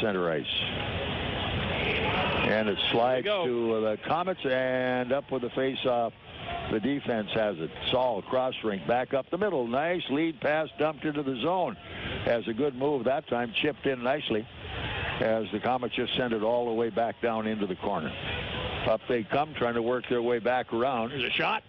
center ice. And it slides to the Komets and up with the face-off. The defense has it. Saul, cross rink, back up the middle. Nice lead pass dumped into the zone. Has a good move that time, chipped in nicely as the Komets just send it all the way back down into the corner. Up they come, trying to work their way back around. There's a shot.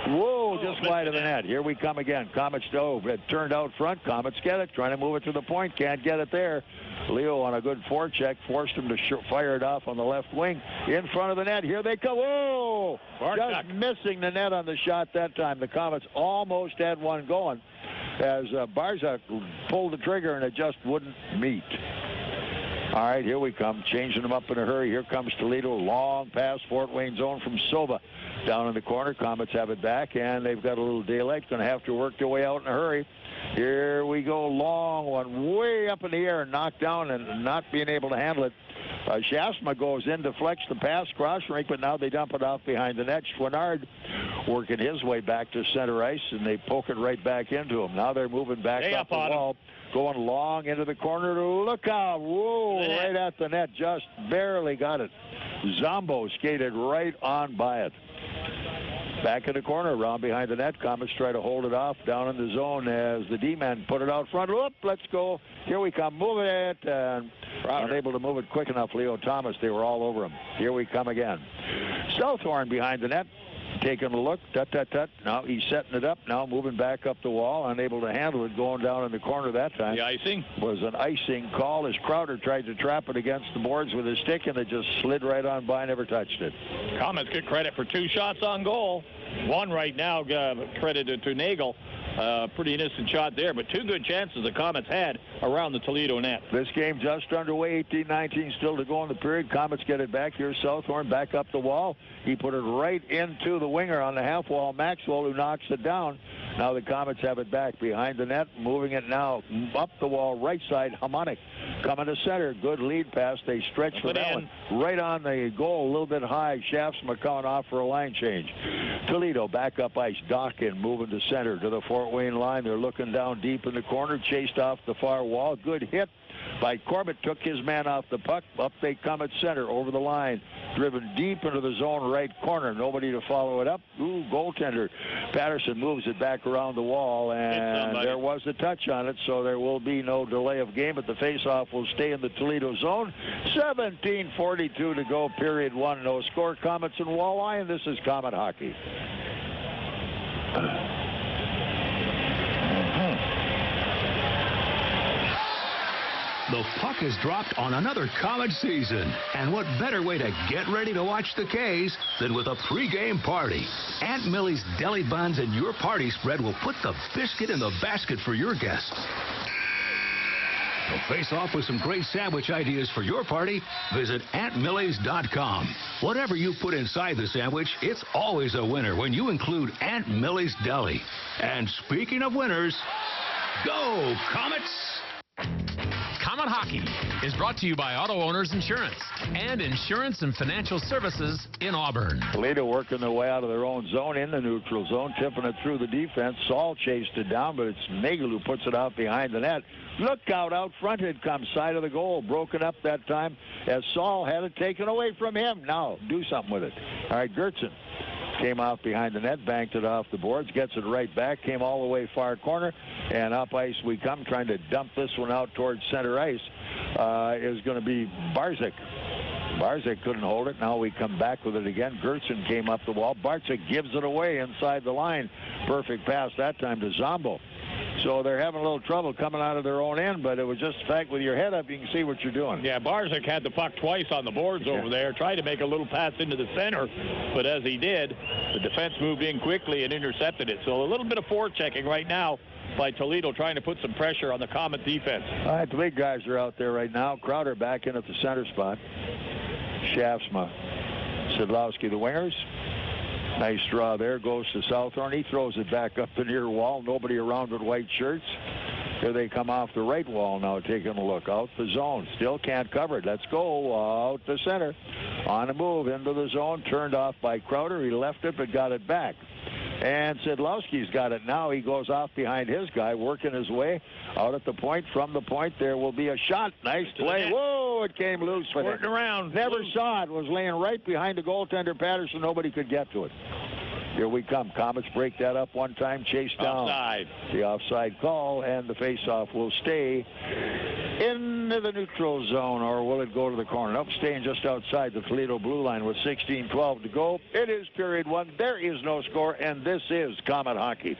Whoa, just wide of the net. Here we come again. Komets dove. It turned out front. Komets get it. Trying to move it to the point. Can't get it there. Leo on a good forecheck forced him to fire it off on the left wing. In front of the net. Here they come. Whoa! Just missing the net on the shot that time. The Komets almost had one going as Barzak pulled the trigger and it just wouldn't meet. All right, here we come. Changing them up in a hurry. Here comes Toledo. Long pass, Fort Wayne zone from Sova. Down in the corner. Komets have it back, and they've got a little daylight. Going to have to work their way out in a hurry. Here we go. Long one way up in the air, knocked down and not being able to handle it. Schaafsma goes in, deflects the pass, cross rink, but now they dump it off behind the net. Schwinnard working his way back to center ice, and they poke it right back into him. Now they're moving back up the wall, going long into the corner. Look out. Whoa, right at the net. Just barely got it. Zombo skated right on by it. Back in the corner, around behind the net. Komets try to hold it off down in the zone as the D-man put it out front. Whoop, let's go. Here we come. Move it. And unable to move it quick enough, Leo Thomas. They were all over him. Here we come again. Southhorn behind the net. Taking a look. Tut, tut, tut. Now he's setting it up. Now moving back up the wall. Unable to handle it. Going down in the corner that time. The icing? Was an icing call as Crowder tried to trap it against the boards with his stick, and it just slid right on by. Never touched it. Komets get credit for 2 shots on goal. One right now credited to Nagle. Pretty innocent shot there, but 2 good chances the Komets had around the Toledo net. This game just underway, 18-19 still to go in the period. Komets get it back here. Southhorn back up the wall. He put it right into the winger on the half wall, Maxwell, who knocks it down. Now the Komets have it back behind the net, moving it now up the wall, right side. Hamonic coming to center. Good lead pass. They stretch for that one. Right on the goal, a little bit high. Schaafsma coming off for a line change. Toledo back up ice. Dawkin moving to center to the Fort Wayne line. They're looking down deep in the corner, chased off the far wall. Good hit by Corbett, took his man off the puck. Up they come at center, over the line, driven deep into the zone right corner. Nobody to follow it up. Ooh, goaltender. Patterson moves it back around the wall, and there was a touch on it, so there will be no delay of game, but the faceoff will stay in the Toledo zone. 17:42 to go, period 1. No score. Komets and Walleye, and this is Komet Hockey. The puck is dropped on another Komet season. And what better way to get ready to watch the K's than with a pregame party? Aunt Millie's Deli Buns and your party spread will put the biscuit in the basket for your guests. To face off with some great sandwich ideas for your party, visit AuntMillie's.com. Whatever you put inside the sandwich, it's always a winner when you include Aunt Millie's Deli. And speaking of winners, go Komets! Komet Hockey is brought to you by Auto Owners Insurance and Insurance and Financial Services in Auburn. Toledo working their way out of their own zone in the neutral zone, tipping it through the defense. Saul chased it down, but it's Nagle who puts it out behind the net. Look out front it comes, side of the goal, broken up that time as Saul had it taken away from him. Now, do something with it. All right, Gertson came off behind the net, banked it off the boards, gets it right back, came all the way far corner, and up ice we come, trying to dump this one out towards center ice is going to be Barzak. Barzak couldn't hold it. Now we come back with it again. Gertson came up the wall. Barzak gives it away inside the line. Perfect pass that time to Zombo. So they're having a little trouble coming out of their own end, but it was just the fact with your head up, you can see what you're doing. Yeah, Barzak had the puck twice on the boards over there, tried to make a little pass into the center, but as he did, the defense moved in quickly and intercepted it. So a little bit of forechecking right now by Toledo, trying to put some pressure on the Komet defense. All right, the big guys are out there right now. Crowder back in at the center spot. Schaafsma, Szydlowski, the wingers. Nice draw there, goes to Southhorn. He throws it back up the near wall. Nobody around with white shirts. Here they come off the right wall now, taking a look. Out the zone. Still can't cover it. Let's go out the center. On the move into the zone. Turned off by Crowder. He left it but got it back. And Szydlowski's got it now. He goes off behind his guy, working his way out at the point. From the point, there will be a shot. Nice play. Whoa, it came loose. Squirting around. Never saw it. Was laying right behind the goaltender, Patterson. Nobody could get to it. Here we come. Komets break that up one time, chase down offside. The offside call, and the faceoff will stay into the neutral zone, or will it go to the corner? Nope, staying just outside the Toledo blue line with 16:12 to go. It is period one. There is no score, and this is Komet hockey.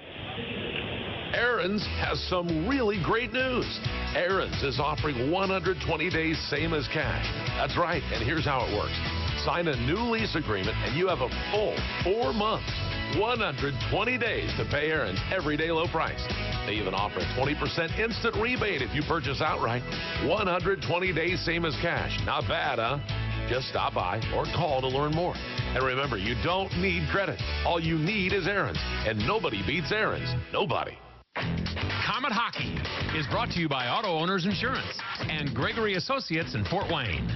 Aaron's has some really great news. Aaron's is offering 120 days same as cash. That's right, and here's how it works. Sign a new lease agreement, and you have a full 4 months, 120 days to pay Aaron's everyday low price. They even offer a 20% instant rebate if you purchase outright. 120 days same as cash. Not bad, huh? Just stop by or call to learn more. And remember, you don't need credit. All you need is Aaron's, and nobody beats Aaron's. Nobody. Komet Hockey is brought to you by Auto Owners Insurance and Gregory Associates in Fort Wayne.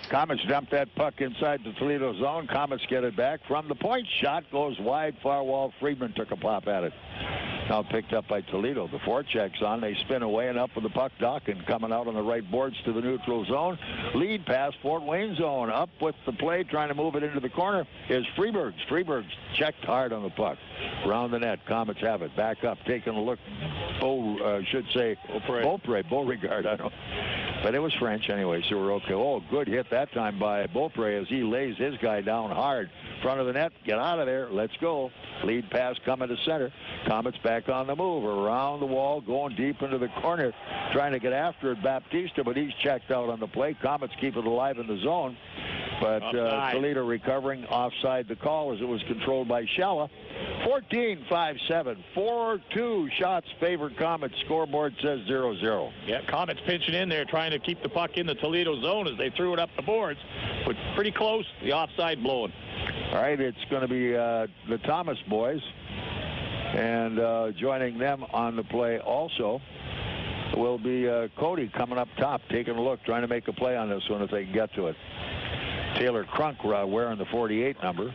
Komets dump that puck inside the Toledo zone. Komets get it back. From the point, shot goes wide, far wall. Friedman took a pop at it. Now picked up by Toledo. The forecheck's on. They spin away and up with the puck dock and coming out on the right boards to the neutral zone. Lead pass, Fort Wayne zone. Up with the play, trying to move it into the corner is Freebergs. Freebergs checked hard on the puck. Round the net. Komets have it. Back up, taking a look. Beauregard. I don't. But it was French anyway, so we're okay. Oh, good hit that time by Beaupre as he lays his guy down hard. Front of the net. Get out of there. Let's go. Lead pass coming to center. Komets back on the move. Around the wall, going deep into the corner. Trying to get after it, Baptista, but he's checked out on the play. Komets keep it alive in the zone. But Toledo recovering offside the call as it was controlled by Shella. 14-5-7. 4-2 shots favor Komets. Scoreboard says 0-0. Yeah, Komets pinching in there, trying to keep the puck in the Toledo zone as they threw it up the boards. But pretty close, the offside blowing. All right, it's going to be the Thomas boys. And joining them on the play also will be Cody coming up top, taking a look, trying to make a play on this one if they can get to it. Taylor Crunk wearing the 48 number.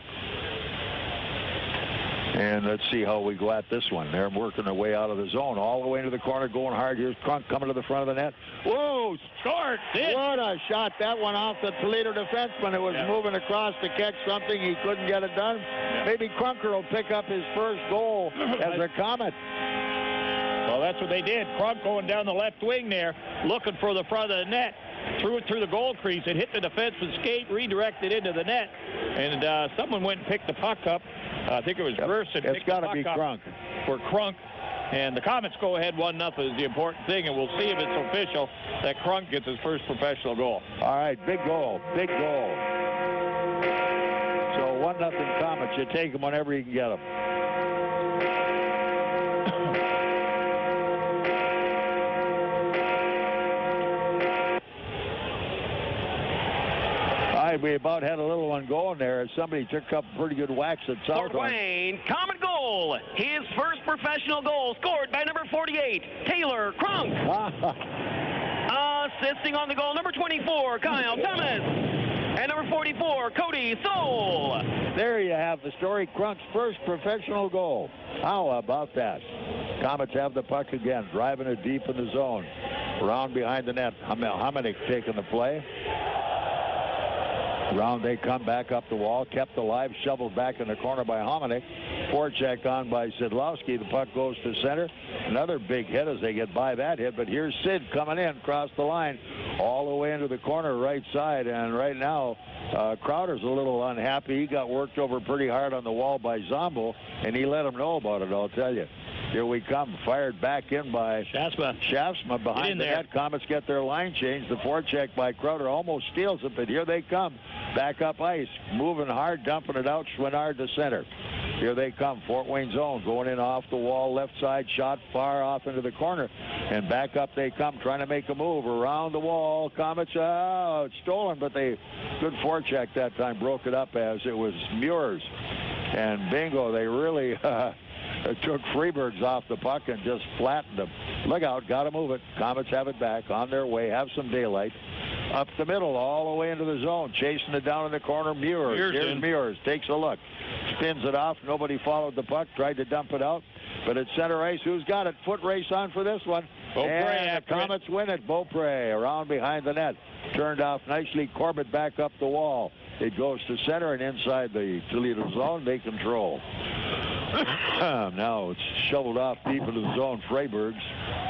And let's see how we go at this one. They're working their way out of the zone, all the way into the corner, going hard. Here's Crunk coming to the front of the net. Whoa, scored! What a shot. That one off the Toledo defenseman who was moving across to catch something. He couldn't get it done. Maybe Crunker will pick up his first goal as a Komet. Well, that's what they did. Crunk going down the left wing there, looking for the front of the net. Threw it through the goal crease. It hit the defenseman's skate, redirected into the net. And someone went and picked the puck up. I think it was Gerson. It's got to be Crunk. For Crunk. And the Komets go ahead 1-0 is the important thing. And we'll see if it's official that Crunk gets his first professional goal. All right, big goal. Big goal. So 1-0 Komets. You take them whenever you can get them. We about had a little one going there as somebody took up pretty good whacks at South. Fort Wayne, Komet goal. His first professional goal scored by number 48, Taylor Crunk. Assisting on the goal, number 24, Kyle Thomas. And number 44, Cody Soul. There you have the story. Crunk's first professional goal. How about that? Komets have the puck again, driving it deep in the zone. Around behind the net. Hamonic taking the play. Round they come back up the wall, kept alive, shoveled back in the corner by Hamonic. Forecheck on by Szydlowski. The puck goes to center. Another big hit as they get by that hit, but here's Sid coming in across the line all the way into the corner right side. And right now, Crowder's a little unhappy. He got worked over pretty hard on the wall by Zombo, and he let him know about it, I'll tell you. Here we come, fired back in by Schaafsma behind the net. Komets get their line change. The forecheck by Crowder almost steals it, but here they come. Back up ice, moving hard, dumping it out. Schwinnard to center. Here they come, Fort Wayne zone, going in off the wall, left side, shot far off into the corner. And back up they come, trying to make a move around the wall. Komets, it's stolen, but they, good forecheck that time, broke it up as it was Muir's. And bingo, they really took Freebergs off the puck and just flattened them. Look out, got to move it. Komets have it back on their way, have some daylight. Up the middle, all the way into the zone. Chasing it down in the corner, Muirs. Here's Muirs. Takes a look. Spins it off. Nobody followed the puck. Tried to dump it out. But it's center ice. Who's got it? Foot race on for this one. And the Komets win it. Beaupre around behind the net. Turned off nicely. Corbett back up the wall. It goes to center and inside the Toledo zone. They control. Now it's shoveled off deep into the zone. Freiberg's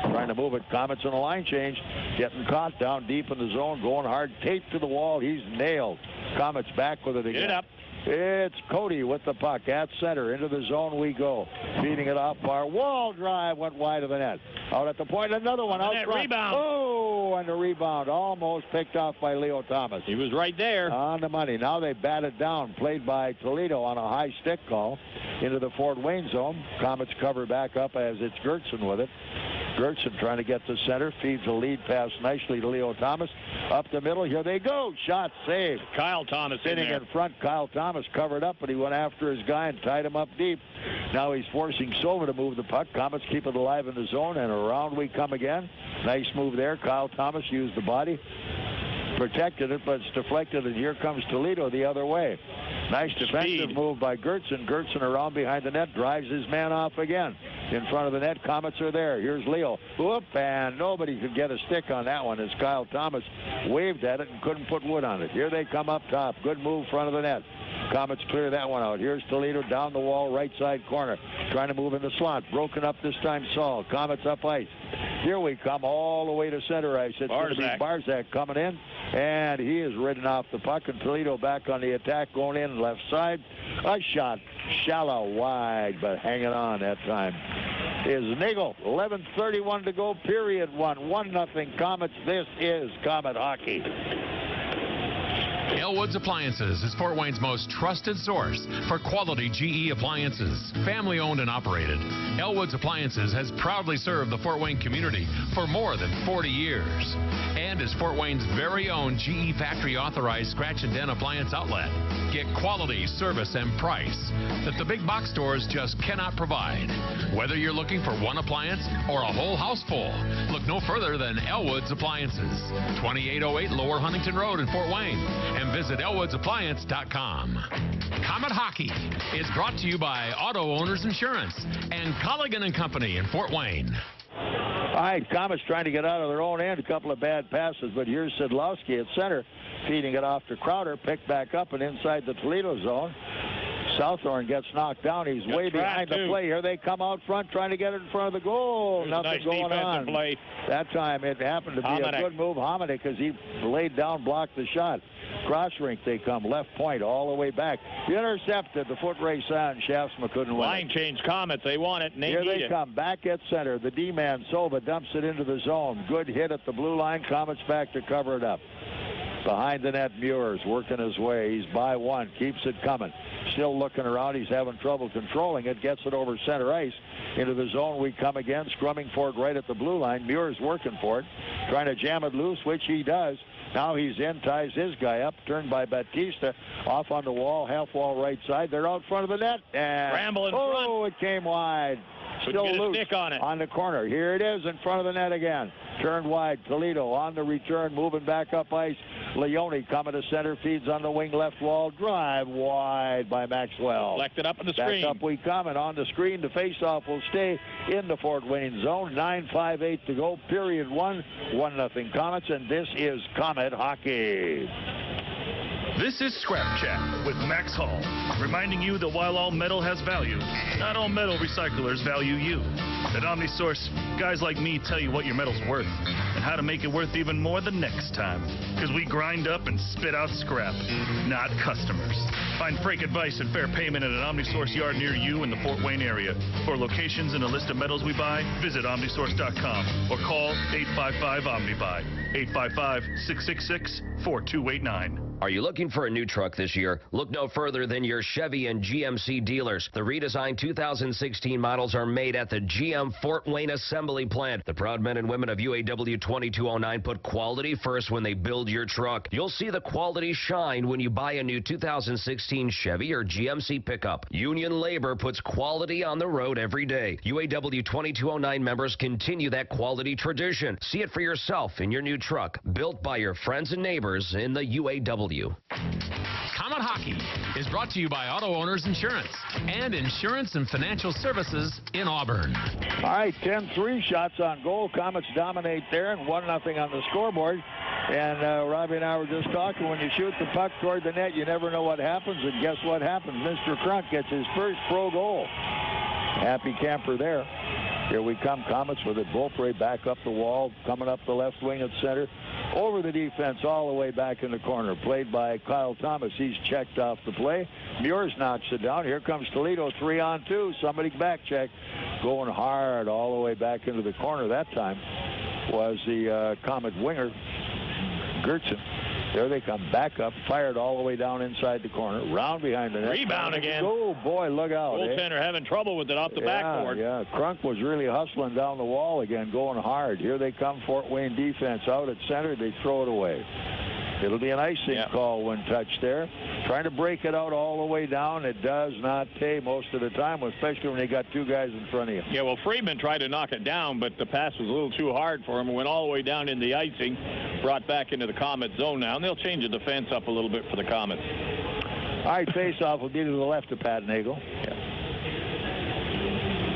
trying to move it. Komets in a line change. Getting caught down deep in the zone. Going hard. Taped to the wall. He's nailed. Komets back with it again. Get it up. It's Cody with the puck at center. Into the zone we go. Feeding it off bar. Wall drive went wide of the net. Out at the point. Another one out front. Rebound. Oh, and the rebound almost picked off by Leo Thomas. He was right there. On the money. Now they bat it down. Played by Toledo on a high stick call. Into the Fort Wayne zone. Komets cover back up as it's Gertson with it. Gertson trying to get to center. Feeds a lead pass nicely to Leo Thomas. Up the middle. Here they go. Shot saved. Kyle Thomas sitting in front. Kyle Thomas covered up, but he went after his guy and tied him up deep. Now he's forcing Silva to move the puck. Komets keep it alive in the zone, and around we come again. Nice move there. Kyle Thomas used the body. Protected it, but it's deflected, and here comes Toledo the other way. Nice defensive move by Gertson. Gertson around behind the net, drives his man off again. In front of the net, Komets are there. Here's Leo. Whoop, and nobody could get a stick on that one as Kyle Thomas waved at it and couldn't put wood on it. Here they come up top. Good move, front of the net. Komets clear that one out. Here's Toledo down the wall, right side corner. Trying to move in the slot. Broken up this time, Saul. Komets up ice. Here we come all the way to center ice. It's Barzak coming in, and he is ridden off the puck, and Toledo back on the attack, going in left side. A shot, shallow, wide, but hanging on that time is Nagle. 11:31 to go, period one. 1-0 Komets. This is Komet hockey. Elwood's Appliances is Fort Wayne's most trusted source for quality GE appliances. Family owned and operated, Elwood's Appliances has proudly served the Fort Wayne community for more than 40 years and is Fort Wayne's very own GE factory authorized scratch and dent appliance outlet. Get quality, service, and price that the big box stores just cannot provide. Whether you're looking for one appliance or a whole house full, look no further than Elwood's Appliances, 2808 Lower Huntington Road in Fort Wayne, and visit elwoodsappliance.com. Komet Hockey is brought to you by Auto Owners Insurance and Colligan & Company in Fort Wayne. All right, Komets trying to get out of their own end. A couple of bad passes, but here's Szydlowski at center, feeding it off to Crowder, picked back up and inside the Toledo zone. Southorn gets knocked down. He's way behind the play. Here they come out front trying to get it in front of the goal. There's Nothing nice going on. Play. That time it happened to be a good move. Hamonic, as he laid down, blocked the shot. Cross rink they come, left point all the way back. Intercepted, the foot race on. Schaafsma couldn't win. Line change Komets. They want it, and Here they come, back at center. The D-man, Silva, dumps it into the zone. Good hit at the blue line. Komets back to cover it up. Behind the net, Muirs working his way. He's by one, keeps it coming. Still looking around. He's having trouble controlling it. Gets it over center ice. Into the zone we come again, scrumming for it right at the blue line. Muirs working for it, trying to jam it loose, which he does. Now he's in, ties his guy up, turned by Batista, off on the wall, half wall right side. They're out front of the net. And Ramble in front. Oh, it came wide. Still loose stick on it. On the corner. Here it is in front of the net again. Turned wide. Toledo on the return, moving back up ice. Leone coming to center, feeds on the wing left wall. Drive wide by Maxwell. Deflected up in the screen. Back up we come, and on the screen, the faceoff will stay in the Fort Wayne zone. 9:58 to go, period one. 1-0 Komets, and this is Komet hockey. This is Scrap Chat with Max Hall, reminding you that while all metal has value, not all metal recyclers value you. At OmniSource, guys like me tell you what your metal's worth and how to make it worth even more the next time. Because we grind up and spit out scrap, not customers. Find freight advice and fair payment at an OmniSource yard near you in the Fort Wayne area. For locations and a list of metals we buy, visit OmniSource.com or call 855-OMNIBUY, 855-666-4289. Are you looking for a new truck this year? Look no further than your Chevy and GMC dealers. The redesigned 2016 models are made at the GM Fort Wayne Assembly Plant. The proud men and women of UAW 2209 put quality first when they build your truck. You'll see the quality shine when you buy a new 2016 Chevy or GMC pickup. Union labor puts quality on the road every day. UAW 2209 members continue that quality tradition. See it for yourself in your new truck, built by your friends and neighbors in the UAW. Comet Hockey is brought to you by Auto Owners Insurance and Insurance and Financial Services in Auburn. All right, 10-3 shots on goal. Komets dominate there and 1-0 on the scoreboard. And Robbie and I were just talking, when you shoot the puck toward the net, you never know what happens. And guess what happens? Mr. Crunk gets his first pro goal. Happy camper there. Here we come, Komets with it. Beaupre back up the wall, coming up the left wing at center. Over the defense, all the way back in the corner. Played by Kyle Thomas. He's checked off the play. Muirs knocks it down. Here comes Toledo, 3-on-2. Somebody back check. Going hard all the way back into the corner that time was the Komet winger, Gertzen. There they come, back up, fired all the way down inside the corner, round behind the net. Rebound again. Oh, boy, look out. Goaltender having trouble with it off the backboard. Yeah, Crunk was really hustling down the wall again, going hard. Here they come, Fort Wayne defense out at center. They throw it away. It'll be an icing call when touched there. Trying to break it out all the way down. It does not pay most of the time, especially when they got two guys in front of you. Yeah, well, Friedman tried to knock it down, but the pass was a little too hard for him. It went all the way down in the icing, brought back into the Komet zone now, and they'll change the defense up a little bit for the Komets. All right, face-off will be to the left of Pat Nagle.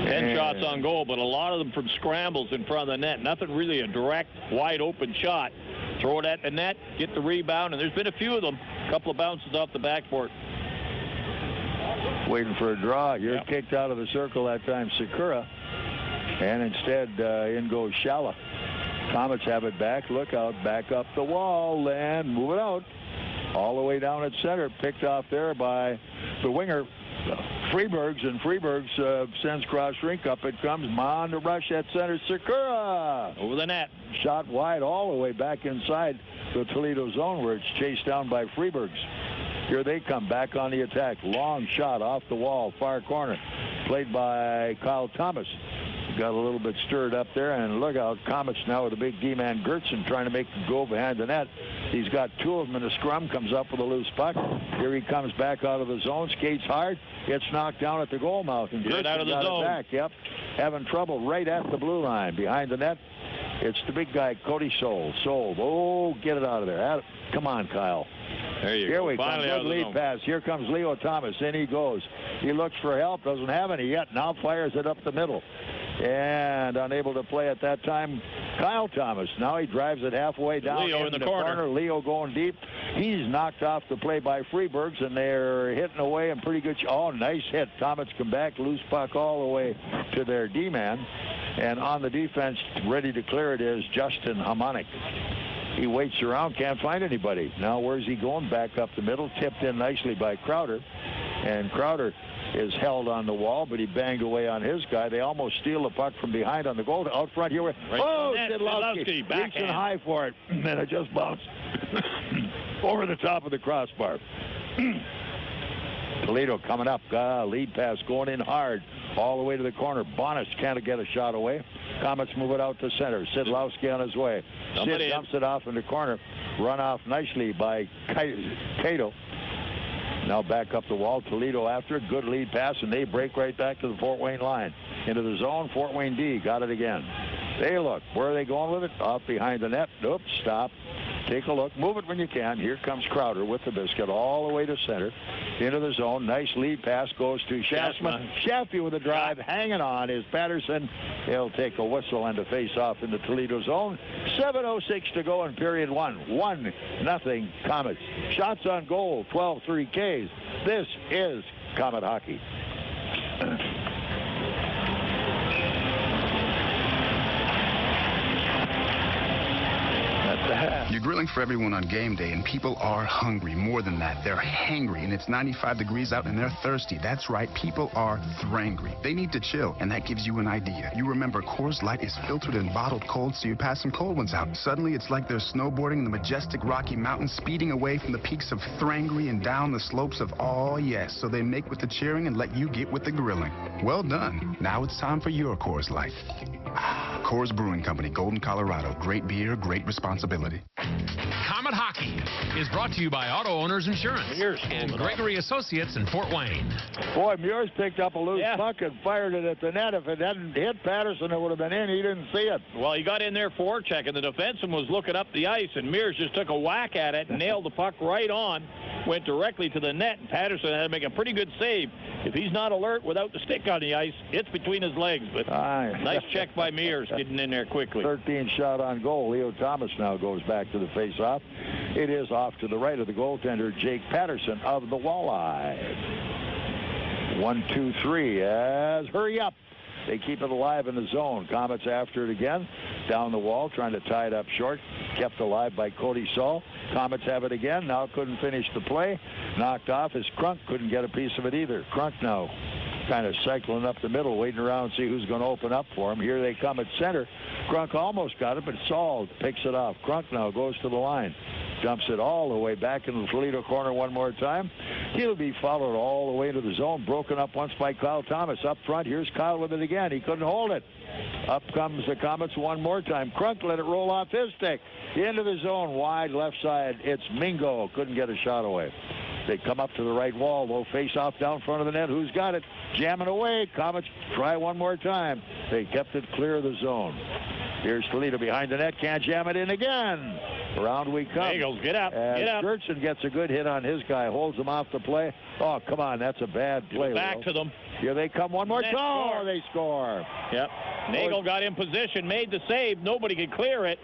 10 shots on goal, but a lot of them from scrambles in front of the net. Nothing really a direct, wide-open shot. Throw it at the net, get the rebound, and there's been a few of them. A couple of bounces off the backboard. Waiting for a draw. You're kicked out of the circle that time, Sakura. And instead, in goes Shala. Komets have it back. Look out, back up the wall, and move it out. All the way down at center. Picked off there by the winger, Freebergs, and Freebergs sends cross rink. Up it comes. On the rush at center. Sakura over the net. Shot wide all the way back inside the Toledo zone, where it's chased down by Freebergs. Here they come back on the attack. Long shot off the wall, far corner. Played by Kyle Thomas. Got a little bit stirred up there, and look out, Komets now with a big D-man Gertzen trying to make the goal behind the net. He's got two of them in the scrum, comes up with a loose puck. Here he comes back out of the zone, skates hard, gets knocked down at the goal mouth, and Gertzen out of the got zone. it back. Yep, having trouble right at the blue line behind the net. It's the big guy, Cody Soul. Oh, get it out of there. Come on, Kyle. There you Here go. we come. Good lead pass. Here comes Leo Thomas. In he goes. He looks for help. Doesn't have any yet. Now fires it up the middle. And unable to play at that time, Kyle Thomas. Now he drives it halfway down Leo in the corner. Leo going deep. He's knocked off the play by Freebergs, and they're hitting away in pretty good. Oh, nice hit. Komets come back. Loose puck all the way to their D-man. And on the defense, ready to clear it is Justin Hamonic. He waits around, can't find anybody. Now where's he going? Back up the middle, tipped in nicely by Crowder. And Crowder is held on the wall, but he banged away on his guy. They almost steal the puck from behind on the goal. Out front here. Szydlowski reaching high for it. And it just bounced over the top of the crossbar. Toledo coming up. Lead pass going in hard. All the way to the corner. Bonus can't get a shot away. Komets move it out to center. Szydlowski on his way. Sid dumps it off in the corner. Run off nicely by Cato. Now back up the wall. Toledo after it. Good lead pass, and they break right back to the Fort Wayne line. Into the zone. Fort Wayne D got it again. They look. Where are they going with it? Off behind the net. Oops, stop. Take a look. Move it when you can. Here comes Crowder with the biscuit all the way to center. Into the zone. Nice lead pass goes to Schaafsma. Shaffy with a drive. Hanging on is Patterson. He'll take a whistle and a face-off in the Toledo zone. 7:06 to go in period one. 1-0 Komets. Shots on goal. 12-3 Ks. This is Komet hockey. You're grilling for everyone on game day, and people are hungry. More than that, they're hangry, and it's 95 degrees out, and they're thirsty. That's right, people are thrangry. They need to chill, and that gives you an idea. You remember Coors Light is filtered and bottled cold, so you pass some cold ones out. Suddenly, it's like they're snowboarding in the majestic Rocky Mountains, speeding away from the peaks of Thrangry and down the slopes of oh yes. So they make with the cheering and let you get with the grilling. Well done. Now it's time for your Coors Light. Coors Brewing Company, Golden, Colorado. Great beer, great responsibility. Comet Hockey is brought to you by Auto Owners Insurance and Gregory Associates in Fort Wayne. Boy, Muirs picked up a loose puck and fired it at the net. If it hadn't hit Patterson, it would have been in. He didn't see it. Well, he got in there forechecking. The defenseman was looking up the ice, and Muirs just took a whack at it and nailed the puck right on. Went directly to the net, and Patterson had to make a pretty good save. If he's not alert without the stick on the ice, it's between his legs. But nice check by Muirs getting in there quickly. 13 shot on goal. Leo Thomas now goes back to the face-off. It is off to the right of the goaltender, Jake Patterson of the Walleye. 1-2-3 as hurry up. They keep it alive in the zone. Komets after it again. Down the wall, trying to tie it up short. Kept alive by Cody Saul. Komets have it again. Now couldn't finish the play. Knocked off as Crunk couldn't get a piece of it either. Crunk now kind of cycling up the middle, waiting around to see who's going to open up for him. Here they come at center. Crunk almost got it, but Saul picks it off. Crunk now goes to the line. Dumps it all the way back in the Toledo corner one more time. He'll be followed all the way to the zone. Broken up once by Kyle Thomas. Up front, here's Kyle with it again. He couldn't hold it. Up comes the Komets one more time. Crunk let it roll off his stick. Into the zone, wide left side. It's Mingo. Couldn't get a shot away. They come up to the right wall, though. Face off down front of the net. Who's got it? Jamming away. Komets try one more time. They kept it clear of the zone. Here's Toledo behind the net. Can't jam it in again. Around we come. Eagles, get up. Get up. Gertson gets a good hit on his guy. Holds him off the play. Oh, come on. That's a bad play. Back to them. Here they come one more time. Oh, they score. Yep. Nagle got in position, made the save. Nobody could clear it.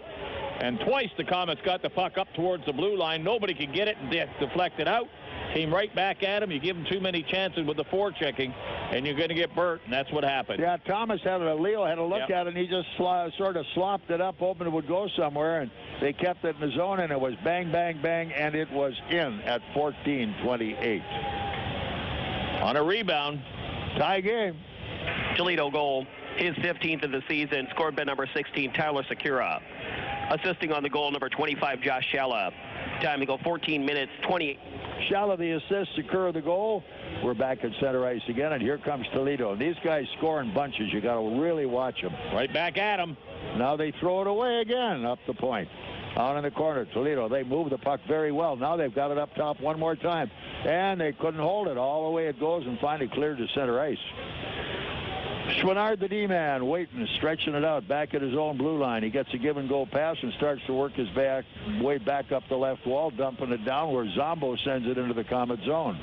And twice the Komets got the puck up towards the blue line. Nobody could get it and deflect it out. Came right back at him. You give him too many chances with the forechecking, and you're going to get burnt, and that's what happened. Yeah, Leo had a look at it, and he just sort of slopped it up, hoping it would go somewhere, and they kept it in the zone, and it was bang, bang, bang, and it was in at 14-28. On a rebound. Tie game. Toledo goal, his 15th of the season, scored by number 16, Tyler Sakura. Assisting on the goal, number 25, Josh Shella. Time to go 14 minutes, 20. Shella the assist, Sakura the goal. We're back at center ice again, and here comes Toledo. These guys score in bunches. You got to really watch them. Right back at them. Now they throw it away again up the point. Out in the corner, Toledo, they move the puck very well. Now they've got it up top one more time, and they couldn't hold it. All the way it goes and finally cleared to center ice. Schwinnard, the D-man, waiting, stretching it out back at his own blue line. He gets a give-and-go pass and starts to work his way back up the left wall, dumping it down where Zombo sends it into the Komet zone.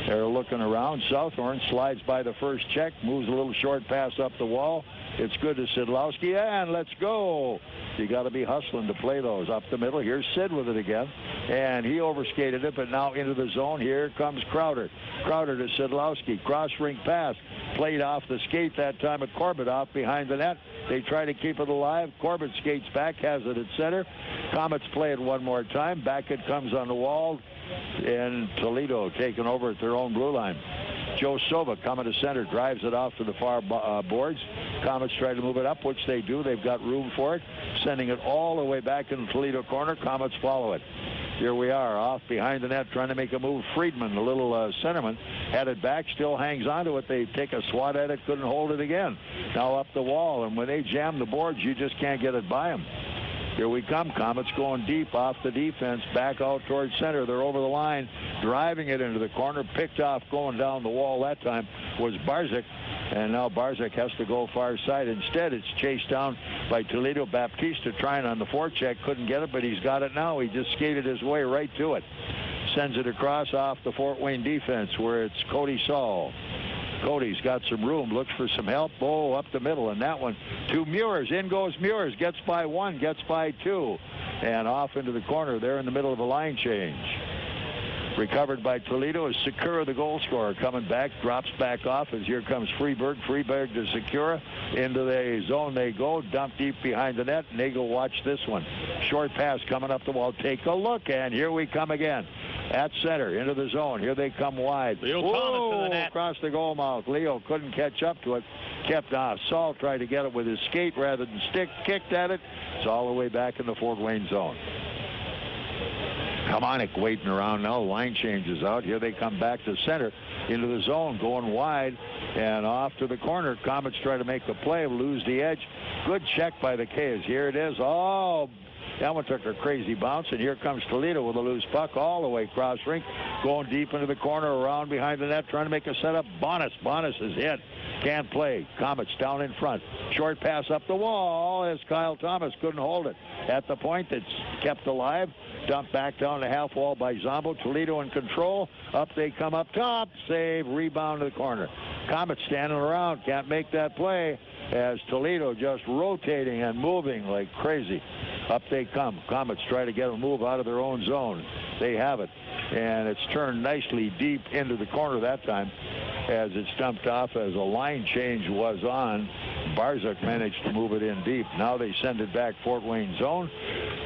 They're looking around. Southhorn slides by the first check, moves a little short pass up the wall. It's good to Szydlowski, and let's go. You got to be hustling to play those up the middle. Here's Sid with it again, and he overskated it, but now into the zone. Here comes Crowder. Crowder to Szydlowski. Cross-ring pass. Played off the skate that time at Corbett, off behind the net. They try to keep it alive. Corbett skates back, has it at center. Komets play it one more time. Back it comes on the wall, and Toledo taking over at their own blue line. Joe Soba coming to center, drives it off to the far boards. Komets try to move it up, which they do. They've got room for it. Sending it all the way back in the Toledo corner. Komets follow it. Here we are, off behind the net, trying to make a move. Friedman, the little centerman, had it back, still hangs onto it. They take a swat at it, couldn't hold it again. Now up the wall, and when they jam the boards, you just can't get it by them. Here we come. Komets going deep off the defense, back out towards center. They're over the line, driving it into the corner. Picked off going down the wall that time was Barzik. And now Barzik has to go far side. Instead, it's chased down by Toledo. Baptista trying on the forecheck. Couldn't get it, but he's got it now. He just skated his way right to it. Sends it across off the Fort Wayne defense where it's Cody Saul. Cody's got some room, looks for some help. Oh, up the middle, and that one to Muirs. In goes Muirs, gets by one, gets by two, and off into the corner there in the middle of a line change. Recovered by Toledo is Sakura, the goal scorer, coming back, drops back off as here comes Freeberg. Freeberg to Sakura. Into the zone they go. Dump deep behind the net. Nagle, watch this one. Short pass coming up the wall. Take a look, and here we come again. At center, into the zone. Here they come wide. Leo Thomas to the net. Across the goal mouth. Leo couldn't catch up to it. Kept off. Saul tried to get it with his skate rather than stick. Kicked at it. It's all the way back in the Fort Wayne zone. Hamonic waiting around now. Line changes out. Here they come back to center into the zone, going wide and off to the corner. Komets try to make the play, lose the edge. Good check by the K's. Here it is. Oh, that one took a crazy bounce, and here comes Toledo with a loose puck all the way cross rink, going deep into the corner, around behind the net, trying to make a setup. Bonus is hit. Can't play. Komets down in front. Short pass up the wall as Kyle Thomas couldn't hold it. At the point, it's kept alive. Dumped back down the half wall by Zombo. Toledo in control. Up they come up top. Save. Rebound to the corner. Komets standing around. Can't make that play as Toledo just rotating and moving like crazy. Up they come. Komets try to get a move out of their own zone. They have it. And it's turned nicely deep into the corner that time as it's dumped off as a line change was on. Barzak managed to move it in deep. Now they send it back Fort Wayne zone.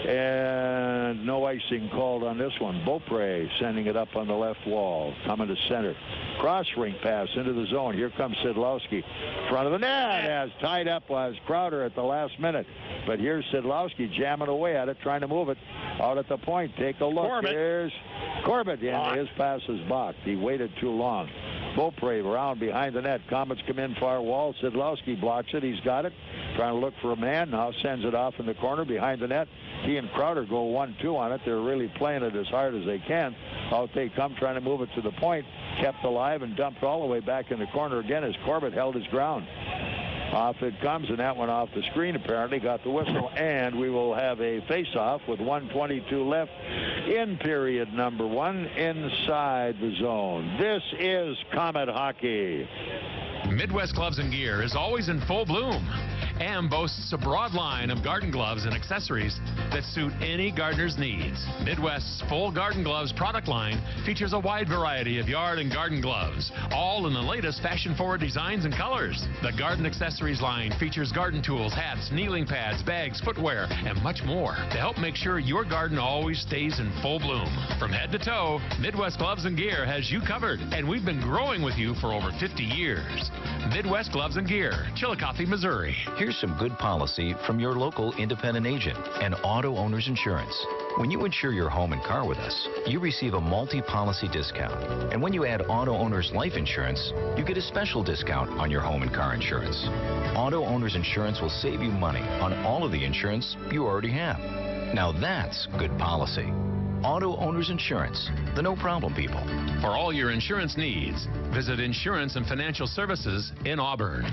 And no icing called on this one. Beaupre sending it up on the left wall. Coming to center. Cross rink pass into the zone. Here comes Szydlowski. Front of the net as tied up was Crowder at the last minute. But here's Szydlowski jamming away at it, trying to move it out at the point. Take a look. Corbett. Here's Corbett. Yeah, his pass is blocked. He waited too long. Beaupre around behind the net. Komets come in far wall. Szydlowski blocks it. He's got it. Trying to look for a man. Now sends it off in the corner behind the net. He and Crowder go 1-2 on it. They're really playing it as hard as they can. Out they come, trying to move it to the point. Kept alive and dumped all the way back in the corner again as Corbett held his ground. Off it comes, and that went off the screen apparently. Got the whistle, and we will have a face-off with 1:22 left in period number 1 inside the zone. This is Komet Hockey. Midwest Gloves and Gear is always in full bloom and boasts a broad line of garden gloves and accessories that suit any gardener's needs. Midwest's full garden gloves product line features a wide variety of yard and garden gloves, all in the latest fashion-forward designs and colors. The garden accessories line features garden tools, hats, kneeling pads, bags, footwear, and much more to help make sure your garden always stays in full bloom. From head to toe, Midwest Gloves and Gear has you covered, and we've been growing with you for over 50 years. Midwest Gloves and Gear, Chillicothe, Missouri. Here's some good policy from your local independent agent and Auto Owners Insurance. When you insure your home and car with us, you receive a multi-policy discount. And when you add Auto Owners Life Insurance, you get a special discount on your home and car insurance. Auto Owners Insurance will save you money on all of the insurance you already have. Now that's good policy. Auto Owners Insurance, the no-problem people. For all your insurance needs, visit Insurance and Financial Services in Auburn.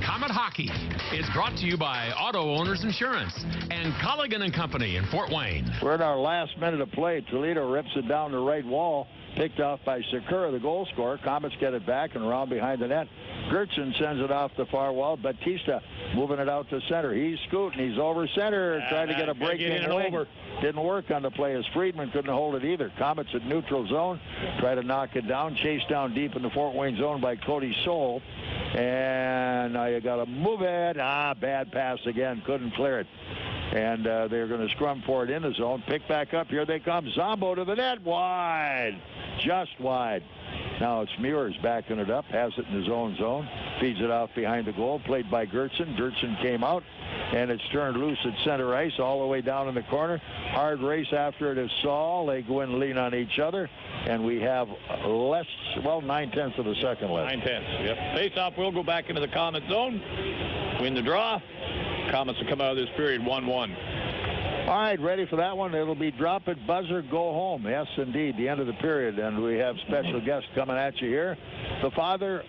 Komet Hockey is brought to you by Auto Owners Insurance and Colligan & Company in Fort Wayne. We're in our last minute of play. Toledo rips it down the right wall. Picked off by Sakura, the goal scorer. Komets get it back and around behind the net. Gertson sends it off the far wall. Batista moving it out to center. He's scooting. He's over center. Trying to get a break in over. Didn't work on the play as Friedman couldn't hold it either. Komets at neutral zone. Try to knock it down. Chased down deep in the Fort Wayne zone by Cody Soul. And now you got to move it. Bad pass again. Couldn't clear it. And they're going to scrum for it in the zone. Pick back up. Here they come. Zombo to the net. Wide. Just wide. Now it's Muir's backing it up. Has it in his own zone. Feeds it off behind the goal. Played by Gertson. Gertson came out. And it's turned loose at center ice all the way down in the corner. Hard race after it is Saul. They go in and lean on each other. And we have 9/10 of the second left. 9/10. Yep. Face-off will go back into the Komet zone. Win the draw. Komets will come out of this period 1-1. All right, ready for that one? It'll be drop it, buzzer, go home. Yes, indeed, the end of the period. And we have special guests coming at you here. The father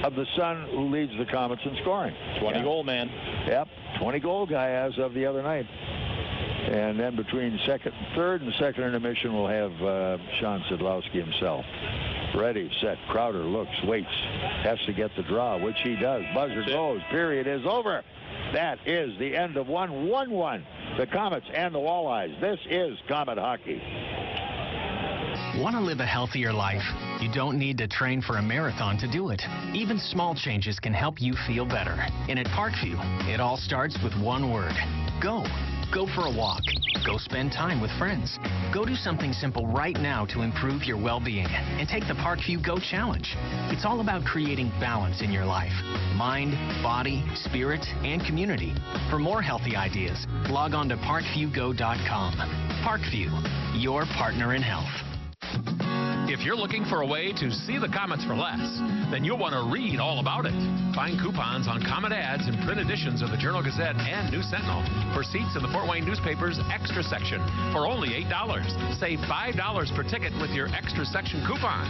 of the son who leads the Komets in scoring. 20-goal man. Yep, 20-goal guy as of the other night. And then between second and third and the second intermission, we'll have Sean Szydlowski himself. Ready, set, Crowder looks, waits, has to get the draw, which he does. Buzzer goes, period is over. That is the end of 1-1-1. The Komets and the Walleyes. This is Komet Hockey. Want to live a healthier life? You don't need to train for a marathon to do it. Even small changes can help you feel better. And at Parkview, it all starts with one word: go. Go for a walk. Go spend time with friends. Go do something simple right now to improve your well-being and take the Parkview Go Challenge. It's all about creating balance in your life: mind, body, spirit, and community. For more healthy ideas, log on to parkviewgo.com. Parkview, your partner in health. If you're looking for a way to see the Komets for less, then you'll want to read all about it. Find coupons on Komet ads in print editions of the Journal-Gazette and News Sentinel for seats in the Fort Wayne newspaper's Extra section for only $8. Save $5 per ticket with your Extra section coupon.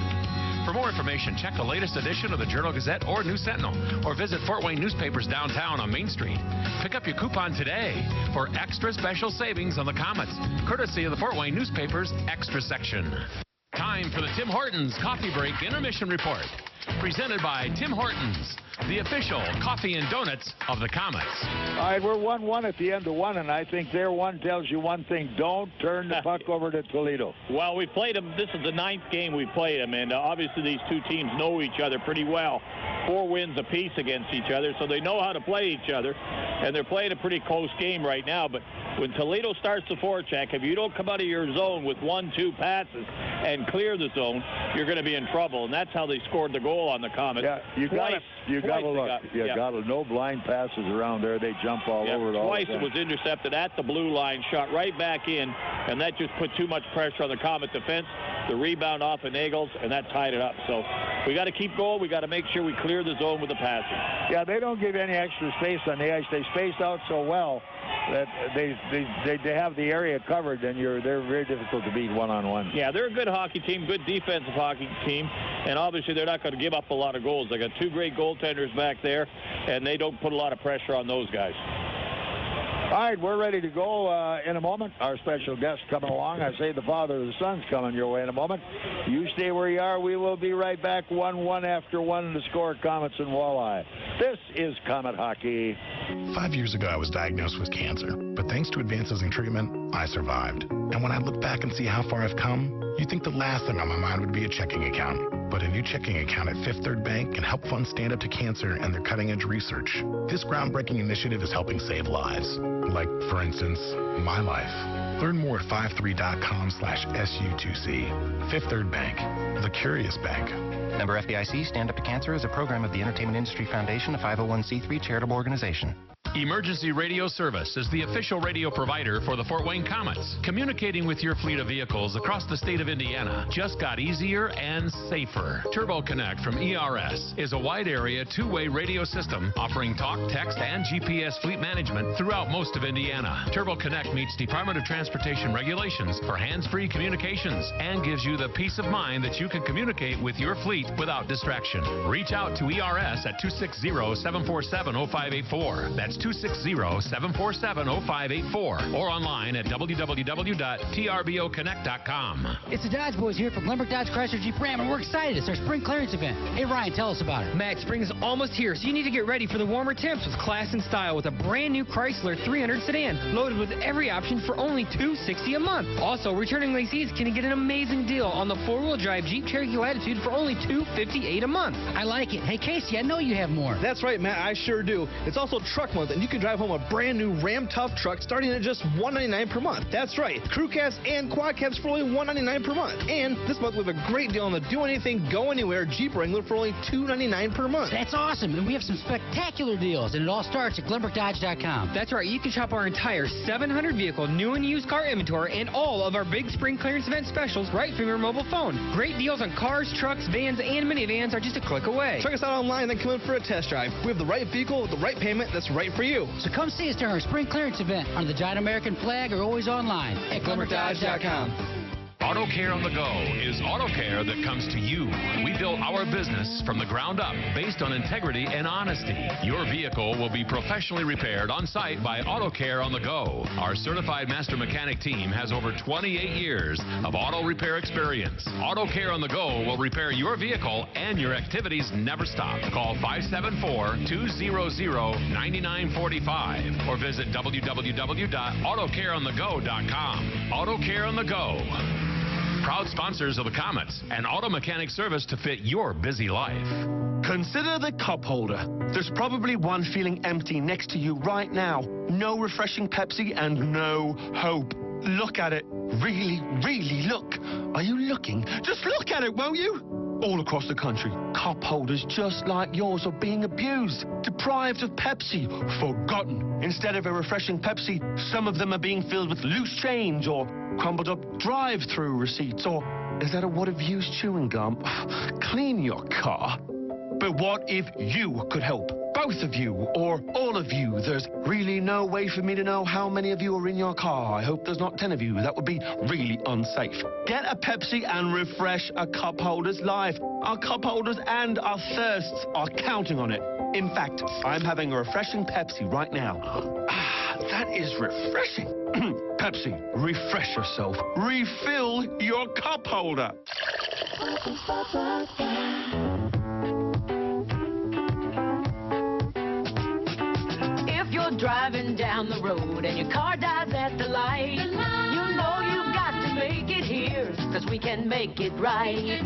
For more information, check the latest edition of the Journal-Gazette or News Sentinel, or visit Fort Wayne Newspapers downtown on Main Street. Pick up your coupon today for extra special savings on the Komets, courtesy of the Fort Wayne Newspapers Extra section. Time for the Tim Hortons Coffee Break Intermission Report. Presented by Tim Hortons, the official coffee and donuts of the Komets. All right, we're 1-1 at the end of one, and I think their one tells you one thing: don't turn the puck over to Toledo. Well, we played them. This is the 9th game we played them, and obviously these two teams know each other pretty well. 4 wins apiece against each other, so they know how to play each other, and they're playing a pretty close game right now. But when Toledo starts the forecheck, if you don't come out of your zone with 1-2 passes and clear the zone, you're going to be in trouble, and that's how they scored the goal on the Komets. Yeah, you got to look. Got no blind passes around there. They jump all over it all. Twice it was intercepted at the blue line, shot right back in, and that just put too much pressure on the Komet defense. The rebound off of Nagle, and that tied it up. So we got to keep going. We got to make sure we clear the zone with the passing. Yeah, they don't give any extra space on the ice. They space out so well that they have the area covered, and they're very difficult to beat one-on-one. Yeah, they're a good hockey team, good defensive hockey team, and obviously they're not going to give up a lot of goals. They got 2 great goaltenders back there, and they don't put a lot of pressure on those guys. All right, we're ready to go in a moment. Our special guest coming along. I say the father of the son's coming your way in a moment. You stay where you are. We will be right back. 1-1 after 1 to score Komets and Walleye. This is Komet Hockey. 5 years ago, I was diagnosed with cancer, but thanks to advances in treatment, I survived. And when I look back and see how far I've come, you'd think the last thing on my mind would be a checking account. But a new checking account at Fifth Third Bank can help fund Stand Up to Cancer and their cutting-edge research. This groundbreaking initiative is helping save lives. Like, for instance, my life. Learn more at 53.com/SU2C. Fifth Third Bank, the curious bank. Member FDIC. Stand Up to Cancer is a program of the Entertainment Industry Foundation, a 501c3 charitable organization. Emergency Radio Service is the official radio provider for the Fort Wayne Komets. Communicating with your fleet of vehicles across the state of Indiana just got easier and safer. Turbo Connect from ERS is a wide area 2-way radio system offering talk, text, and GPS fleet management throughout most of Indiana. Turbo Connect meets Department of Transportation regulations for hands-free communications and gives you the peace of mind that you can communicate with your fleet without distraction. Reach out to ERS at 260-747-0584. That's 260-747-0584 or online at www.trboconnect.com. It's the Dodge Boys here from Glenbrook Dodge Chrysler Jeep Ram, and we're excited. It's our spring clearance event. Hey, Ryan, tell us about it. Matt, spring is almost here, so you need to get ready for the warmer temps with class and style with a brand new Chrysler 300 sedan, loaded with every option for only $260 a month. Also, returning lessees can get an amazing deal on the 4-wheel drive Jeep Cherokee Latitude for only $258 a month. I like it. Hey, Casey, I know you have more. That's right, Matt. I sure do. It's also truck month, and you can drive home a brand new Ram Tough truck starting at just $199 per month. That's right. Crew cabs and quad cabs for only $199 per month. And this month we have a great deal on the Do Anything, Go Anywhere Jeep Wrangler for only $299 per month. That's awesome. And we have some spectacular deals, and it all starts at GlenbrookDodge.com. That's right. You can shop our entire 700 vehicle new and used car inventory and all of our big spring clearance event specials right from your mobile phone. Great deals on cars, trucks, vans, and minivans are just a click away. Check us out online, then come in for a test drive. We have the right vehicle with the right payment that's right for you. So come see us during our spring clearance event under the giant American flag or always online at GlenbrookDodge.com. Auto Care on the Go is auto care that comes to you. We built our business from the ground up based on integrity and honesty. Your vehicle will be professionally repaired on site by Auto Care on the Go. Our certified master mechanic team has over 28 years of auto repair experience. Auto Care on the Go will repair your vehicle and your activities never stop. Call 574-200-9945 or visit www.autocareonthego.com. Auto Care on the Go. Proud sponsors of the Komets, an auto mechanic service to fit your busy life. Consider the cup holder. There's probably one feeling empty next to you right now. No refreshing Pepsi and no hope. Look at it. Really, really look. Are you looking? Just look at it, won't you? All across the country, cup holders just like yours are being abused, deprived of Pepsi, forgotten. Instead of a refreshing Pepsi, some of them are being filled with loose change or crumbled up drive-through receipts, or is that a wad of used chewing gum? Clean your car. But what if you could help? Both of you, or all of you. There's really no way for me to know how many of you are in your car. I hope there's not 10 of you. That would be really unsafe. Get a Pepsi and refresh a cup holder's life. Our cup holders and our thirsts are counting on it. In fact, I'm having a refreshing Pepsi right now. That is refreshing. Pepsi, refresh yourself. Refill your cup holder. Driving down the road and your car dies at the light, you know you've got to make it here, cause we can make it right.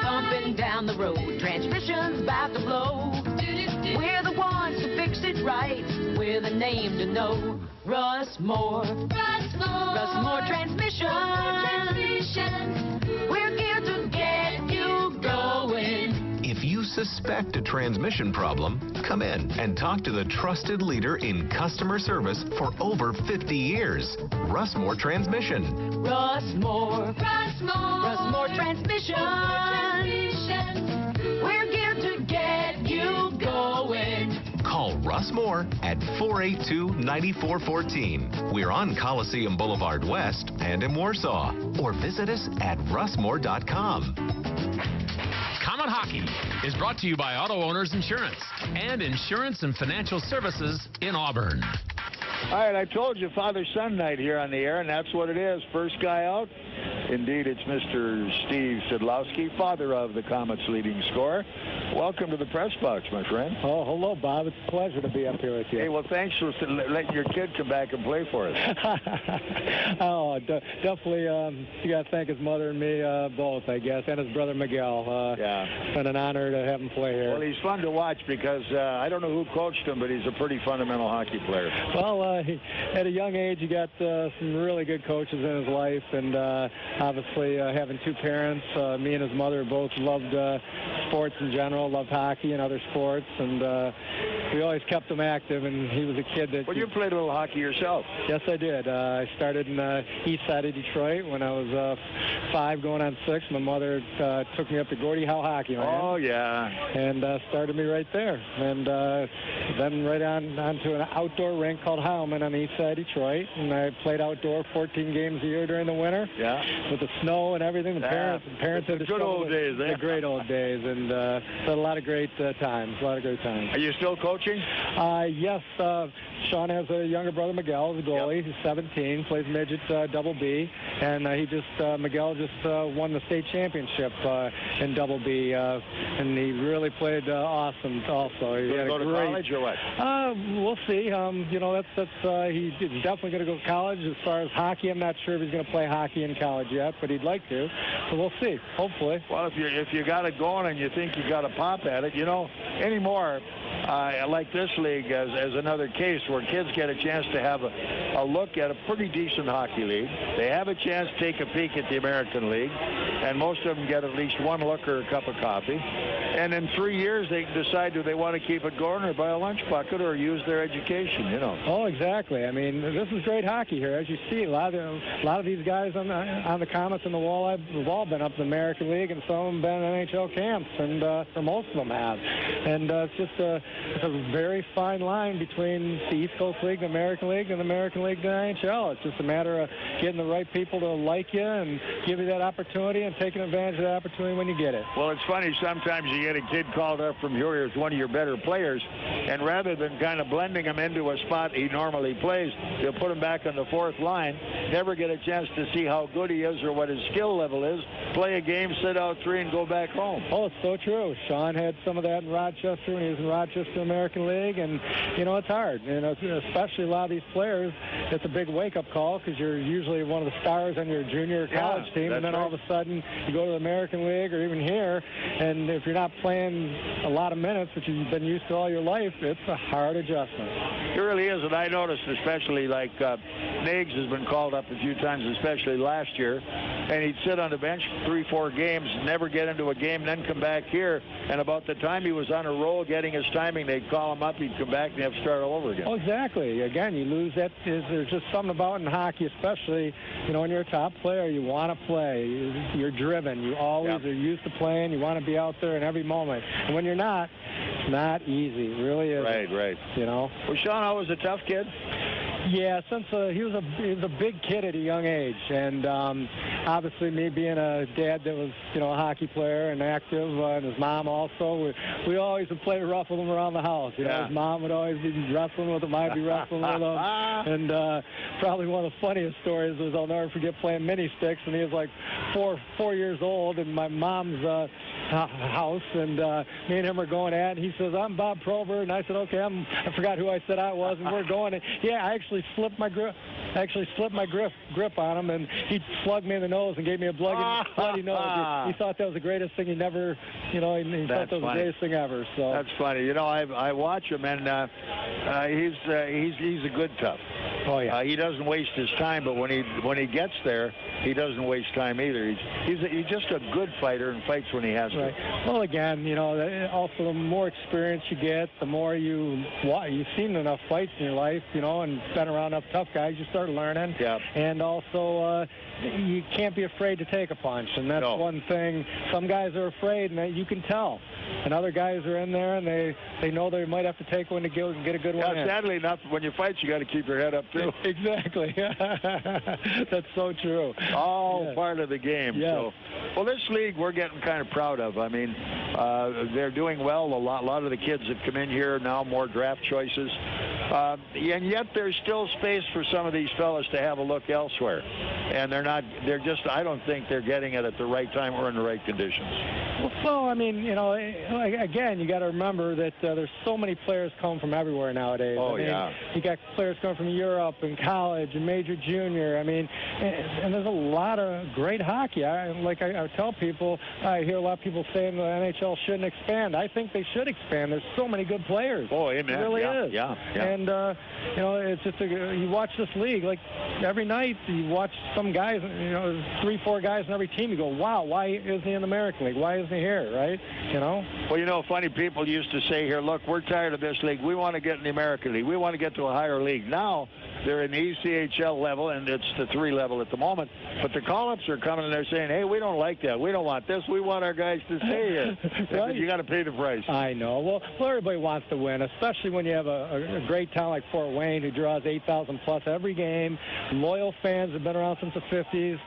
Bumping down the road, transmission's about to blow. We're the ones to fix it right. We're the name to know. Russ Moore Transmission. We're here to get you going. If you suspect a transmission problem, come in and talk to the trusted leader in customer service for over 50 years, Russ Moore Transmission. Russ Moore Transmission. We're here to get you going. Call Russ Moore at 482-9414. We're on Coliseum Boulevard West and in Warsaw. Or visit us at russmore.com. Comet Hockey is brought to you by Auto Owners Insurance and Insurance and Financial Services in Auburn. All right, I told you father-son night here on the air, and that's what it is. First guy out. Indeed, it's Mr. Steve Szydlowski, father of the Komets' leading scorer. Welcome to the press box, my friend. Oh, hello, Bob. It's a pleasure to be up here with you. Hey, well, thanks for letting your kid come back and play for us. Oh, definitely. You got to thank his mother and me both, I guess, and his brother Miguel. Yeah. It's been an honor to have him play here. Well, he's fun to watch because I don't know who coached him, but he's a pretty fundamental hockey player. Well, at a young age, he got some really good coaches in his life, and obviously having two parents, me and his mother both loved sports in general, loved hockey and other sports, and we always kept him active, and he was a kid that... Well, you played a little hockey yourself. Yes, I did. I started in the east side of Detroit when I was 5 going on 6. My mother took me up to Gordie Howe Hockey Land. Oh, yeah. And started me right there. And then right on to an outdoor rink called Howman on the east side of Detroit, and I played outdoor 14 games a year during the winter. Yeah. With the snow and everything. The parents had the good old days, eh? The great old days, and had a lot of great times. A lot of great times. Are you still coaching? Yes. Sean has a younger brother, Miguel, the goalie. Yep. He's 17, plays midget double B, and Miguel just won the state championship in double B, and he really played awesome. Also, he had go to college or what? We'll see. He's definitely going to go to college. As far as hockey, I'm not sure if he's going to play hockey in college yet, but he'd like to. So we'll see. Hopefully. Well, if you got it going and you think you got a pop at it, anymore. Like this league as another case where kids get a chance to have a look at a pretty decent hockey league. They have a chance to take a peek at the American League, and most of them get at least one look or a cup of coffee. And in 3 years, they can decide do they want to keep it going or buy a lunch bucket or use their education, Oh, exactly. I mean, this is great hockey here. As you see, a lot of these guys on the Komets and the Walleye have all been up in the American League, and some of them been in NHL camps, and most of them have. And it's just it's a very fine line between the East Coast League, the American League, and the American League, the NHL. It's just a matter of getting the right people to like you and give you that opportunity and taking advantage of that opportunity when you get it. Well, it's funny. Sometimes you get a kid called up from here as one of your better players, and rather than kind of blending him into a spot he normally plays, they'll put him back on the fourth line, never get a chance to see how good he is or what his skill level is, play a game, sit out 3, and go back home. Oh, it's so true. Sean had some of that in Rochester when he was in Rochester this to American League, and you know it's hard. You know, especially a lot of these players, it's a big wake-up call because you're usually one of the stars on your junior college team, and then all of a sudden you go to the American League or even here, and if you're not playing a lot of minutes, which you've been used to all your life, it's a hard adjustment. It really is, and I noticed especially like Nags has been called up a few times, especially last year, and he'd sit on the bench 3-4 games, never get into a game, then come back here, and about the time he was on a roll getting his timing, they'd call him up, he'd come back, and he'd have to start all over again. Oh, exactly. Again, you lose that. There's just something about in hockey, especially, you know, when you're a top player, you want to play. You're driven. You always are used to playing. You want to be out there in every moment. And when you're not, it's not easy. It really is. Right. You know? Was Sean always a tough kid? Yeah, since he was a big kid at a young age, and obviously me being a dad that was, you know, a hockey player and active, and his mom also, we always would play rough with him around the house. You know, his mom would always be wrestling with him, I'd be wrestling with him, and probably one of the funniest stories was I'll never forget playing mini sticks, and he was like four years old, and my mom's house, and me and him are going at it. He says, "I'm Bob Probert," and I said, "Okay, I forgot who I said I was," and we're going. And yeah, I actually slipped my grip grip on him, and he slugged me in the nose and gave me a bloody nose. He thought that was the greatest thing. He never, you know, he thought that was the greatest thing ever. So that's funny. You know, I watch him, and he's a good tough. Oh yeah. He doesn't waste his time, but when he gets there, he doesn't waste time either. He's just a good fighter and fights when he has to. Right. Well, again, you know, also the more experience you get, the more you've seen enough fights in your life, you know, and been around enough tough guys, you start learning. Yeah. And also, you can't be afraid to take a punch, and that's one thing. Some guys are afraid, and you can tell. And other guys are in there, and they know they might have to take one to get a good one in. Sadly enough, when you fight, you got to keep your head up too. Exactly. That's so true. All part of the game. Yeah. So, well, this league we're getting kind of proud of. I mean, they're doing well. A lot of the kids that come in here now, more draft choices. And yet there's still space for some of these fellas to have a look elsewhere. And I don't think they're getting it at the right time or in the right conditions. Well, I mean, you know, again, you got to remember that there's so many players come from everywhere nowadays. Oh, I mean, you got players coming from Europe and college and major junior. I mean, and there's a lot of great hockey. I tell people, I hear a lot of people saying the NHL shouldn't expand. I think they should expand. There's so many good players. Oh, amen. It really is. Yeah. And, you know, it's just you watch this league, like every night you watch some guys, you know, 3-4 guys in every team. You go, wow, why isn't he in the American League? Why isn't he here, right? You know? Well, you know, funny people used to say here, look, we're tired of this league. We want to get in the American League. We want to get to a higher league. Now they're in the ECHL level, and it's the 3 level at the moment. But the call-ups are coming, and they're saying, hey, we don't like that. We don't want this. We want our guys to stay here. Right? You got to pay the price. I know. Well, everybody wants to win, especially when you have a great town like Fort Wayne who draws 8,000 plus every game. Loyal fans have been around since the 50s.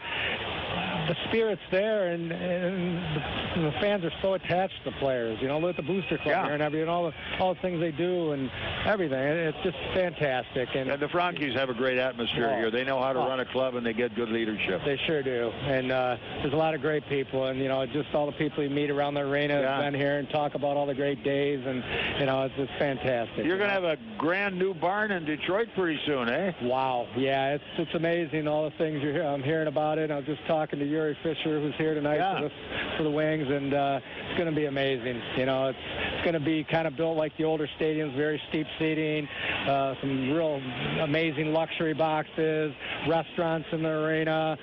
The spirit's there, and the fans are so attached to the players. You know, look at the booster club here and everything, all the things they do and everything. It's just fantastic. And the Frankies have a great atmosphere here. They know how to run a club, and they get good leadership. They sure do. And there's a lot of great people, and you know, just all the people you meet around the arena have been here and talk about all the great days, and you know, it's fantastic. You're going to have a brand new barn in Detroit pretty soon, eh? Wow. Yeah, it's amazing all the things I'm hearing about it. I was just talking to Yuri Fisher, who's here tonight for the Wings, and it's going to be amazing. You know, it's going to be kind of built like the older stadiums, very steep seating, some real amazing luxury boxes, restaurants in the arena,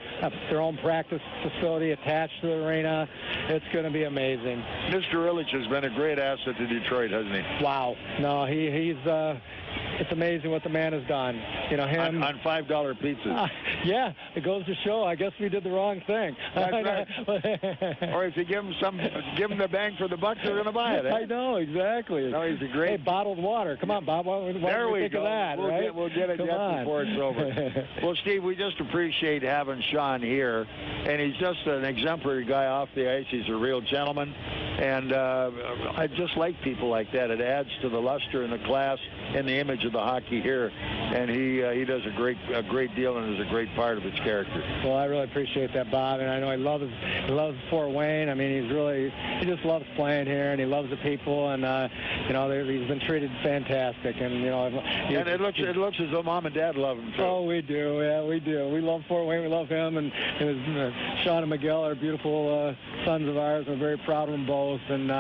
their own practice facility attached to the arena. It's going to be amazing. Mr. Illich has been a great asset to Detroit, hasn't he? Wow. No, he's it's amazing what the man has done. You know, him on $5 pizzas. Yeah, it goes to show. I guess we did the wrong thing. That's right. Or if you give him the bang for the buck, they're going to buy it. Eh? I know, exactly. No, he's a great. Hey, bottled water. Come on, Bob. Why there we think go. Of that, right? We'll get it before it's over. Well, Steve, we just appreciate having Sean here, and he's just an exemplary guy off the ice. He's a real gentleman, and I just like people like that. It adds to the luster and the class in the image of the hockey here, and he does a great deal and is a great part of its character. Well, I really appreciate that, Bob, and I know he loves Fort Wayne. I mean, he just loves playing here, and he loves the people, and he's been treated fantastic, and and it looks as though Mom and Dad love him too. Oh, we do, yeah, we do. We love Fort Wayne, we love him, and Sean and Miguel are beautiful sons of ours. We're very proud of them both, and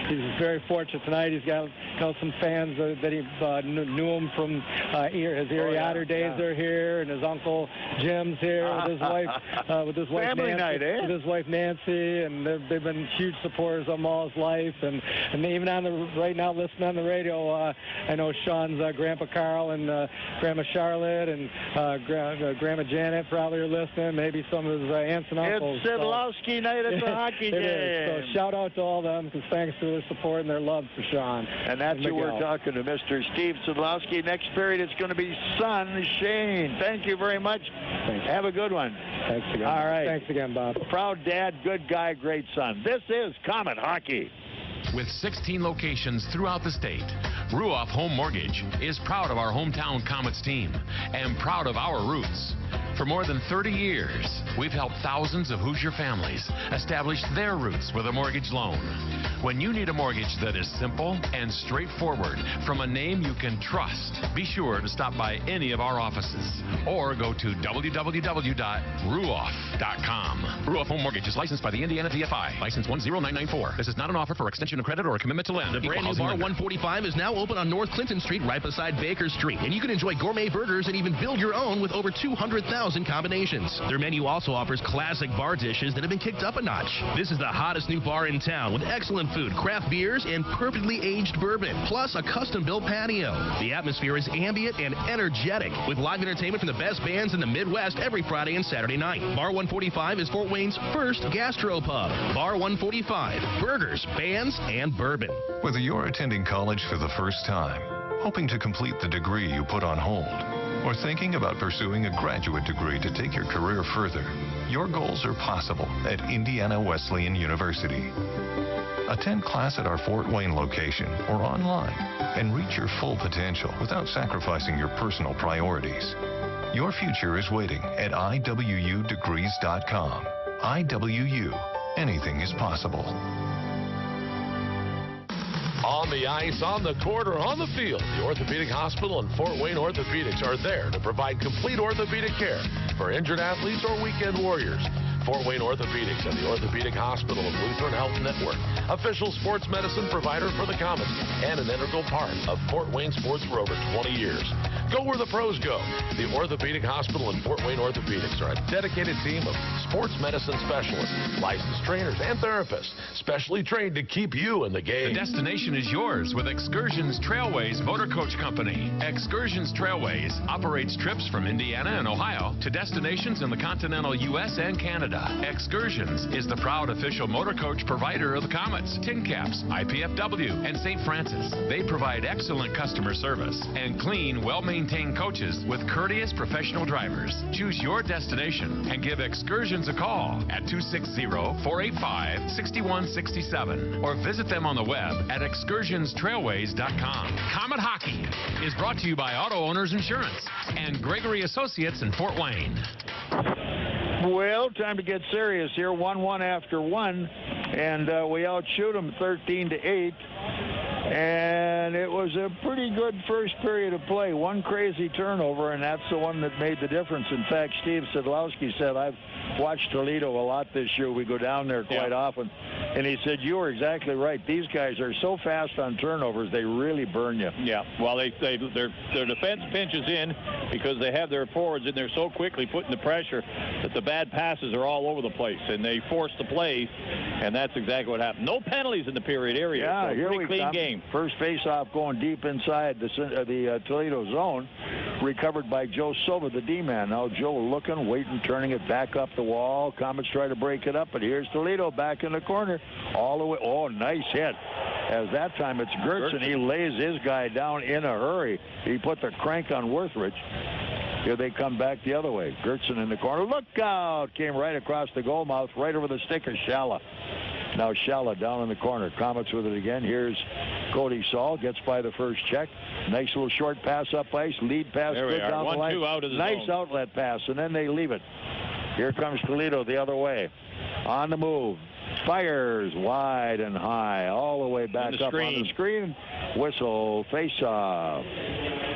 he's very fortunate tonight. He's got some fans that he knew him from his Erie Otter days. They're here, and his uncle Jim's here with his wife, Family Nancy, night, eh? with his wife Nancy, and they've been huge supporters of him all his life, and even right now listening on the radio, I know Sean's Grandpa Carl and Grandma Charlotte and Grandma Janet probably are listening. Maybe some of his aunts and uncles. It's Szydlowski night at the hockey game. It is. So shout out to all of them, because thanks for their support and their love for Sean. And that's who we're talking to, Mr. Steve Szydlowski. Next period, it's going to be son Shane. Thank you very much. Thanks. Have a good one. Thanks again. All right. Thanks again, Bob. Proud dad, good guy, great son. This is Komet Hockey. With 16 locations throughout the state, Ruoff Home Mortgage is proud of our hometown Komets team and proud of our roots. For more than 30 years, we've helped thousands of Hoosier families establish their roots with a mortgage loan. When you need a mortgage that is simple and straightforward from a name you can trust, be sure to stop by any of our offices or go to www.ruoff.com. Ruoff Home Mortgage is licensed by the Indiana DFI, license 10994. This is not an offer for extension of credit or a commitment to lend. The brand new Bar 145 is now open on North Clinton Street, right beside Baker Street, and you can enjoy gourmet burgers and even build your own with over 200,000 combinations. Their menu also offers classic bar dishes that have been kicked up a notch. This is the hottest new bar in town with excellent food, craft beers, and perfectly aged bourbon, plus a custom-built patio. The atmosphere is ambient and energetic, with live entertainment from the best bands in the Midwest every Friday and Saturday night. Bar 145 is Fort Wayne's first gastropub. Bar 145, burgers, bands, and bourbon. Whether you're attending college for the first time, hoping to complete the degree you put on hold, or thinking about pursuing a graduate degree to take your career further, your goals are possible at Indiana Wesleyan University. Attend class at our Fort Wayne location or online and reach your full potential without sacrificing your personal priorities. Your future is waiting at iwudegrees.com. IWU. Anything is possible. On the ice, on the court, or on the field, the Orthopedic Hospital and Fort Wayne Orthopedics are there to provide complete orthopedic care for injured athletes or weekend warriors. Fort Wayne Orthopedics and the Orthopedic Hospital of Lutheran Health Network, official sports medicine provider for the Komets, and an integral part of Fort Wayne sports for over 20 years. Go where the pros go. The Orthopedic Hospital and Fort Wayne Orthopedics are a dedicated team of sports medicine specialists, licensed trainers, and therapists, specially trained to keep you in the game. The destination is yours with Excursions Trailways Motor Coach Company. Excursions Trailways operates trips from Indiana and Ohio to destinations in the continental U.S. and Canada. Excursions is the proud official motor coach provider of the Komets, Tin Caps, IPFW, and St. Francis. They provide excellent customer service and clean, well-maintained coaches with courteous professional drivers. Choose your destination and give Excursions a call at 260-485-6167 or visit them on the web at excursionstrailways.com. Komet Hockey is brought to you by Auto Owners Insurance and Gregory Associates in Fort Wayne. Well, time to get serious here. 1-1 after 1, and we outshoot them 13-8. And it was a pretty good first period of play. One crazy turnover, and that's the one that made the difference. In fact, Steve Szydlowski said, I've watched Toledo a lot this year. We go down there quite often. And he said, you were exactly right. These guys are so fast on turnovers, they really burn you. Yeah, well, their defense pinches in because they have their forwards in there so quickly putting the pressure that the bad passes are all over the place, and they force the plays, and that's exactly what happened. No penalties in the period area. Yeah, so here pretty we clean come. Game. First face-off going deep inside the Toledo zone, recovered by Joe Silva, the D-man. Now Joe looking, waiting, turning it back up the wall. Komets try to break it up, but here's Toledo back in the corner. All the way. Oh, nice hit. As that time it's Gertzen. He lays his guy down in a hurry. He put the crank on Worthridge. Here they come back the other way. Gertzen in the corner. Look out! Came right across the goal mouth, right over the stick of Schala. Now Schala down in the corner. Komets with it again. Here's Cody Saul gets by the first check. Nice little short pass up ice. Lead pass there good down the line. 1-2 out of the nice zone. Outlet pass, and then they leave it. Here comes Toledo the other way. On the move. Fires wide and high. All the way back up on the screen. Whistle. Face off.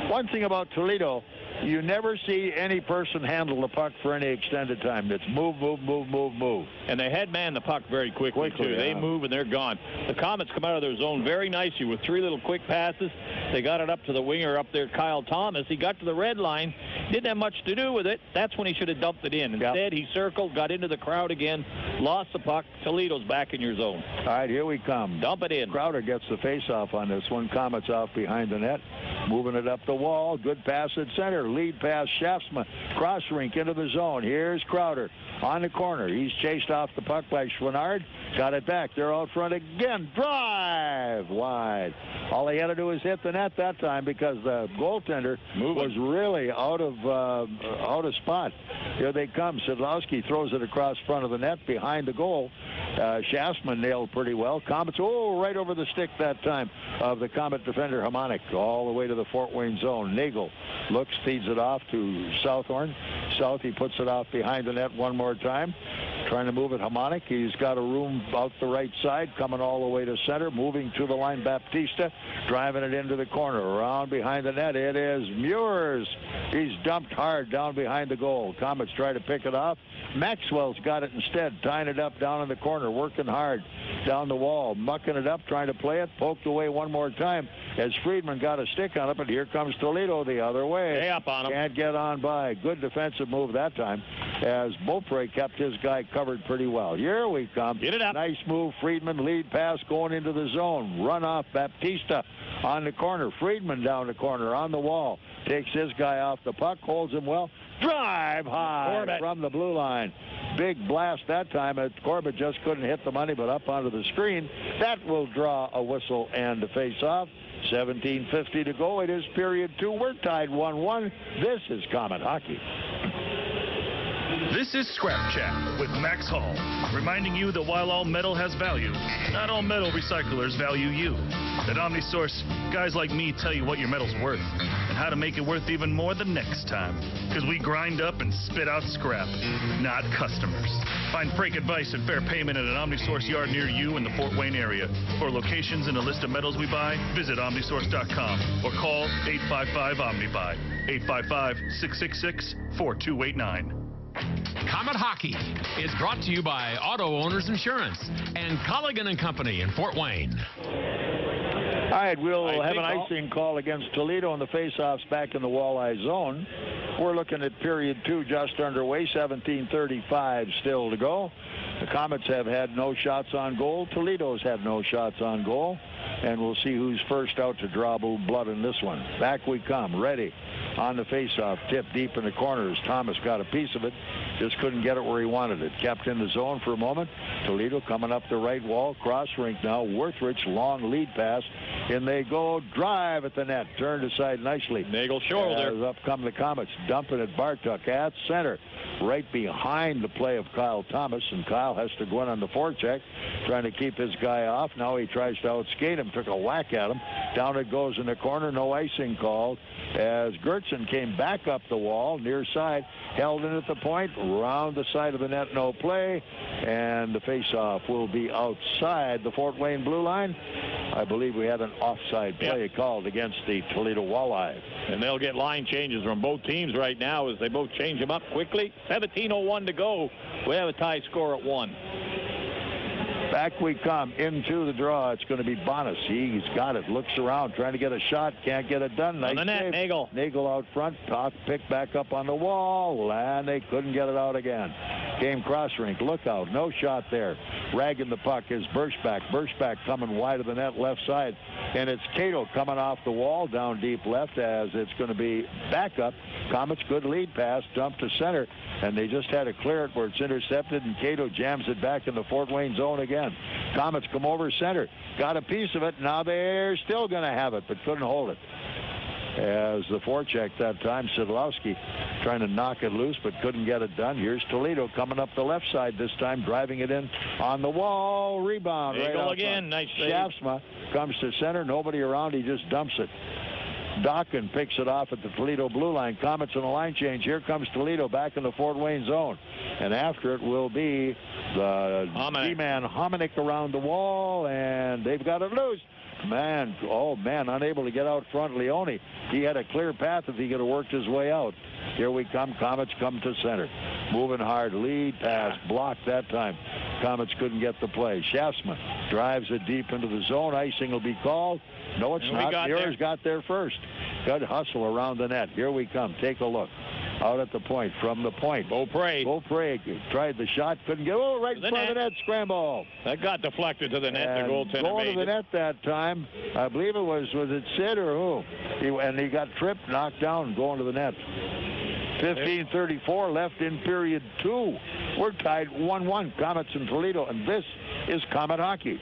One thing about Toledo, you never see any person handle the puck for any extended time. It's move, move, move, move, move. And they headman the puck very quickly too. Yeah. They move and they're gone. The Komets come out of their zone very nicely with 3 little quick passes. They got it up to the winger up there, Kyle Thomas. He got to the red line. Didn't have much to do with it. That's when he should have dumped it in. Instead, he circled, got into the crowd again, lost the puck. Toledo's back in your zone. All right, here we come. Dump it in. Crowder gets the face-off on this one. Komets off behind the net. Moving it up the wall. Good pass at center. Lead pass, Schaafsma. Cross rink into the zone. Here's Crowder on the corner. He's chased off the puck by Schwinnard. Got it back. They're out front again. Drive wide. All he had to do was hit the net that time because the goaltender was really out of spot. Here they come. Szydlowski throws it across front of the net behind the goal. Schaafsma nailed pretty well. Komets, right over the stick that time of the Komet defender Hamonic, all the way to the Fort Wayne zone. Nagle looks, feeds it off to Southorn. South, he puts it off behind the net one more time. Trying to move it, Hamonic. He's got a room out the right side, coming all the way to center, moving to the line. Baptista driving it into the corner, around behind the net. It is Muirs. He's dumped hard down behind the goal. Komets try to pick it off. Maxwell's got it instead, tying it up down in the corner, working hard down the wall, mucking it up, trying to play it, poked away one more time as Friedman got a stick on it, but here comes Toledo the other way. Hey, up on him. Can't get on by. Good defensive move that time as Beaupre kept his guy covered pretty well. Here we come. Get it up. Nice move. Friedman, lead pass going into the zone. Run off Baptista on the corner. Friedman down the corner on the wall. Takes his guy off the puck, holds him well. Drive high Corbett from the blue line. Big blast that time. Corbett just couldn't hit the money, but up onto the screen. That will draw a whistle and a face-off. 17:50 to go. It is period 2. We're tied 1-1. This is Komet Hockey. This is Scrap Chat with Max Hall, reminding you that while all metal has value, not all metal recyclers value you. At OmniSource, guys like me tell you what your metal's worth and how to make it worth even more the next time. Because we grind up and spit out scrap, not customers. Find freight advice and fair payment at an OmniSource yard near you in the Fort Wayne area. For locations and a list of metals we buy, visit OmniSource.com or call 855-OmniBuy, 855-666-4289. Komet Hockey is brought to you by Auto Owners Insurance and Colligan & Company in Fort Wayne. All right, we'll have an icing call against Toledo in the faceoffs back in the Walleye zone. We're looking at period 2 just underway, 17:35 still to go. The Komets have had no shots on goal. Toledo's had no shots on goal. And we'll see who's first out to draw blood in this one. Back we come, ready on the faceoff, tip deep in the corners. Thomas got a piece of it, just couldn't get it where he wanted it. Kept in the zone for a moment. Toledo coming up the right wall, cross rink now. Worthrich, long lead pass. In they go, drive at the net, turned aside nicely. Nagle shoulder. As up come the Komets, dumping at Bartuk at center, right behind the play of Kyle Thomas, and Kyle has to go in on the forecheck, trying to keep his guy off. Now he tries to outskate him, took a whack at him. Down it goes in the corner, no icing called, as Gertson came back up the wall, near side, held in at the point, round the side of the net, no play, and the faceoff will be outside the Fort Wayne blue line. I believe we had an offside play called against the Toledo Walleye. And they'll get line changes from both teams right now as they both change them up quickly. 17:01 to go. We have a tie score at 1. Back we come into the draw. It's going to be Bonas. He's got it. Looks around, trying to get a shot. Can't get it done. Nice on the net, save. Nagle. Nagle out front. Talk picked back up on the wall, and they couldn't get it out again. Came cross rink. Look out. No shot there. Ragging the puck is Birchback. Birchback coming wide of the net left side. And it's Cato coming off the wall down deep left as it's going to be back up. Komets good lead pass. Dump to center. And they just had to clear it where it's intercepted, and Cato jams it back in the Fort Wayne zone again. Komets come over center. Got a piece of it. Now they're still going to have it, but couldn't hold it. as the forecheck that time. Szydlowski trying to knock it loose, but couldn't get it done. Here's Toledo coming up the left side this time, driving it in on the wall. Rebound. Nagle right again. Nice save. Schaafsma comes to center. Nobody around. He just dumps it. Dockin picks it off at the Toledo blue line. Komets in a line change. Here comes Toledo back in the Fort Wayne zone. And after it will be the D-man Hamonic around the wall, and they've got it loose. Man, unable to get out front. Leone, he had a clear path if he could have worked his way out. Here we come. Komets come to center. Moving hard. Lead pass. Blocked that time. Komets couldn't get the play. Schaafsma drives it deep into the zone. Icing will be called. No, it's not. Muir's got there first. Good hustle around the net. Here we come. Take a look. Out at the point, from the point. Beaupre tried the shot, couldn't get. Oh, right in front of the net, scramble. That got deflected to the net. The goaltender going to the net that time. I believe it was it Sid or who? He got tripped, knocked down, going to the net. 15:34 left in period 2. We're tied 1-1. Komets and Toledo, and this is Komet hockey.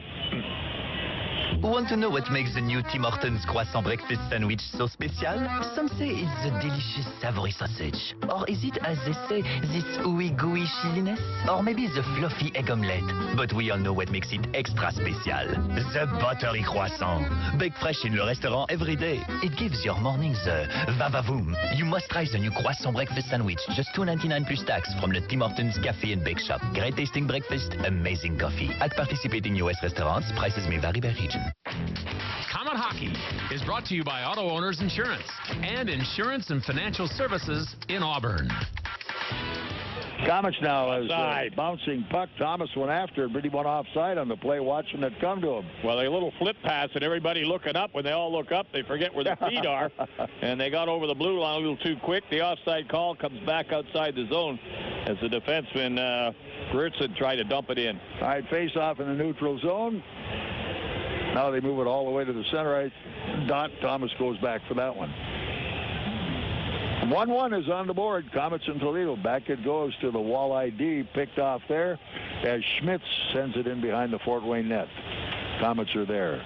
Want to know what makes the new Tim Hortons croissant breakfast sandwich so special? Some say it's the delicious savory sausage. Or is it, as they say, this ooey gooey cheesiness? Or maybe the fluffy egg omelette? But we all know what makes it extra special. The buttery croissant. Baked fresh in le restaurant every day. It gives your mornings a va-va-voom. You must try the new croissant breakfast sandwich. Just $2.99 plus tax from the Tim Hortons Cafe and Bake Shop. Great tasting breakfast, amazing coffee. At participating U.S. restaurants, prices may vary by region. Komet Hockey is brought to you by Auto Owners Insurance and Insurance and Financial Services in Auburn. Komets now is bouncing puck. Thomas went after it, but he went offside on the play, watching it come to him. Well, a little flip pass, and everybody looking up. When they all look up, they forget where their feet are, and they got over the blue line a little too quick. The offside call comes back outside the zone as the defenseman Gertson tried to dump it in. All right, face off in the neutral zone. Now they move it all the way to the center ice. Thomas goes back for that one. 1-1 is on the board. Komets and Toledo. Back it goes to the Walleye D. Picked off there as Schmitz sends it in behind the Fort Wayne net. Komets are there.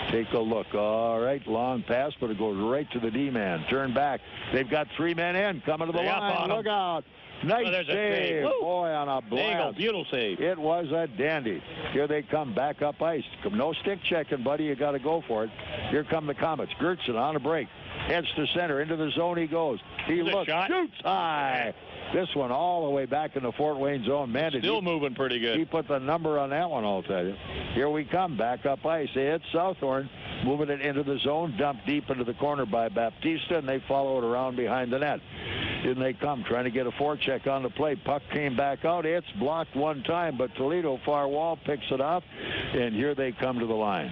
Take a look. All right, long pass, but it goes right to the D-man. Turn back. They've got 3 men in. Coming to the line. Look out. Nice save. Boy, on a blast. Nagle, beautiful save. It was a dandy. Here they come back up ice. No stick checking, buddy. You got to go for it. Here come the Komets. Gertson on a break. Heads to center. Into the zone he goes. He looks. Shoots high. This one all the way back in the Fort Wayne zone. Man, still moving pretty good. He put the number on that one, I'll tell you. Here we come. Back up ice. They hit Southhorn. Moving it into the zone. Dumped deep into the corner by Baptista, and they follow it around behind the net. In they come, trying to get a forecheck on the play. Puck came back out. It's blocked one time, but Toledo far wall picks it up, and here they come to the line.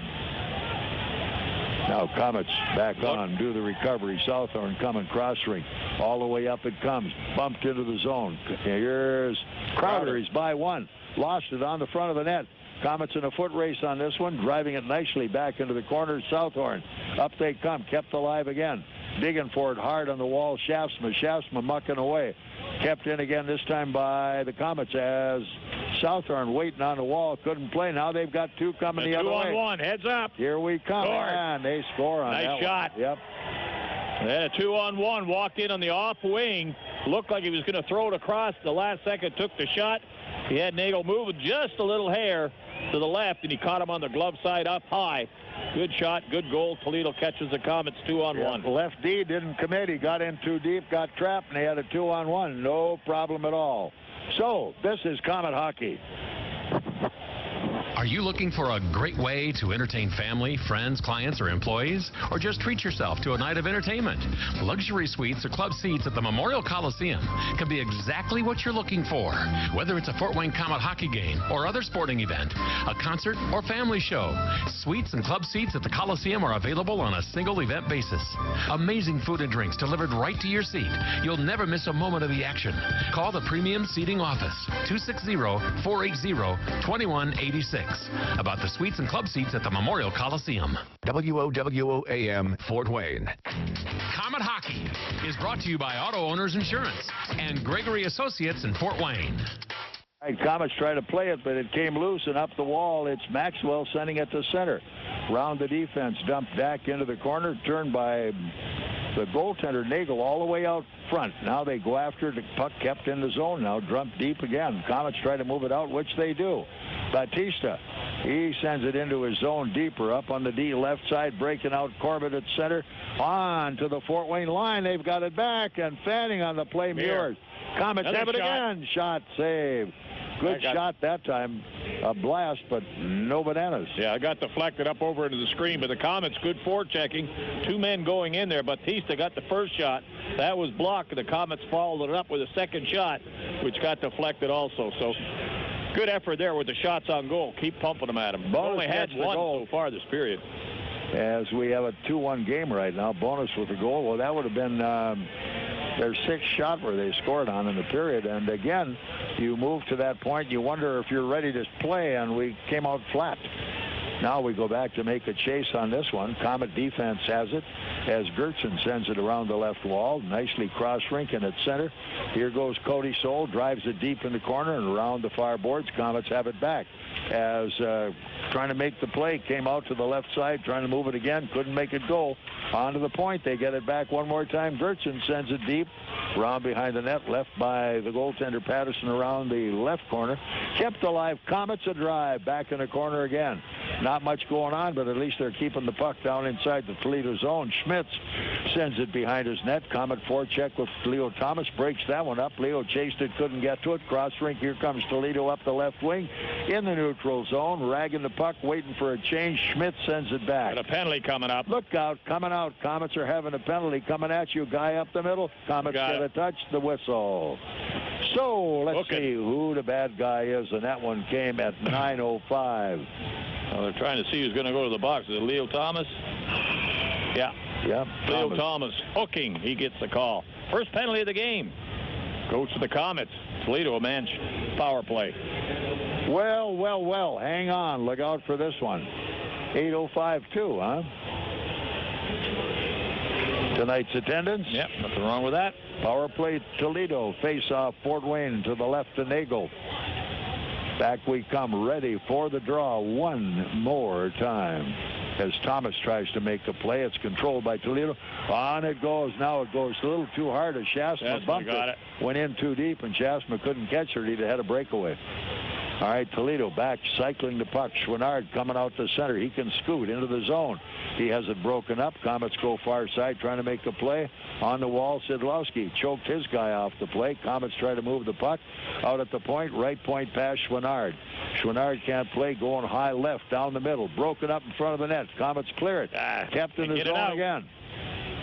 Now Komets back on, do the recovery. Southhorn coming cross ring. All the way up it comes. Bumped into the zone. Here's Crowder. He's by one. Lost it on the front of the net. Komets in a foot race on this one, driving it nicely back into the corner. Southhorn. Up they come, kept alive again. Digging for it hard on the wall. Schaafsma mucking away. Kept in again this time by the Komets as Southhorn waiting on the wall. Couldn't play. Now they've got 2 coming the other way. 2-on-1. Heads up. Here we come. And they score on that nice shot. One. Yep. They had a 2-on-1. Walked in on the off wing. Looked like he was going to throw it across. The last second took the shot. He had Nagle moving just a little hair to the left, and he caught him on the glove side up high. Good shot, good goal. Toledo catches the Komets 2-on-1. Left D didn't commit. He got in too deep, got trapped, and they had a 2-on-1. No problem at all. So this is Komet hockey. Are you looking for a great way to entertain family, friends, clients, or employees? Or just treat yourself to a night of entertainment? Luxury suites or club seats at the Memorial Coliseum can be exactly what you're looking for. Whether it's a Fort Wayne Komet hockey game or other sporting event, a concert or family show, suites and club seats at the Coliseum are available on a single event basis. Amazing food and drinks delivered right to your seat. You'll never miss a moment of the action. Call the Premium Seating Office, 260-480-2186. About the suites and club seats at the Memorial Coliseum. WOWOAM, Fort Wayne. Komet Hockey is brought to you by Auto Owners Insurance and Gregory Associates in Fort Wayne. Right, Komets try to play it, but it came loose and up the wall. It's Maxwell sending it to center. Round the defense, dumped back into the corner, turned by the goaltender, Nagle, all the way out front. Now they go after the puck kept in the zone now, dumped deep again. Komets try to move it out, which they do. Batista, he sends it into his zone deeper, up on the D left side, breaking out Corbett at center. On to the Fort Wayne line. They've got it back, and fanning on the play, Muir. Komets have it again. Shot, save. Good shot that time. A blast, but no bananas. Yeah, I got deflected up over into the screen, but the Komets, good forechecking. 2 men going in there. Batista got the first shot. That was blocked. The Komets followed it up with a second shot, which got deflected also. So good effort there with the shots on goal. Keep pumping them at them. They've only had one so far this period. As we have a 2-1 game right now. Bonus with the goal. Well, that would have been their 6th shot where they scored on in the period. And again, you move to that point, you wonder if you're ready to play, and we came out flat. Now we go back to make a chase on this one. Komet defense has it as Gertson sends it around the left wall. Nicely cross-rinking at center. Here goes Cody Soul, drives it deep in the corner and around the far boards. Komets have it back as trying to make the play, came out to the left side, trying to move it again, couldn't make it go. Onto the point, they get it back one more time. Gertson sends it deep, around behind the net, left by the goaltender Patterson around the left corner. Kept alive, Komets a drive, back in the corner again. Not much going on, but at least they're keeping the puck down inside the Toledo zone. Schmitz sends it behind his net. Komet forecheck with Leo Thomas, breaks that one up. Leo chased it, couldn't get to it. Cross rink, here comes Toledo up the left wing in the neutral zone, ragging the puck, waiting for a change. Schmitz sends it back. And a penalty coming up. Look out, coming out. Komets are having a penalty coming at you. Guy up the middle. Komets get a touch, the whistle. So let's see who the bad guy is, and that one came at 9:05. Well, they're trying to see who's going to go to the box. Is it Leo Thomas? Yeah. Yeah. Leo Thomas hooking. He gets the call. First penalty of the game. Goes to the Komets. Toledo, a man's power play. Well, well, well. Hang on. Look out for this one. 8:05 too, huh? Tonight's attendance. Yep, nothing wrong with that. Power play Toledo. Face off Fort Wayne to the left to Nagle. Back we come, ready for the draw one more time. As Thomas tries to make the play, it's controlled by Toledo. On it goes. Now it goes a little too hard as Schaafsma bumped it. Went in too deep, and Schaafsma couldn't catch it. He'd have had a breakaway. All right, Toledo back, cycling the puck. Schwinnard coming out the center. He can scoot into the zone. He has it broken up. Komets go far side, trying to make the play. On the wall, Szydlowski choked his guy off the play. Komets try to move the puck. Out at the point, right point pass Schwinnard. Schwinnard can't play, going high left, down the middle. Broken up in front of the net. Komets clear it. Kept in the zone again.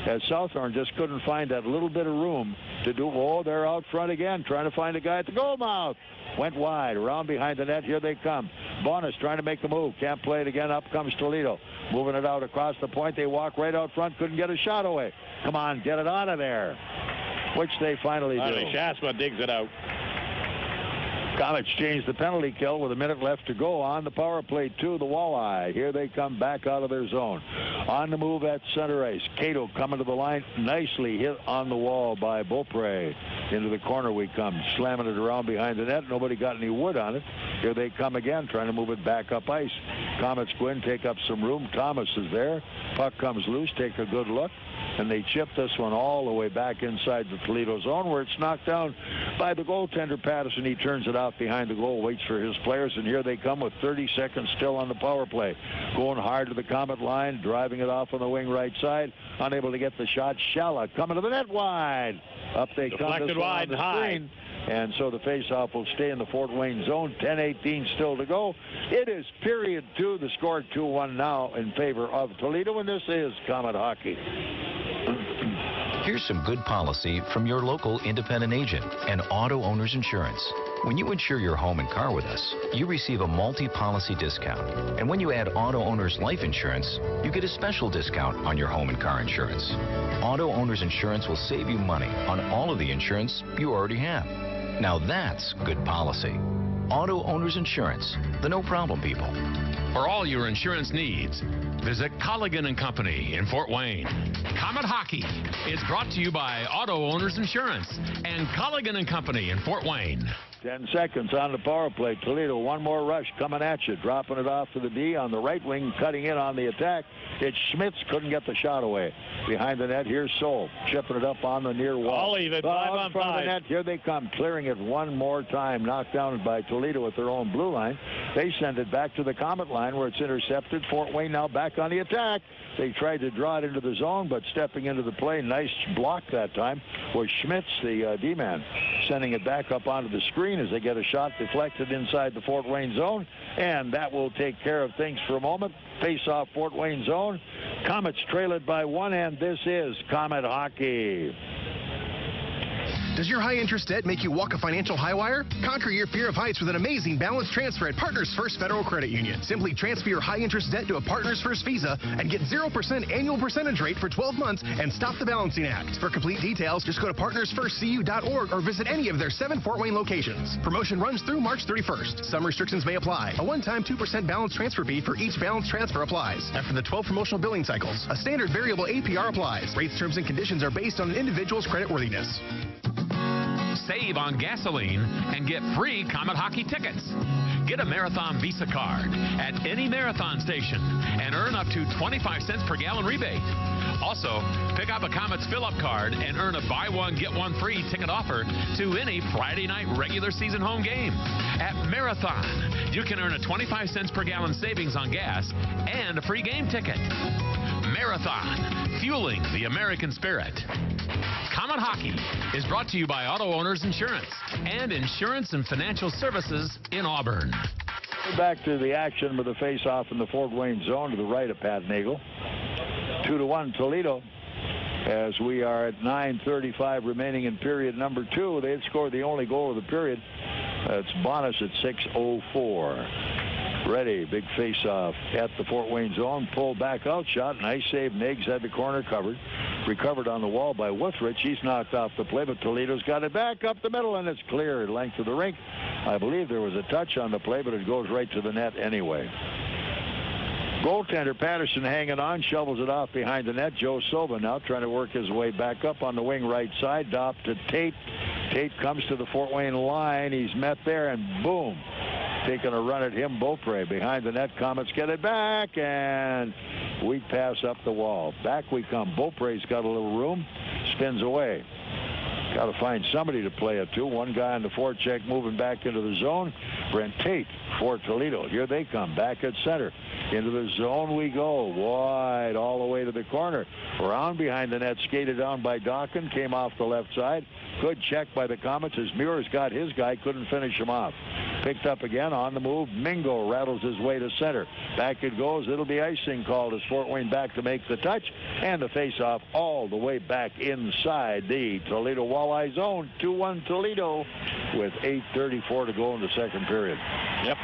As Southorn just couldn't find that little bit of room to do. Oh, they're out front again, trying to find a guy at the goal mouth. Went wide, around behind the net. Here they come. Bonus trying to make the move. Can't play it again. Up comes Toledo. Moving it out across the point. They walk right out front. Couldn't get a shot away. Come on, get it out of there. Which they finally do. Schaafsma digs it out. Komets change the penalty kill with a minute left to go on the power play to the Walleye. Here they come back out of their zone. On the move at center ice. Cato coming to the line. Nicely hit on the wall by Beaupre. Into the corner we come. Slamming it around behind the net. Nobody got any wood on it. Here they come again, trying to move it back up ice. Komets go in, take up some room. Thomas is there. Puck comes loose. Take a good look. And they chip this one all the way back inside the Toledo zone, where it's knocked down by the goaltender Patterson. He turns it out behind the goal, waits for his players, and here they come with 30 seconds still on the power play. Going hard to the Komet line, driving it off on the wing right side. Unable to get the shot. Shalla coming to the net wide. Up they come. Deflected wide and high. And so the faceoff will stay in the Fort Wayne zone. 10:18 still to go. It is period 2. The score 2-1 now in favor of Toledo, and this is Komet hockey. Here's some good policy from your local independent agent and Auto Owners Insurance. When you insure your home and car with us, you receive a multi-policy discount. And when you add Auto Owners Life Insurance, you get a special discount on your home and car insurance. Auto Owners Insurance will save you money on all of the insurance you already have. Now that's good policy. Auto Owners Insurance, the no-problem people. For all your insurance needs, visit Colligan & Company in Fort Wayne. Komet Hockey is brought to you by Auto Owners Insurance and Colligan & Company in Fort Wayne. 10 seconds on the power play. Toledo, one more rush coming at you. Dropping it off to the D on the right wing, cutting in on the attack. It's Schmitz, couldn't get the shot away. Behind the net, here's Soul, chipping it up on the near wall. All even, 5 on 5. Of the net, here they come, clearing it one more time. Knocked down by Toledo at their own blue line. They send it back to the Comet line where it's intercepted. Fort Wayne now back on the attack. They tried to draw it into the zone, but stepping into the play, nice block that time, was Schmitz, the D-man, sending it back up onto the screen as they get a shot deflected inside the Fort Wayne zone, and that will take care of things for a moment. Face-off Fort Wayne zone. Komets trail it by 1, and this is Komet hockey. Does your high-interest debt make you walk a financial high wire? Conquer your fear of heights with an amazing balance transfer at Partners First Federal Credit Union. Simply transfer your high-interest debt to a Partners First Visa and get 0% annual percentage rate for 12 months and stop the balancing act. For complete details, just go to partnersfirstcu.org or visit any of their 7 Fort Wayne locations. Promotion runs through March 31st. Some restrictions may apply. A one-time 2% balance transfer fee for each balance transfer applies. After the 12 promotional billing cycles, a standard variable APR applies. Rates, terms, and conditions are based on an individual's creditworthiness. Save on gasoline and get free Komet hockey tickets. Get a Marathon Visa card at any Marathon station and earn up to 25 cents per gallon rebate. Also, pick up a Komets fill-up card and earn a buy one, get one free ticket offer to any Friday night regular season home game. At Marathon, you can earn a 25 cents per gallon savings on gas and a free game ticket. Marathon, fueling the American spirit. Komet Hockey is brought to you by Auto Owners Insurance and Insurance and Financial Services in Auburn. Back to the action with the face-off in the Fort Wayne zone to the right of Pat Nagle. 2-1 Toledo. As we are at 9:35 remaining in period number 2. They had scored the only goal of the period. It's Bonus at 6:04. Ready, big face-off at the Fort Wayne zone. Pulled back out shot. Nice save. Niggs had the corner covered. Recovered on the wall by Withrich. He's knocked off the play, but Toledo's got it back up the middle, and it's clear. Length of the rink. I believe there was a touch on the play, but it goes right to the net anyway. Goaltender Patterson hanging on, shovels it off behind the net. Joe Soba now trying to work his way back up on the wing right side. Dop to Tate. Tate comes to the Fort Wayne line. He's met there, and boom. Taking a run at him, Beaupre behind the net. Komets get it back, and we pass up the wall. Back we come. Beaupre's got a little room, spins away. Got to find somebody to play it to. One guy on the forecheck moving back into the zone. Brent Tate for Toledo. Here they come, back at center. Into the zone we go. Wide all the way to the corner. Around behind the net, skated down by Dawkin. Came off the left side. Good check by the Komets as Muir's got his guy. Couldn't finish him off. Picked up again on the move. Mingo rattles his way to center. Back it goes. It'll be icing called as Fort Wayne back to make the touch. And the face-off all the way back inside the Toledo Walleye zone. 2-1 Toledo with 8:34 to go in the second period. Yep.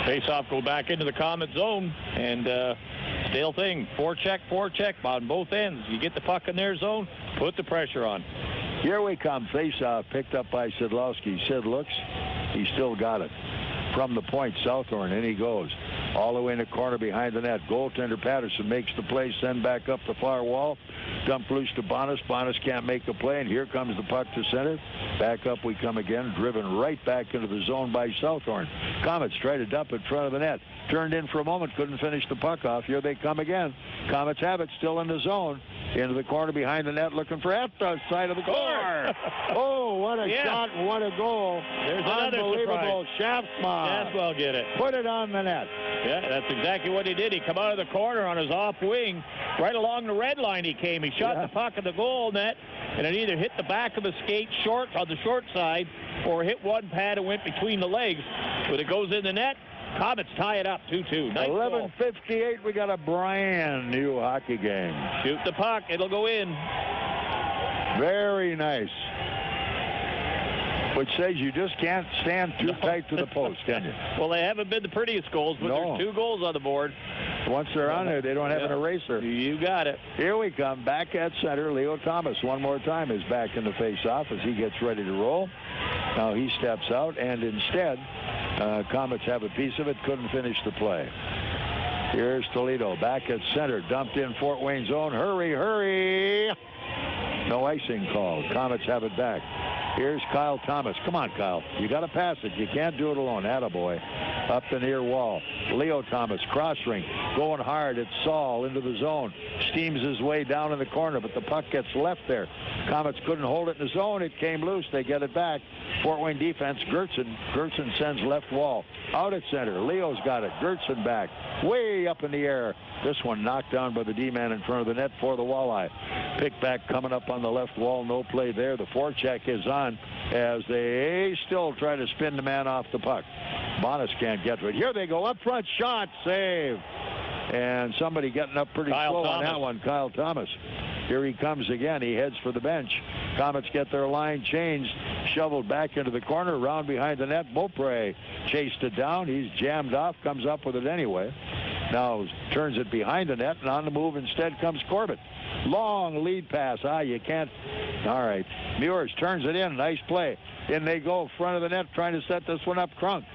Face-off go back into the Komet zone. And still thing. Forecheck on both ends. You get the puck in their zone, put the pressure on. Here we come. Face-off picked up by Szydlowski. Sid looks. He still got it. From the point, Southorn, in he goes. All the way in the corner behind the net. Goaltender Patterson makes the play, send back up the far wall. Dump loose to Bonus. Bonus can't make the play, and here comes the puck to center. Back up we come again, driven right back into the zone by Southorn. Komets try to dump in front of the net. Turned in for a moment, couldn't finish the puck off. Here they come again. Komets have it, still in the zone. Into the corner behind the net, looking for at the side of the goal. Oh, what a shot and what a goal. There's another unbelievable. Schaafsma. Schaafsma get it. Put it on the net. Yeah, that's exactly what he did. He come out of the corner on his off wing. Right along the red line he came. He shot the puck at the goal net, and it either hit the back of the skate short on the short side or hit one pad and went between the legs. But it goes in the net. Komets tie it up 2-2. Nice 11:58. We got a brand new hockey game. Shoot the puck. It'll go in. Very nice. Which says you just can't stand too tight to the post, can you? Well, they haven't been the prettiest goals, but there's 2 goals on the board. Once they're on there, they don't have an eraser. You got it. Here we come. Back at center. Leo Thomas one more time is back in the face-off as he gets ready to roll. Now he steps out, and instead, Komets have a piece of it. Couldn't finish the play. Here's Toledo back at center. Dumped in Fort Wayne zone. Hurry, hurry. No icing called. Komets have it back. Here's Kyle Thomas. Come on, Kyle. You got to pass it. You can't do it alone. Attaboy. Up the near wall. Leo Thomas, cross ring, going hard. It's Saul into the zone. Steams his way down in the corner, but the puck gets left there. Komets couldn't hold it in the zone. It came loose. They get it back. Fort Wayne defense, Gertson. Gertson sends left wall. Out at center. Leo's got it. Gertson back. Way up in the air. This one knocked down by the D-man in front of the net for the Walleye. Pick back coming up on the left wall. No play there. The forecheck is on as they still try to spin the man off the puck. Bonas can't get to it. Here they go. Up front. Shot. Save. And somebody getting up pretty slow on that one. Kyle Thomas. Here he comes again. He heads for the bench. Komets get their line changed. Shoveled back into the corner. Round behind the net. Beaupre chased it down. He's jammed off. Comes up with it anyway. Now turns it behind the net, and on the move instead comes Corbett. Long lead pass. You can't. All right. Muirs turns it in. Nice play. In they go, front of the net, trying to set this one up. Crunk.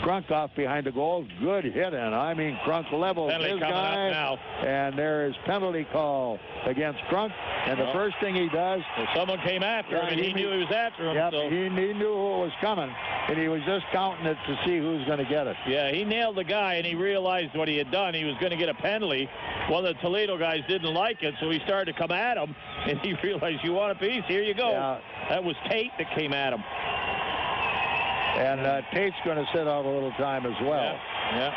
Crunk off behind the goal. Good hit, and I mean Crunk levels his guy. Now. And there is penalty call against Crunk. And the first thing he does. Well, someone came after him, and he knew he was after him. Yep, so. he knew who was coming, and he was just counting it to see who's going to get it. Yeah, he nailed the guy, and he realized what he had done. He was going to get a penalty. One of the Toledo guys didn't like it, so he started to come at him, and he realized, you want a piece? Here you go. Yeah. That was Tate that came at him. And Tate's going to sit out a little time as well. Yeah.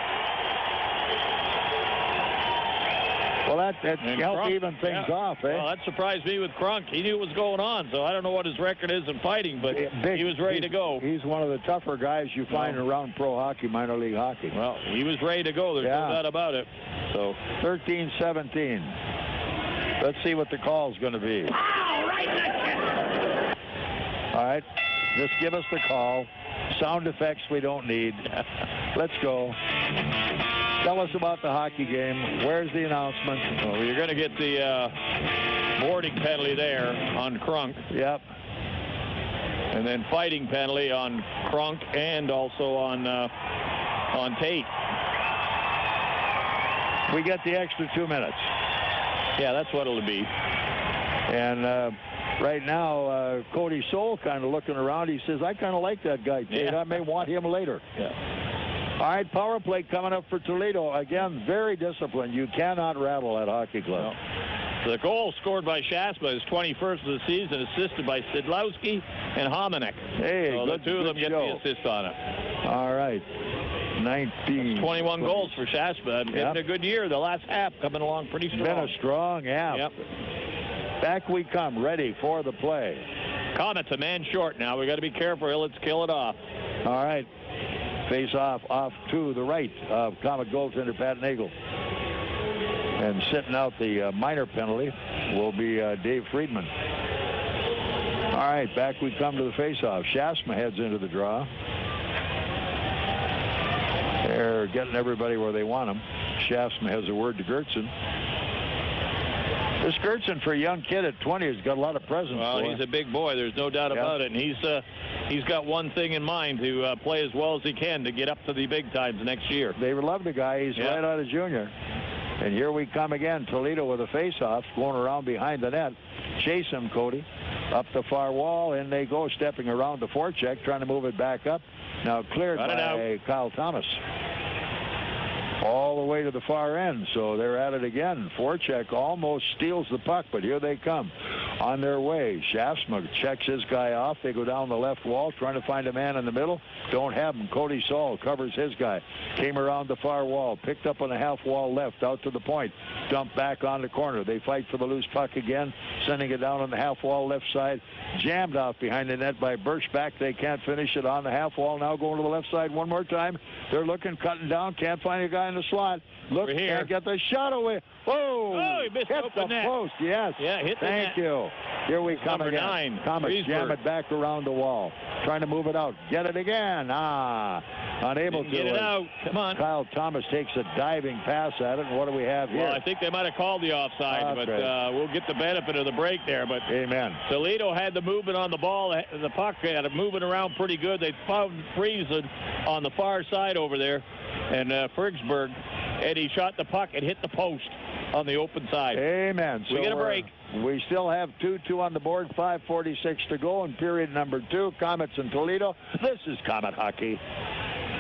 Well, that helped even things off, eh? Well, that surprised me with Crunk. He knew what was going on, so I don't know what his record is in fighting, but he was ready to go. He's one of the tougher guys you find around pro hockey, minor league hockey. Well, he was ready to go. There's no doubt about it. So 13-17. Let's see what the call's going to be. Wow, right in the chest. All right, just give us the call. Sound effects we don't need. Let's go. Tell us about the hockey game. Where's the announcement? Well, you're going to get the boarding penalty there on Crunk. Yep. And then fighting penalty on Crunk and also on Tate. We get the extra 2 minutes. Yeah, that's what it'll be. And right now, Cody Soul kind of looking around. He says, I kind of like that guy, Tate. I may want him later. Yeah. All right, power play coming up for Toledo. Again, very disciplined. You cannot rattle that hockey club. No. The goal scored by Schaafsma is 21st of the season, assisted by Szydlowski and Hamonic. Hey, so good, the two of them get the assist on it. All right. 19. 21 goals for Schaafsma. It's been a good year. The last half coming along pretty strong. Been a strong half. Yep. Back we come, ready for the play. Komets a man short now. We got to be careful. Let's kill it off. All right. Face off to the right of Komets goaltender Pat Nagle. And sitting out the minor penalty will be Dave Friedman. All right, back we come to the face-off. Schaafsma heads into the draw. They're getting everybody where they want them. Schaafsma has a word to Gertson. This Gertson, for a young kid at 20, has got a lot of presence. Well, he's a big boy. There's no doubt about it. And he's got one thing in mind, to play as well as he can to get up to the big times next year. They love the guy. He's right out of junior. And here we come again. Toledo with a face-off, going around behind the net. Chase him, Cody. Up the far wall, and they go, stepping around the forecheck, trying to move it back up. Now cleared by Kyle Thomas. All the way to the far end, so they're at it again. Forecheck almost steals the puck, but here they come on their way. Schaafsma checks his guy off. They go down the left wall, trying to find a man in the middle. Don't have him. Cody Saul covers his guy. Came around the far wall, picked up on the half wall left, out to the point. Dumped back on the corner. They fight for the loose puck again, sending it down on the half wall left side. Jammed off behind the net by Birchback. They can't finish it on the half wall. Now going to the left side one more time. They're looking, cutting down. Can't find a guy in the slot. Look, can't get the shot away. Whoa! Oh, he missed hit the net. post. Yes. Yeah, hit the net. Thank you. Here we come Number again. 9. Komets jam it back around the wall. Trying to move it out. Get it again. Unable to. Get it out. Come on. Kyle Thomas takes a diving pass at it. And what do we have here? Well, I think they might have called the offside, but we'll get the benefit of the break there. But amen. Toledo had the movement on the ball. The puck had it moving around pretty good. They found Friesen on the far side over there, and Frigsburg, and he shot the puck and hit the post. on the open side. Amen. We get a break. We still have 2-2 on the board, 5:46 to go in period number 2. Komets and Toledo. This is Komet Hockey.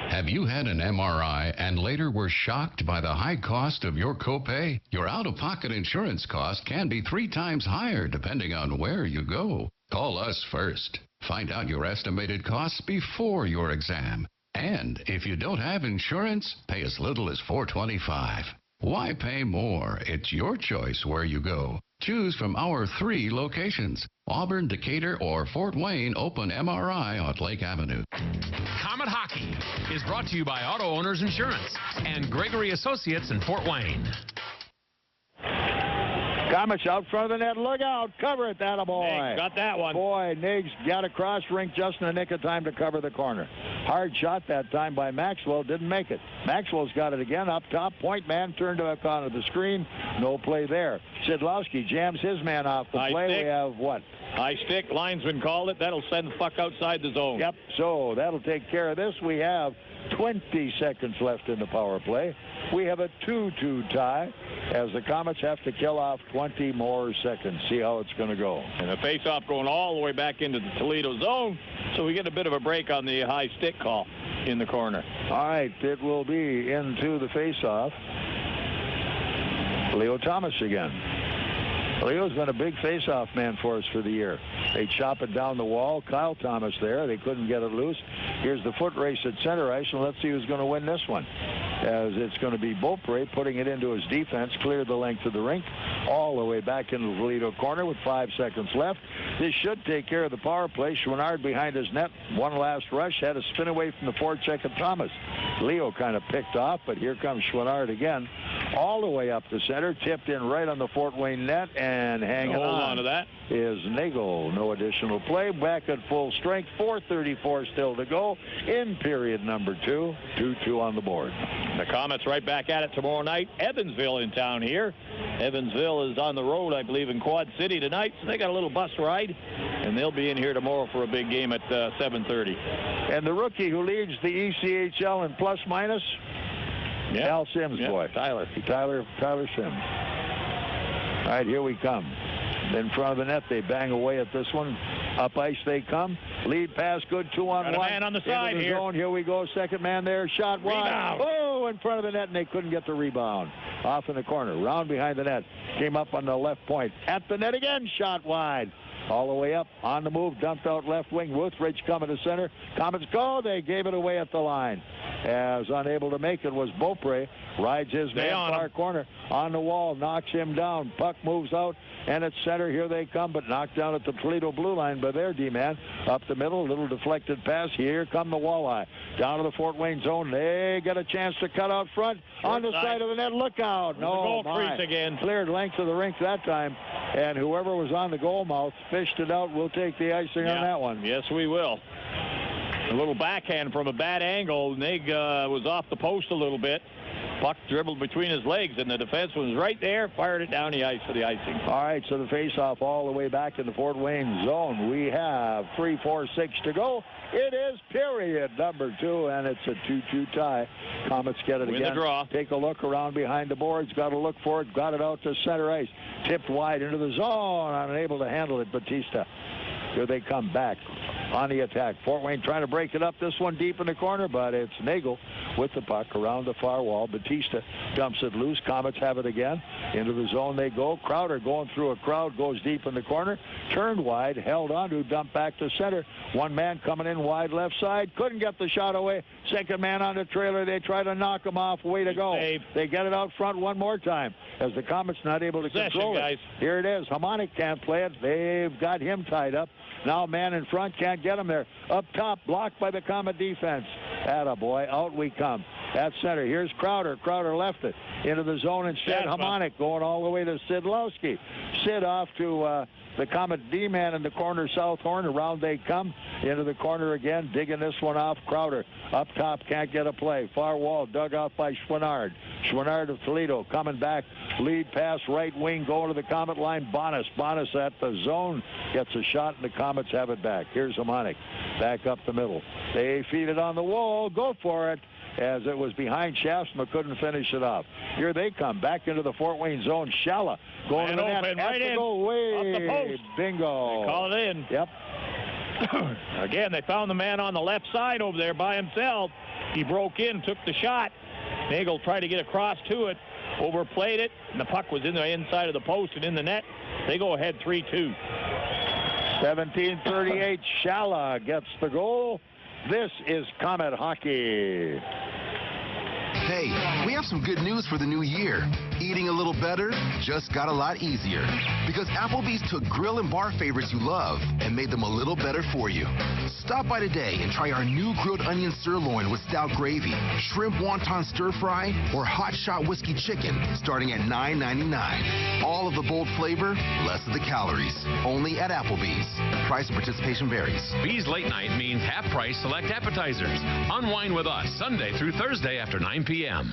Have you had an MRI and later were shocked by the high cost of your copay? Your out-of-pocket insurance cost can be 3 times higher depending on where you go. Call us first. Find out your estimated costs before your exam. And if you don't have insurance, pay as little as $4.25. Why pay more? It's your choice where you go. Choose from our 3 locations: Auburn, Decatur, or Fort Wayne Open MRI on Lake Avenue. Komet Hockey is brought to you by Auto Owners Insurance and Gregory Associates in Fort Wayne. Komets out front of the net. Look out. Cover it. That a boy. Niggs got that one. Boy, Niggs got across rink just in the nick of time to cover the corner. Hard shot that time by Maxwell. Didn't make it. Maxwell's got it again up top. Point man turned back onto the screen. No play there. Szydlowski jams his man off the play. Stick. We have what? High stick. Linesman called it. That'll send the puck outside the zone. Yep. So that'll take care of this. We have 20 seconds left in the power play. We have a 2-2 tie as the Komets have to kill off 20 more seconds. See how it's going to go. And the face-off going all the way back into the Toledo zone. So we get a bit of a break on the high stick call in the corner. All right. It will be into the face-off. Leo Thomas again. Leo's been a big face-off man for us for the year. They chop it down the wall. Kyle Thomas there. They couldn't get it loose. Here's the foot race at center ice, and let's see who's going to win this one. As it's going to be Beaupre putting it into his defense, cleared the length of the rink, all the way back into the Toledo corner with 5 seconds left. This should take care of the power play. Schwannard behind his net. One last rush. Had a spin away from the forecheck of Thomas. Leo kind of picked off, but here comes Schwannard again. All the way up the center. Tipped in right on the Fort Wayne net, and hanging on to that is Nagle. No additional play. Back at full strength. 4:34 still to go in period number 2. 2-2 on the board. The Komets right back at it tomorrow night. Evansville in town here. Evansville is on the road, I believe, in Quad City tonight. So they got a little bus ride, and they'll be in here tomorrow for a big game at 7:30. And the rookie who leads the ECHL in plus minus, Al Sims, boy. Tyler Sims. All right, here we come. In front of the net, they bang away at this one. Up ice they come. Lead pass, good 2-on-1. Got a man on the side here. Zone. Here we go. Second man there. Shot wide. Rebound. Oh, in front of the net, and they couldn't get the rebound. Off in the corner. Round behind the net. Came up on the left point. At the net again. Shot wide. All the way up. On the move. Dumped out left wing. Wuthridge coming to center. Komets go. They gave it away at the line. As unable to make it was Beaupre. Rides his man far corner. On the wall. Knocks him down. Puck moves out. And at center, here they come, but knocked down at the Toledo blue line by their D-man. Up the middle, little deflected pass. Here come the Walleye. Down to the Fort Wayne zone. They get a chance to cut out front. On the side of the net, look out. No, goal crease again. Cleared length of the rink that time. And whoever was on the goal mouth fished it out. We'll take the icing on that one. Yes, we will. A little backhand from a bad angle. Nig was off the post a little bit. Puck dribbled between his legs, and the defenseman was right there, fired it down the ice for the icing. All right, so the face-off all the way back in the Fort Wayne zone. We have 3:46 to go. It is period number 2, and it's a 2-2 tie. Komets get it Win again. The draw. Take a look around behind the boards. Got to look for it. Got it out to center ice. Tipped wide into the zone. Unable to handle it, Batista. Here they come back on the attack. Fort Wayne trying to break it up. This one deep in the corner, but it's Nagle with the puck around the far wall. Batista dumps it loose. Komets have it again. Into the zone they go. Crowder going through a crowd, goes deep in the corner. Turned wide, held on to, dumped back to center. One man coming in wide left side. Couldn't get the shot away. Second man on the trailer. They try to knock him off. Way to go. They get it out front one more time as the Komets not able to control it. Here it is. Hamonic can't play it. They've got him tied up. Now man in front, can't get him there. Up top, blocked by the Komet defense. Attaboy, out we come. At center, here's Crowder. Crowder left it into the zone instead. Hamonic going all the way to Szydlowski. Sid off to the Komet D-man in the corner, south horn. Around they come. Into the corner again, digging this one off. Crowder up top, can't get a play. Far wall, dug off by Schwannard. Schwannard of Toledo coming back. Lead pass, right wing, going to the Komet line. Bonas at the zone. Gets a shot, and the Komets have it back. Here's Hamonic. Back up the middle. They feed it on the wall. Go for it. as it was behind Schaafsma, couldn't finish it off. Here they come back into the Fort Wayne zone. Schalla going to the net. Open, right in. Way. Off the post. Bingo. They call it in. Yep. Again, they found the man on the left side over there by himself. He broke in, took the shot. Nagle tried to get across to it, overplayed it, and the puck was in the inside of the post and in the net. They go ahead 3-2. 17:38. Schalla gets the goal. This is Komet hockey. Hey, we have some good news for the new year. Eating a little better just got a lot easier. Because Applebee's took grill and bar favorites you love and made them a little better for you. Stop by today and try our new grilled onion sirloin with stout gravy, shrimp wonton stir fry, or hot shot whiskey chicken, starting at $9.99. All of the bold flavor, less of the calories. Only at Applebee's. Price and participation varies. Bees Late Night means half-price select appetizers. Unwind with us Sunday through Thursday after 9 p.m.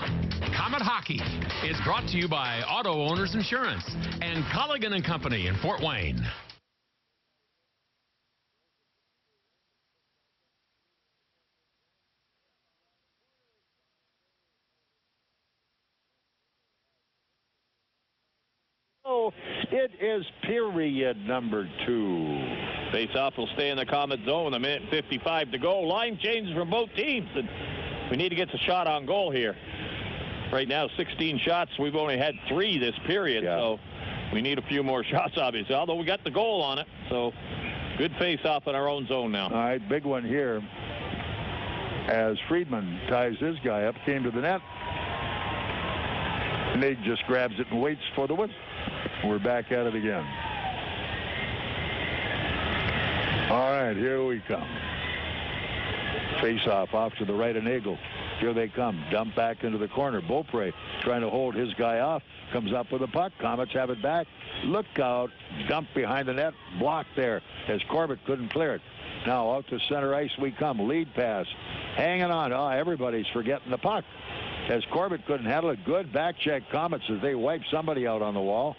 Komet Hockey is brought to you by Auto Owners Insurance and Colligan & Company in Fort Wayne. It is period number 2. Face-off will stay in the Komet zone. A minute 55 to go. Line changes from both teams, and we need to get the shot on goal here. Right now, 16 shots. We've only had 3 this period, so we need a few more shots, obviously, although we got the goal on it. So good face-off in our own zone now. All right, big one here as Friedman ties his guy up, came to the net. Nate just grabs it and waits for the win. We're back at it again. All right, here we come. Face-off off to the right of Nagle. Here they come. Dump back into the corner. Beaupre trying to hold his guy off. Comes up with a puck. Komets have it back. Look out. Dump behind the net. Blocked there as Corbett couldn't clear it. Now out to center ice we come. Lead pass. Hanging on. Oh, everybody's forgetting the puck. As Corbett couldn't handle it. Good back check Komets as they wipe somebody out on the wall.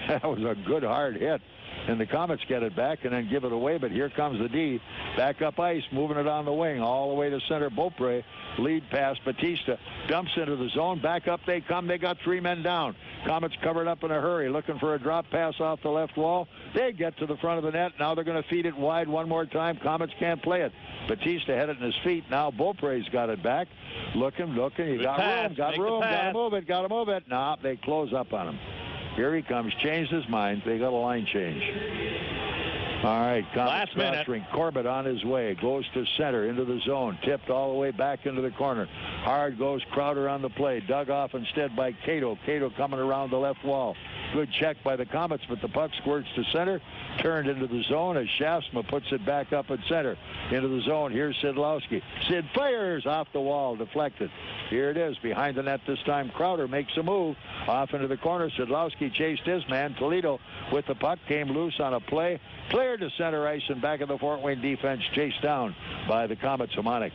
That was a good hard hit. And the Komets get it back and then give it away. But here comes the D. Back up ice. Moving it on the wing. All the way to center. Beaupre. Lead pass. Batista dumps into the zone. Back up they come. They got 3 men down. Komets covered up in a hurry. Looking for a drop pass off the left wall. They get to the front of the net. Now they're going to feed it wide one more time. Komets can't play it. Batista had it in his feet. Now Beaupre's got it back. Looking. You got room. Got room. Got to move it. Nah, they close up on him. Here he comes. Changed his mind. They got a line change. All right. Last minute. Corbett on his way. Goes to center into the zone. Tipped all the way back into the corner. Hard goes Crowder on the play. Dug off instead by Cato. Cato coming around the left wall. Good check by the Komets, but the puck squirts to center. Turned into the zone as Schaafsma puts it back up at center. Into the zone. Here's Szydlowski. Sid fires off the wall. Deflected. Here it is. Behind the net this time. Crowder makes a move. Off into the corner. Szydlowski chased his man. Toledo with the puck. Came loose on a play. Cleared to center ice and back of the Fort Wayne defense. Chased down by the Komets. Hamonic.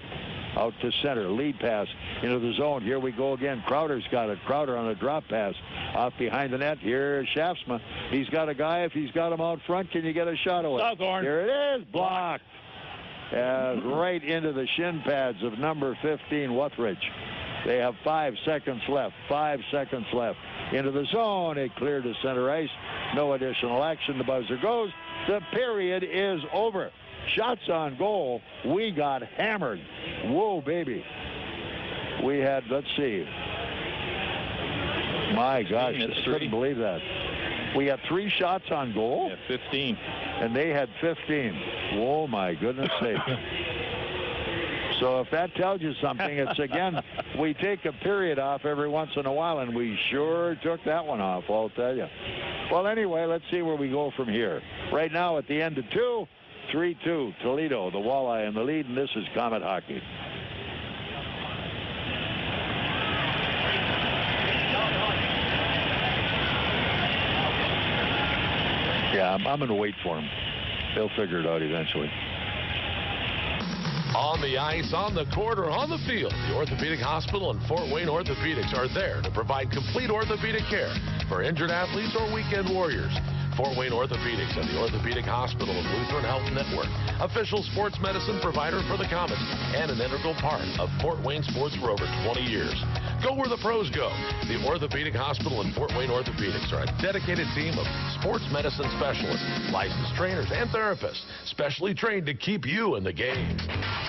Out to center. Lead pass into the zone. Here we go again. Crowder's got it. Crowder on a drop pass. Off behind the net. Here's Schaafsma. He's got a guy. If he's got him out front, can you get a shot away? Here it is. Blocked. Right into the shin pads of number 15, Wuthridge. They have 5 seconds left. 5 seconds left. Into the zone. It cleared to center ice. No additional action. The buzzer goes. The period is over. Shots on goal. We got hammered. Whoa, baby. We had, let's see. My gosh, I couldn't believe that. We had 3 shots on goal. Yeah, 15. And they had 15. Oh, my goodness sake. So if that tells you something, it's again, we take a period off every once in a while, and we sure took that one off, I'll tell you. Well, anyway, let's see where we go from here. Right now, at the end of 2, 3-2, Toledo, the Walleye in the lead, and this is Komet hockey. Yeah, I'm going to wait for them. They'll figure it out eventually. On the ice, on the court, or on the field, the Orthopedic Hospital and Fort Wayne Orthopedics are there to provide complete orthopedic care for injured athletes or weekend warriors. Fort Wayne Orthopedics and the Orthopedic Hospital of Lutheran Health Network, official sports medicine provider for the Komets, and an integral part of Fort Wayne sports for over 20 years. Go where the pros go. The Orthopedic Hospital and Fort Wayne Orthopedics are a dedicated team of sports medicine specialists, licensed trainers, and therapists, specially trained to keep you in the game.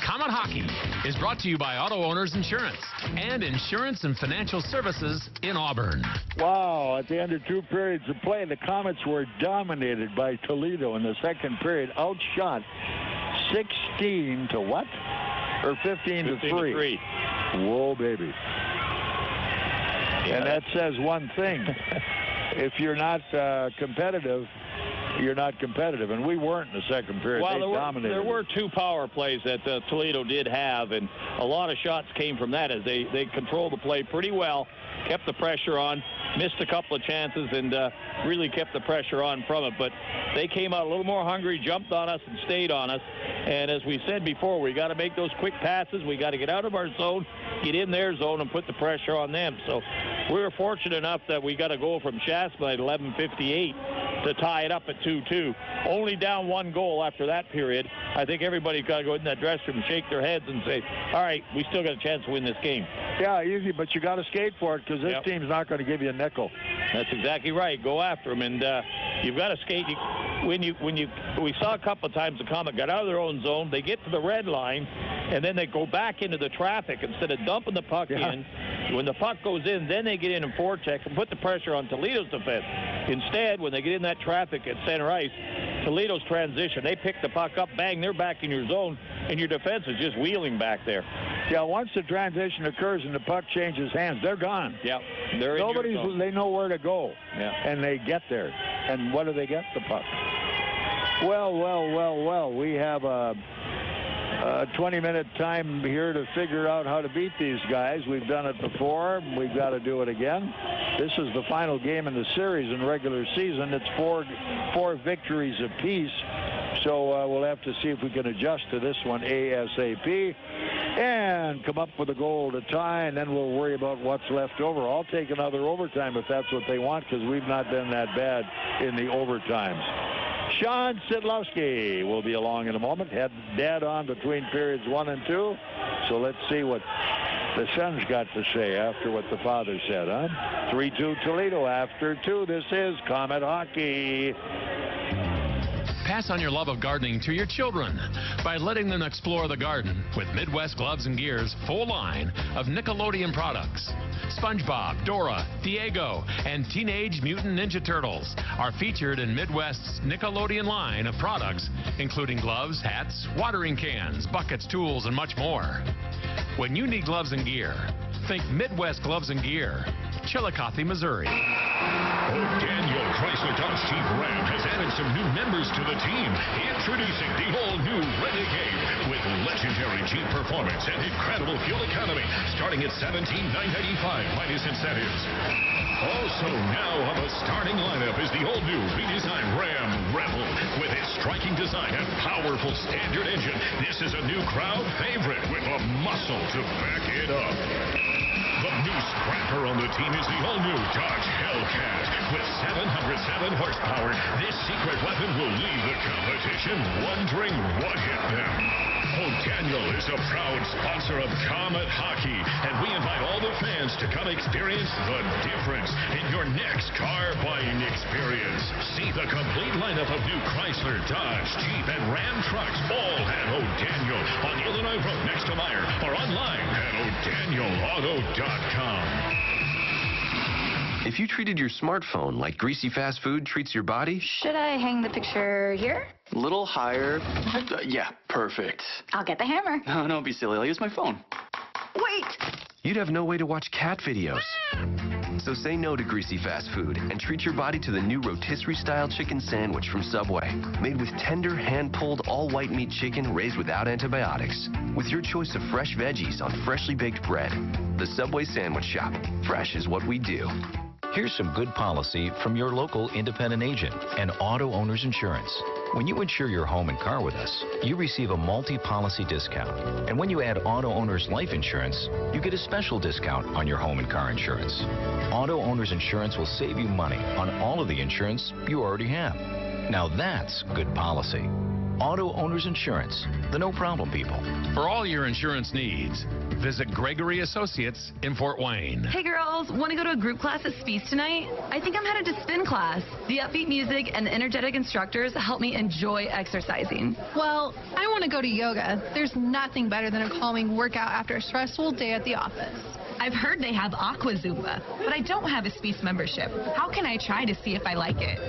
Komet Hockey is brought to you by Auto Owners Insurance and Insurance and Financial Services in Auburn. Wow, at the end of 2 periods of play, the Komets were dominated by Toledo in the second period, outshot 16 to what? Or 15 to 3. Whoa, baby. And that says one thing. If you're not competitive, you're not competitive. And we weren't in the second period. Well, there were 2 power plays that Toledo did have, and a lot of shots came from that as they controlled the play pretty well, kept the pressure on, missed a couple of chances, and really kept the pressure on from it. But they came out a little more hungry, jumped on us, and stayed on us. And as we said before, we got to make those quick passes. We got to get out of our zone, get in their zone, and put the pressure on them. So we were fortunate enough that we got a goal from Schaafsma at 11:58 to tie it up at 2-2. Only down 1 goal after that period. I think everybody got to go in that dressing room and shake their heads and say, all right, we still got a chance to win this game. Yeah, easy, but you got to skate for it because this team's not going to give you a nickel. That's exactly right. Go after them, and you've got to skate. We saw a couple of times the Komet got out of their own zone. They get to the red line, and then they go back into the traffic instead of dumping the puck in. When the puck goes in, then they get in and forecheck and put the pressure on Toledo's defense. Instead, when they get in that traffic at center ice, Toledo's transition, they pick the puck up, bang, they're back in your zone, and your defense is just wheeling back there. Yeah, once the transition occurs and the puck changes hands, they're gone. Yeah, they're in your zone. They know where to go, and they get there. And what do they get? The puck. Well, we have a 20-minute time here to figure out how to beat these guys. We've done it before. We've got to do it again. This is the final game in the series in regular season. It's four victories apiece. So we'll have to see if we can adjust to this one ASAP and come up with a goal to tie, and then we'll worry about what's left over. I'll take another overtime if that's what they want, because we've not been that bad in the overtimes. Sean Szydlowski will be along in a moment. Had Dad on between periods 1 and 2. So let's see what the son's got to say after what the father said, huh? 3-2 Toledo after 2. This is Komet Hockey. Pass on your love of gardening to your children by letting them explore the garden with Midwest Gloves and Gear's full line of Nickelodeon products. SpongeBob, Dora, Diego, and Teenage Mutant Ninja Turtles are featured in Midwest's Nickelodeon line of products, including gloves, hats, watering cans, buckets, tools, and much more. When you need gloves and gear, think Midwest Gloves and Gear, Chillicothe, Missouri. Daniel Chrysler Dodge Jeep Ram has added some new members to the team. Introducing the all-new Renegade with legendary Jeep performance and incredible fuel economy, starting at $17,995 minus incentives. Also now on the starting lineup is the all-new redesigned Ram Rebel. With its striking design and powerful standard engine, this is a new crowd favorite with a muscle to back it up. The new scrapper on the team is the all-new Dodge Hellcat. With 707 horsepower, this secret weapon will leave the competition wondering what hit them. Daniel is a proud sponsor of Komet Hockey, and we invite all the fans to come experience the difference in your next car buying experience. See the complete lineup of new Chrysler, Dodge, Jeep, and Ram trucks, all at O'Daniel on Illinois Road next to Meyer, or online at o'danielauto.com. If you treated your smartphone like greasy fast food treats your body... Should I hang the picture here? A little higher. Yeah, perfect. I'll get the hammer. Oh, don't be silly. I'll use my phone. Wait! You'd have no way to watch cat videos. So say no to greasy fast food and treat your body to the new rotisserie-style chicken sandwich from Subway. Made with tender, hand-pulled, all-white meat chicken raised without antibiotics. With your choice of fresh veggies on freshly baked bread. The Subway Sandwich Shop. Fresh is what we do. Here's some good policy from your local independent agent and Auto Owners Insurance. When you insure your home and car with us, you receive a multi-policy discount. And when you add Auto Owners Life Insurance, you get a special discount on your home and car insurance. Auto Owners Insurance will save you money on all of the insurance you already have. Now that's good policy. Auto Owners Insurance, the no-problem people. For all your insurance needs, visit Gregory Associates in Fort Wayne. Hey girls, want to go to a group class at Speece tonight? I think I'm headed to spin class. The upbeat music and the energetic instructors help me enjoy exercising. Well, I want to go to yoga. There's nothing better than a calming workout after a stressful day at the office. I've heard they have Aqua Zumba, but I don't have a Speece membership. How can I try to see if I like it?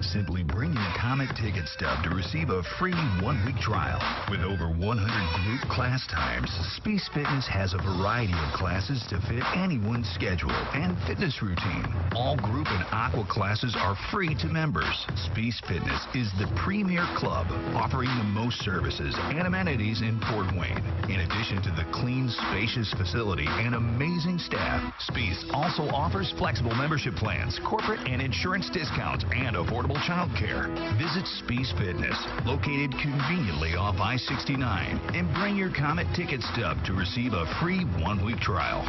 Simply bring your Comet ticket stub to receive a free 1-week trial. With over 100 group class times, Speece Fitness has a variety of classes to fit anyone's schedule and fitness routine. All group and aqua classes are free to members. Speece Fitness is the premier club offering the most services and amenities in Fort Wayne. In addition to the clean, spacious facility and amazing staff, Speece also offers flexible membership plans, corporate and insurance discounts, and affordable child care. Visit Speece Fitness, located conveniently off I-69, and bring your Comet ticket stub to receive a free 1-week trial.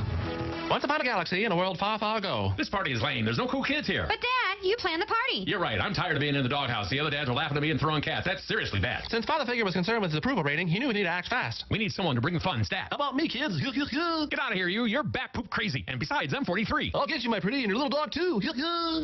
Once upon a galaxy in a world far, far ago. This party is lame. There's no cool kids here. But Dad, you planned the party. You're right. I'm tired of being in the doghouse. The other dads are laughing at me and throwing cats. That's seriously bad. Since Father Figure was concerned with his approval rating, he knew he needed to act fast. We need someone to bring the fun stat. How about me, kids? Get out of here, you. You're bat poop crazy. And besides, I'm 43. I'll get you, my pretty, and your little dog, too.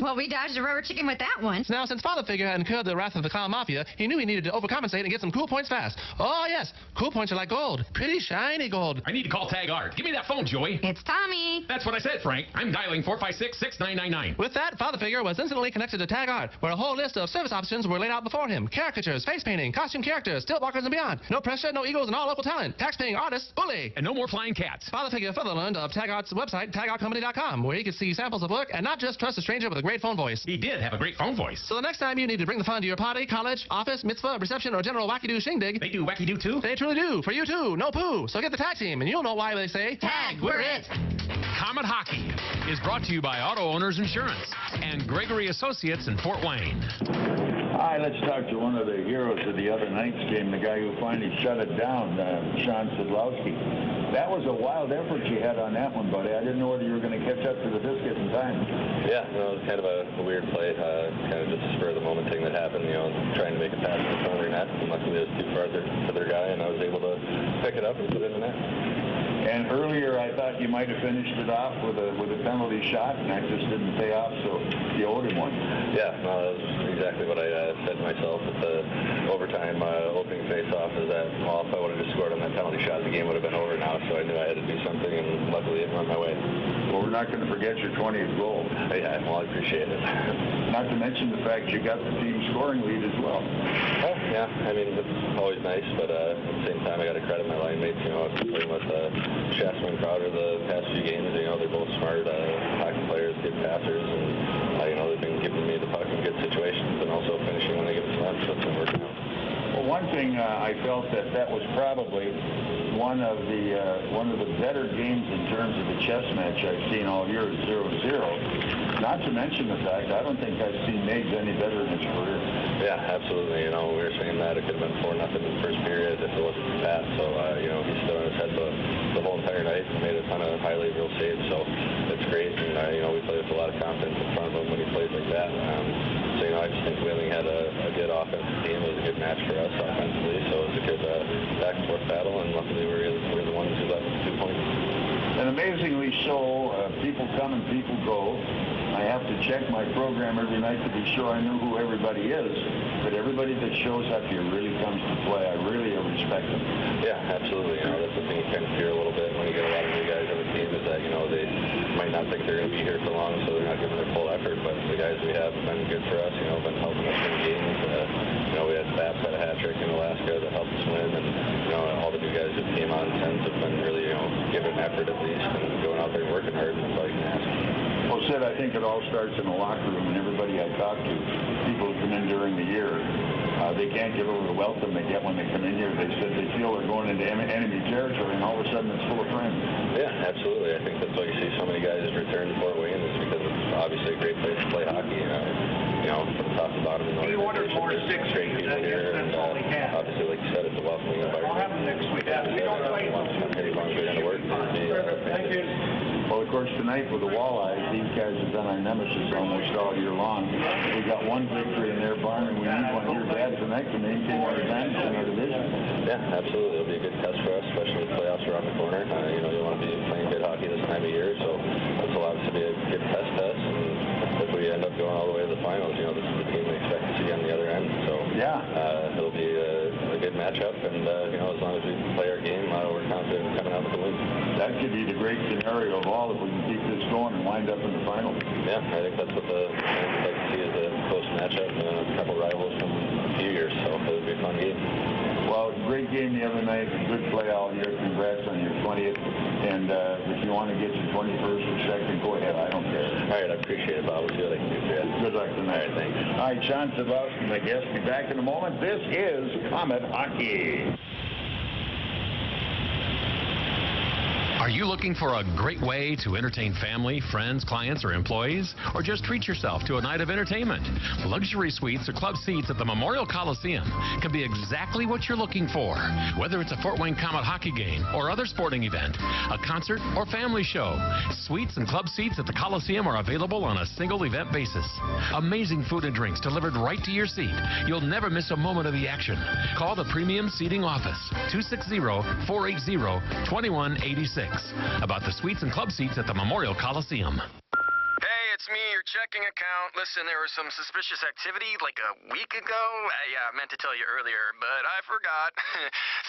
Well, we dodged a rubber chicken with that one. Now, since Father Figure had incurred the wrath of the clown mafia, he knew he needed to overcompensate and get some cool points fast. Oh, yes. Cool points are like gold. Pretty shiny gold. I need to call Tag Art. Give me that phone, Joey. It's Tommy. That's what I said, Frank. I'm dialing 456-6999. With that, Father Figure was instantly connected to Tag Art, where a whole list of service options were laid out before him. Caricatures, face painting, costume characters, stilt walkers, and beyond. No pressure, no egos, and all local talent. Tax-paying artists, bully. And no more flying cats. Father Figure further learned of Tag Art's website, tagartcompany.com, where he could see samples of work and not just trust a stranger with a great phone voice. He did have a great phone voice. So the next time you need to bring the fun to your party, college, office, mitzvah, reception, or general wacky-doo shindig. They do wacky-doo too? They truly do. For you too. No poo. So get the tag team, and you'll know why they say, Tag, we're it. Comet Hockey is brought to you by Auto Owners Insurance and Gregory Associates in Fort Wayne. Hi, let's talk to one of the heroes of the other night's game, the guy who finally shut it down, Szydlowski. That was a wild effort you had on that one, buddy. I didn't know whether you were going to catch up to the biscuit in time. Yeah, no, it was kind of a weird play, kind of just a spur of the moment thing that happened, trying to make a pass in front of their net, and luckily it was too far to their guy, and I was able to pick it up and put it in the net. And earlier, I thought you might have finished it off with a penalty shot, and that just didn't pay off, so you owed him one. Yeah, no, that was exactly what I said to myself at the overtime opening face-off, is that, well, if I would have just scored on that penalty shot, the game would have been over now, so I knew I had to do something, and luckily it went my way. Well, we're not going to forget your 20th goal. Yeah, well, I appreciate it. Not to mention the fact you got the team scoring lead as well. Oh, yeah, I mean, it's always nice, but at the same time, I got to credit my line mates, playing with Schaafsma and Crowder the past few games. They're both smart hockey players, good passers, and they've been giving me the puck in good situations and also finishing when they get the slap, so it's been working out. Well, one thing I felt that was probably one of the better games in terms of the chess match I've seen all year is 0-0. Not to mention the fact I don't think I've seen Nags any better in his career. Yeah, absolutely. We were saying that it could have been 4-0 in the first period if it wasn't for that. So he stood on his head the whole entire night and made a ton of highly real saves. So it's great, and we play with a lot of confidence in front of him when he plays like that. So I just think Wheeling had a good offensive team. It was a good match for us offensively. So it was a good back and forth battle, and luckily we were the ones who left 2 points. And amazingly so, people come and people go. I have to check my program every night to be sure I know who everybody is. But everybody that shows up here really comes to play. I really respect them. Yeah, absolutely. That's the thing you kind of fear a little bit when you get a lot of new guys on the team is that, they might not think they're going to be here for long, so they're not giving their full effort. But the guys we have been good for us, been helping us win games. We had Babs had a hat trick in Alaska that helped us win. And, all the new guys that came on in tens have been really, giving effort at least and going out there and working hard, and that's all you can ask. Well, Sid, I think it all starts in the locker room, and everybody I talk to, people who come in during the year, they can't get over the welcome they get when they come in here. They said they feel they're going into enemy territory, and all of a sudden it's full of friends. Yeah, absolutely. I think that's why you see so many guys return to Fort Wayne. It's because it's obviously a tonight with the Walleye. These guys have been our nemesis almost all year long. We got one victory in their barn, and we need one of your dads tonight to maintain our advantage in our division. Yeah, absolutely. It'll be a good test for us, especially with playoffs around the corner. You want to be playing good hockey this time of year, so this will obviously be a good test. And if we end up going all the way to the finals, this is the team we expect to see on the other end. So yeah, it'll be a good matchup, and as long as we play our game, we're confident coming out with the win. That could be the great scenario of all if we can keep this going and wind up in the finals. Yeah, I think that's what the fans would like to see is a close matchup, a couple rivals from a few years, so it'll be a fun game. Well, great game the other night, good play all year. Congrats on your 20th. And if you want to get your 21st or 2nd, go ahead. I don't care. All right, I appreciate it, Bob. We'll see what I can do for you. Good luck tonight. All right, thanks. All right, Sean Szydlowski, my guest, be back in a moment. This is Komet Hockey. Are you looking for a great way to entertain family, friends, clients, or employees? Or just treat yourself to a night of entertainment? Luxury suites or club seats at the Memorial Coliseum can be exactly what you're looking for. Whether it's a Fort Wayne Komet hockey game or other sporting event, a concert or family show, suites and club seats at the Coliseum are available on a single event basis. Amazing food and drinks delivered right to your seat. You'll never miss a moment of the action. Call the Premium Seating Office, 260-480-2186. About the suites and club seats at the Memorial Coliseum. Hey, it's me, your checking account. Listen, there was some suspicious activity like a week ago. Yeah, I meant to tell you earlier, but I forgot.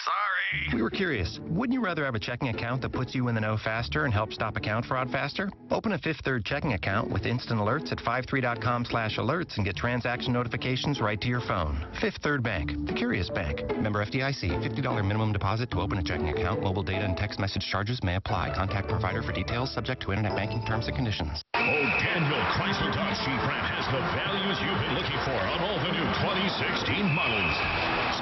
Sorry. We were curious. Wouldn't you rather have a checking account that puts you in the know faster and helps stop account fraud faster? Open a Fifth Third checking account with instant alerts at 53.com/alerts and get transaction notifications right to your phone. Fifth Third Bank, the curious bank. Member FDIC. $50 minimum deposit to open a checking account. Mobile data and text message charges may apply. Contact provider for details. Subject to internet banking terms and conditions. Daniel Chrysler Dodge Jeep Ram has the values you've been looking for on all the new 2016 models.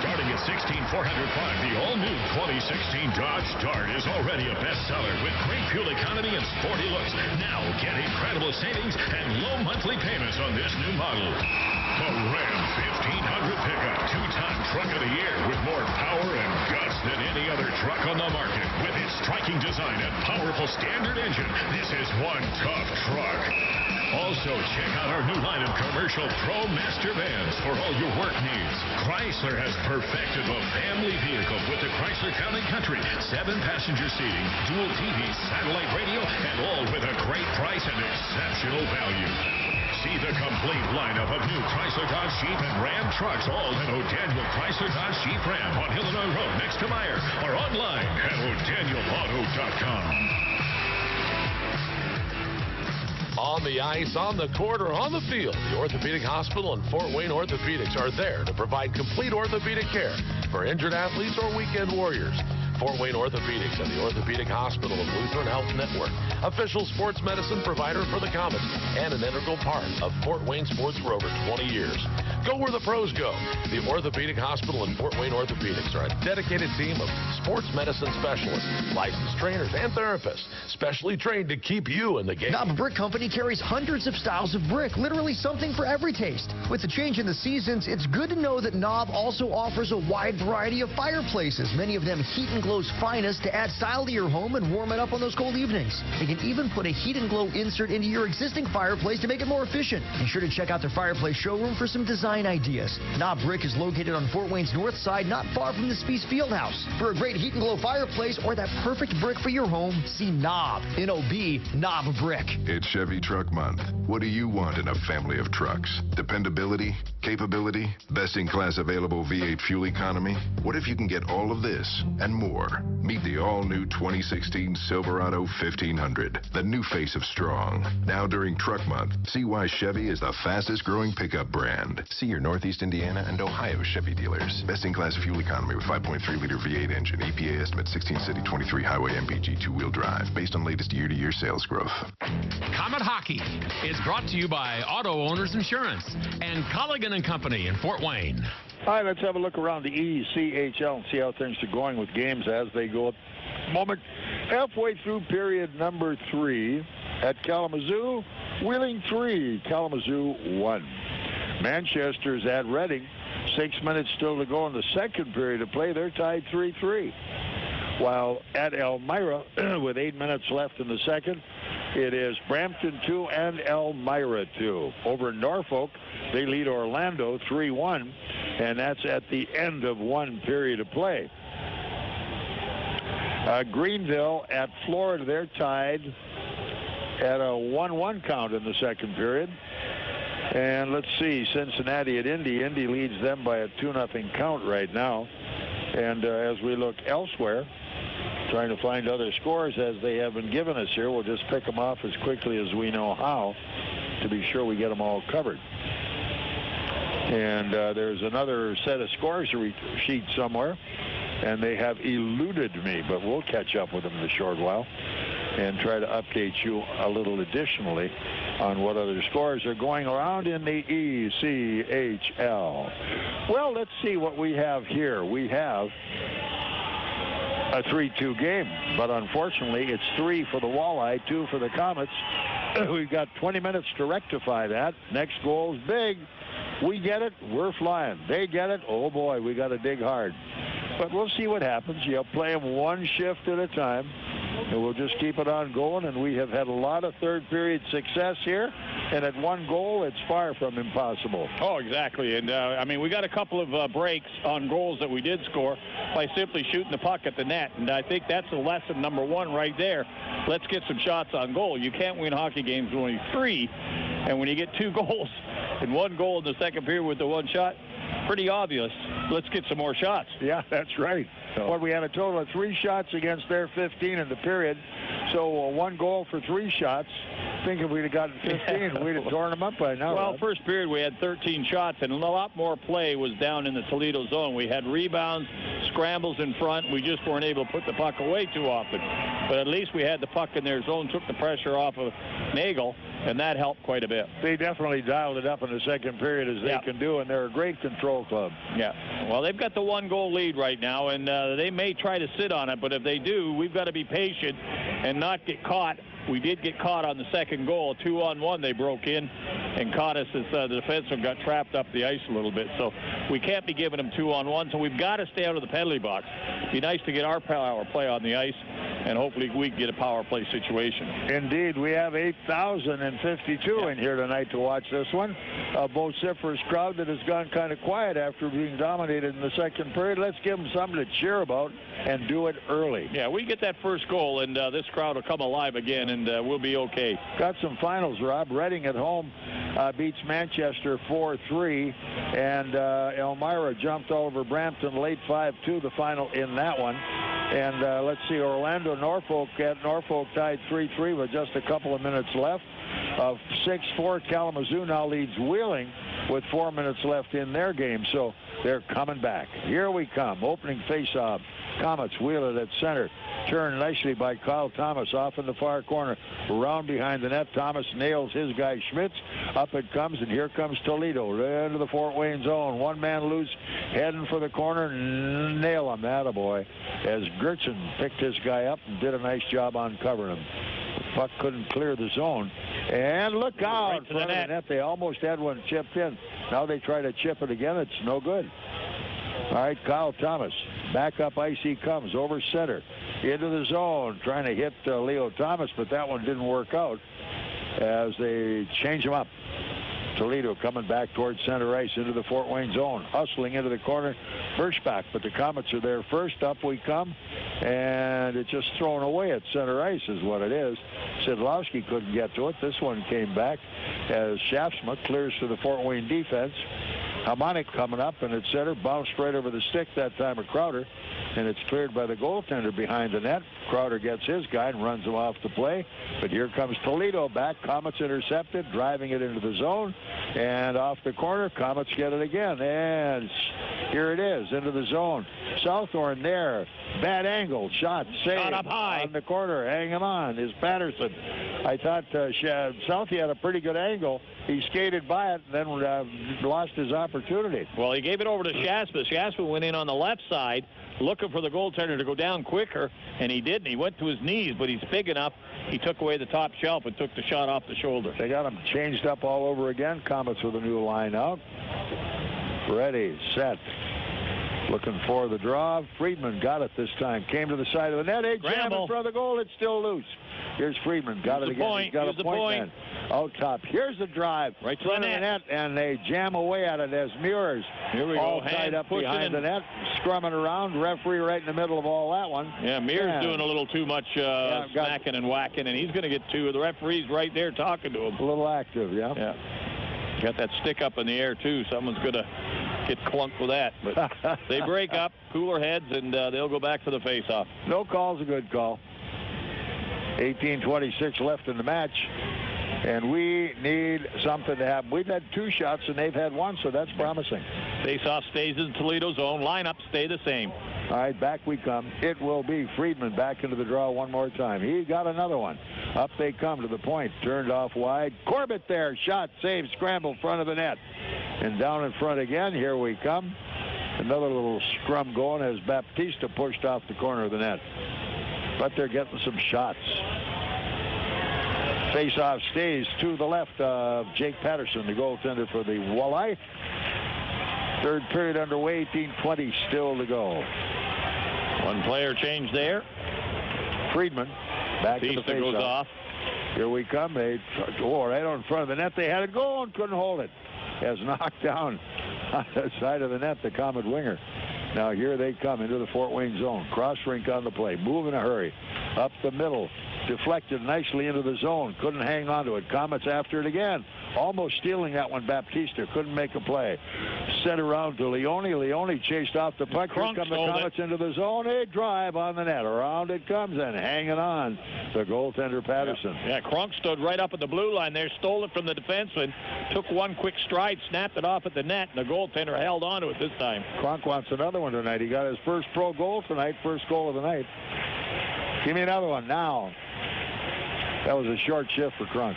Starting at $16,405, the all-new 2016 Dodge Dart is already a bestseller with great fuel economy and sporty looks. Now get incredible savings and low monthly payments on this new model. The Ram 1500 pickup, two-time truck of the year with more power and guts than any other truck on the market. With its striking design and powerful standard engine, this is one tough truck. Also, check out our new line of commercial Pro Master vans for all your work needs. Chrysler has perfected the family vehicle with the Chrysler Town & Country. 7-passenger seating, dual TV, satellite radio, and all with a great price and exceptional value. See the complete lineup of new Chrysler Dodge Jeep and Ram trucks, all at O'Daniel Chrysler Dodge Jeep Ram on Illinois Road next to Meyer, or online at o'danielauto.com. On the ice, on the court, or on the field, the Orthopedic Hospital and Fort Wayne Orthopedics are there to provide complete orthopedic care for injured athletes or weekend warriors. Fort Wayne Orthopedics and the Orthopedic Hospital of Lutheran Health Network, official sports medicine provider for the Komets, and an integral part of Fort Wayne sports for over 20 years. Go where the pros go. The Orthopedic Hospital and Fort Wayne Orthopedics are a dedicated team of sports medicine specialists, licensed trainers, and therapists, specially trained to keep you in the game. Knob Brick Company carries hundreds of styles of brick, literally something for every taste. With the change in the seasons, it's good to know that Knob also offers a wide variety of fireplaces, many of them Heat and Glow's finest, to add style to your home and warm it up on those cold evenings. They can even put a Heat and Glow insert into your existing fireplace to make it more efficient. Be sure to check out their fireplace showroom for some design ideas. Knob Brick is located on Fort Wayne's north side, not far from the Speece Fieldhouse. For a great Heat and Glow fireplace or that perfect brick for your home, see Knob, N-O-B, Knob Brick. It's Chevy Truck Month. What do you want in a family of trucks? Dependability? Capability? Best-in-class available V8 fuel economy? What if you can get all of this and more? Meet the all-new 2016 Silverado 1500, the new face of strong. Now during Truck Month, see why Chevy is the fastest-growing pickup brand. See your Northeast Indiana and Ohio Chevy dealers. Best-in-class fuel economy with 5.3-liter V8 engine. EPA estimate 16 city, 23 highway MPG two-wheel drive based on latest year-to-year sales growth. Komet Hockey is brought to you by Auto Owners Insurance and Colligan & Company in Fort Wayne. All right, let's have a look around the ECHL and see how things are going with games as they go at the moment. Halfway through period number 3 at Kalamazoo. Wheeling 3, Kalamazoo 1. Manchester's at Reading. 6 minutes still to go in the second period of play. They're tied 3-3. While at Elmira, with 8 minutes left in the second, It is Brampton 2 and Elmira 2. Over Norfolk, they lead Orlando 3-1, and that's at the end of one period of play. Greenville at Florida, they're tied at a 1-1 count in the second period. And let's see, Cincinnati at Indy. Indy leads them by a 2-0 count right now. And as we look elsewhere, trying to find other scores as they have been given us here, we'll just pick them off as quickly as we know how to be sure we get them all covered. And there's another set of scores sheet somewhere, and they have eluded me, but we'll catch up with them in a short while and try to update you a little additionally on what other scores are going around in the ECHL. Well, let's see what we have here. We have a 3-2 game, but unfortunately it's 3 for the Walleye, 2 for the Komets. We've got 20 minutes to rectify that. Next goal's big. We get it, we're flying. They get it, oh boy, we got to dig hard. But we'll see what happens. You'll play them one shift at a time, and we'll just keep it on going. And we have had a lot of third period success here, and at one goal, it's far from impossible. Oh, exactly. And I mean, we got a couple of breaks on goals that we did score by simply shooting the puck at the net, and I think that's the lesson number one right there. Let's get some shots on goal. You can't win hockey games with only 3, and when you get 2 goals and 1 goal in the second period with the 1 shot, pretty obvious. Let's get some more shots. Yeah, that's right. Well, we had a total of 3 shots against their 15 in the period. So 1 goal for 3 shots. I think if we'd have gotten 15, we'd have torn them up by now. Well, first period we had 13 shots, and a lot more play was down in the Toledo zone. We had rebounds, scrambles in front. We just weren't able to put the puck away too often. But at least we had the puck in their zone, took the pressure off of Nagle, and that helped quite a bit. They definitely dialed it up in the second period as they can do, and they're a great control club. Yeah. Well, they've got the 1-goal lead right now, and they may try to sit on it, but if they do, we've got to be patient and not get caught. We did get caught on the second goal. 2-on-1, they broke in and caught us as the defenseman got trapped up the ice a little bit. So we can't be giving them 2-on-1, so we've got to stay out of the penalty box. It'd be nice to get our power play on the ice, and hopefully we can get a power play situation. Indeed, we have 8,052 in here tonight to watch this one. A vociferous crowd that has gone kind of quiet after being dominated in the second period. Let's give them something to cheer about and do it early. Yeah, we get that first goal, and this crowd will come alive again, and we'll be okay. Got some finals, Rob. Reading at home beats Manchester 4-3, and Elmira jumped over Brampton late 5-2, the final in that one. And let's see, Orlando Norfolk tied 3-3 with just a couple of minutes left. 6-4, Kalamazoo now leads Wheeling with 4 minutes left in their game, so they're coming back. Here we come, opening face-off. Komets wheel it at center. Turned nicely by Kyle Thomas off in the far corner. Around behind the net, Thomas nails his guy Schmitz. Up it comes, and here comes Toledo into the Fort Wayne zone. One man loose, heading for the corner. Nail him, attaboy. As Gertson picked his guy up and did a nice job on covering him. The puck couldn't clear the zone. And look out, right to the net. They almost had one chipped in. Now they try to chip it again. It's no good. All right, Kyle Thomas. Back up ice he comes, over center, into the zone, trying to hit Leo Thomas, but that one didn't work out as they change him up. Toledo coming back towards center ice into the Fort Wayne zone, hustling into the corner, Birchbach, but the Komets are there first. Up we come, and it's just thrown away at center ice is what it is. Szydlowski couldn't get to it. This one came back as Schaafsma clears to the Fort Wayne defense. Hamonic coming up, and at center, bounced right over the stick that time of Crowder, and it's cleared by the goaltender behind the net. Crowder gets his guy and runs him off the play, but here comes Toledo back. Komets intercepted, driving it into the zone, and off the corner, Komets get it again, and here it is, into the zone. Southorn there, bad angle, shot, saved up high on the corner, hanging on is Patterson. I thought Southie had a pretty good angle. He skated by it and then lost his opportunity. Well, he gave it over to Schaafsma. Schaafsma went in on the left side looking for the goaltender to go down quicker, and he didn't. He went to his knees, but he's big enough. He took away the top shelf and took the shot off the shoulder. They got him changed up all over again. Komets with a new line out. Ready, set, Looking for the draw. Friedman got it this time. Came to the side of the net. Hey, jam in front of the goal. It's still loose. Here's Friedman. Got it again. He's got a point man. Out top. Here's the drive. Right to front the of the net. And they jam away at it as Muir's all tied up behind the net. Scrumming around. Referee right in the middle of all that one. Yeah, Muir's doing a little too much smacking and whacking, and he's going to get two. The referee's right there talking to him. A little active, yeah. Yeah. Got that stick up in the air, too. Someone's going to get clunked with that. But they break up, cooler heads, and they'll go back for the face-off. No call's a good call. 18:26 left in the match. And we need something to happen. We've had 2 shots, and they've had 1, so that's promising. Face-off stays in Toledo zone. Lineups stay the same. All right, back we come. It will be Friedman back into the draw one more time. He got another one. Up they come to the point. Turned off wide. Corbett there. Shot, save, scramble, front of the net. And down in front again. Here we come. Another little scrum going as Baptista pushed off the corner of the net. But they're getting some shots. Face-off stays to the left of Jake Patterson, the goaltender for the Walleye. Third period underway, 18:20 still to go. One player change there. Friedman back to the face-off. Goes off. Here we come. They right on in front of the net. They had it going, couldn't hold it. Has knocked down on the side of the net, the Comet winger. Now here they come into the Fort Wayne zone. Cross rink on the play. Move in a hurry. Up the middle. Deflected nicely into the zone. Couldn't hang on to it. Komets after it again. Almost stealing that one, Baptista. Couldn't make a play. Sent around to Leone. Leone chased off the puck. Here come the Komets into the zone. A drive on the net. Around it comes and hanging on. The goaltender, Patterson. Yeah, Crunk stood right up at the blue line there. Stole it from the defenseman. Took one quick stride. Snapped it off at the net. And the goaltender held on to it this time. Crunk wants another one tonight. He got his first pro goal tonight. First goal of the night. Give me another one now. That was a short shift for Crunk.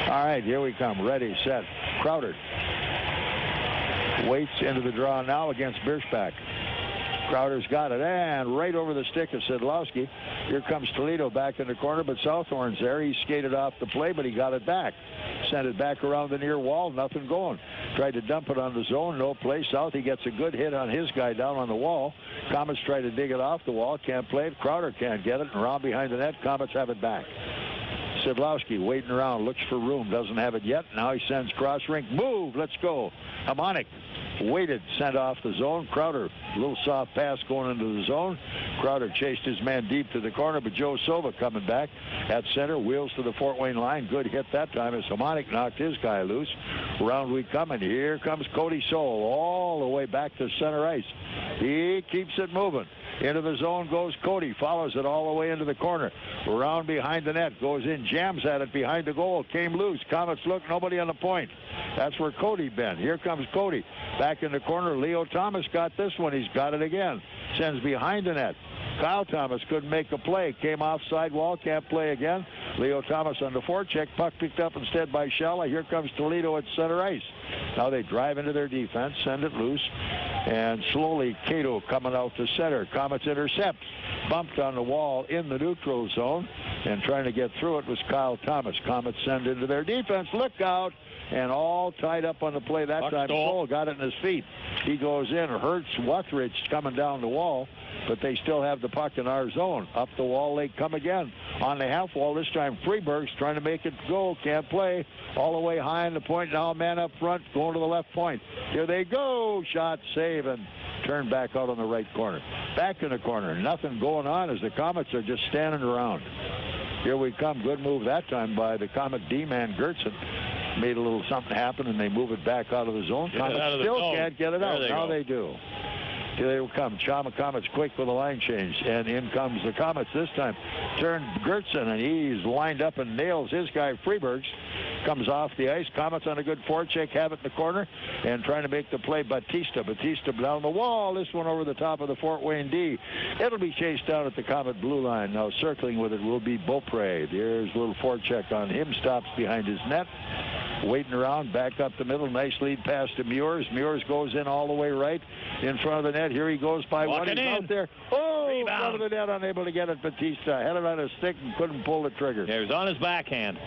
All right, here we come. Ready, set. Crowder waits into the draw now against Birschbach. Crowder's got it, and right over the stick of Szydlowski. Here comes Toledo back in the corner, but Southorn's there. He skated off the play, but he got it back. Sent it back around the near wall, nothing going. Tried to dump it on the zone, no play. South, he gets a good hit on his guy down on the wall. Komets try to dig it off the wall, can't play it. Crowder can't get it, and around behind the net, Komets have it back. Szydlowski waiting around, looks for room, doesn't have it yet. Now he sends cross rink, move, let's go. Hamonic waited, sent off the zone. Crowder, a little soft pass going into the zone. Crowder chased his man deep to the corner, but Joe Silva coming back at center, wheels to the Fort Wayne line. Good hit that time as Hamonic knocked his guy loose. Round we come, and here comes Cody Soul all the way back to center ice. He keeps it moving. Into the zone goes Cody, follows it all the way into the corner. Around behind the net, goes in, jams at it behind the goal, came loose. Komets look, nobody on the point. That's where Cody been. Here comes Cody. Back in the corner, Leo Thomas got this one. He's got it again. Sends behind the net. Kyle Thomas couldn't make a play. Came off sidewall, can't play again. Leo Thomas on the forecheck. Puck picked up instead by Schala. Here comes Toledo at center ice. Now they drive into their defense, send it loose. And slowly Cato coming out to center. Komets intercepts. Bumped on the wall in the neutral zone. And trying to get through it was Kyle Thomas. Komets send into their defense. Look out. And all tied up on the play that time. Stoll got it in his feet. He goes in. Hurts Wuthridge coming down the wall. But they still have the puck in our zone. Up the wall, they come again. On the half wall, this time Freeberg's trying to make it go. Can't play. All the way high in the point. Now a man up front going to the left point. Here they go. Shot, save, and turn back out on the right corner. Back in the corner. Nothing going on as the Komets are just standing around. Here we come. Good move that time by the Comet D-man Gertzen. Made a little something happen, and they move it back out of the zone. Komets still can't get it out. Now they do. Here they will come. Komets quick with a line change. And in comes the Komets this time. Turn Gertzen, and he's lined up and nails his guy, Freebergs. Comes off the ice. Komets on a good forecheck, have it in the corner, and trying to make the play, Batista. Batista down the wall. This one over the top of the Fort Wayne D. It'll be chased down at the Comet blue line. Now circling with it will be Beaupre. There's a little forecheck on him. Stops behind his net. Waiting around, back up the middle. Nice lead pass to Muirs. Muirs goes in all the way right in front of the net. Here he goes by one. He's out there. Oh, rebound. Front of the net, unable to get it. Batista had it on his stick and couldn't pull the trigger. Yeah, he was on his backhand.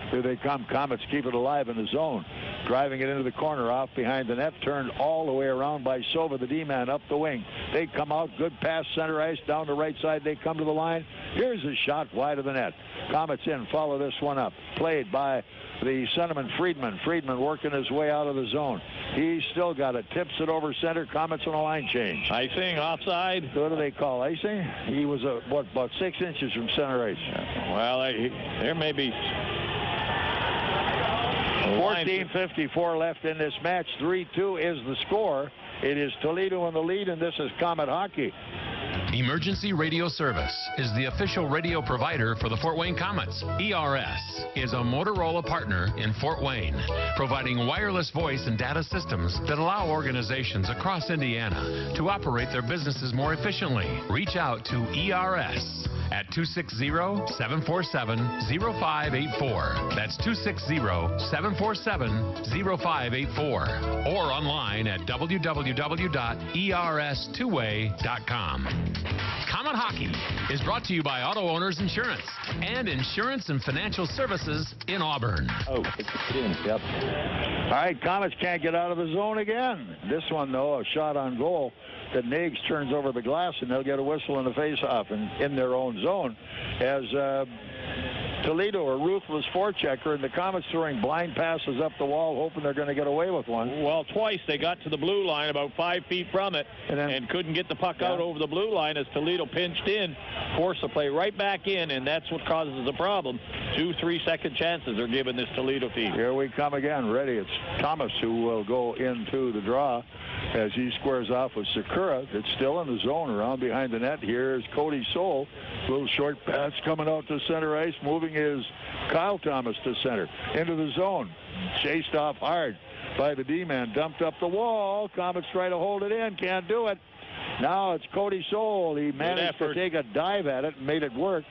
Here they come. Komets keep it alive in the zone. Driving it into the corner off behind the net. Turned all the way around by Sova, the D-man, up the wing. They come out. Good pass center ice. Down the right side. They come to the line. Here's a shot wide of the net. Komets in. Follow this one up. Played by the centerman Friedman. Friedman working his way out of the zone. He's still got it. Tips it over center. Komets on a line change. Icing, offside. What do they call icing? He was, about 6 inches from center ice. Well, there may be 14:54 left in this match. 3-2 is the score. It is Toledo in the lead, and this is Komet Hockey. Emergency Radio Service is the official radio provider for the Fort Wayne Komets. ERS is a Motorola partner in Fort Wayne, providing wireless voice and data systems that allow organizations across Indiana to operate their businesses more efficiently. Reach out to ERS at 260-747-0584. That's 260-747-0584. Or online at www.ers2way.com. Komet Hockey is brought to you by Auto Owners Insurance and Insurance and Financial Services in Auburn. Oh, yep. All right, Komets can't get out of the zone again. This one, though, a shot on goal that Nags turns over the glass, and they'll get a whistle in the face-off in their own zone as Toledo, a ruthless forechecker, and the Komets throwing blind passes up the wall, hoping they're going to get away with one. Well, twice they got to the blue line about 5 feet from it and couldn't get the puck out over the blue line as Toledo pinched in, forced the play right back in, and that's what causes the problem. 2 3-second chances are given this Toledo team. Here we come again. Ready. It's Thomas who will go into the draw as he squares off with Sakura. It's still in the zone around behind the net. Here's Cody Soul. Little short pass coming out to center ice. Moving is Kyle Thomas to center. Into the zone. Chased off hard by the D-man. Dumped up the wall. Komets try to hold it in. Can't do it. Now it's Cody Soul. He managed to take a dive at it and made it work.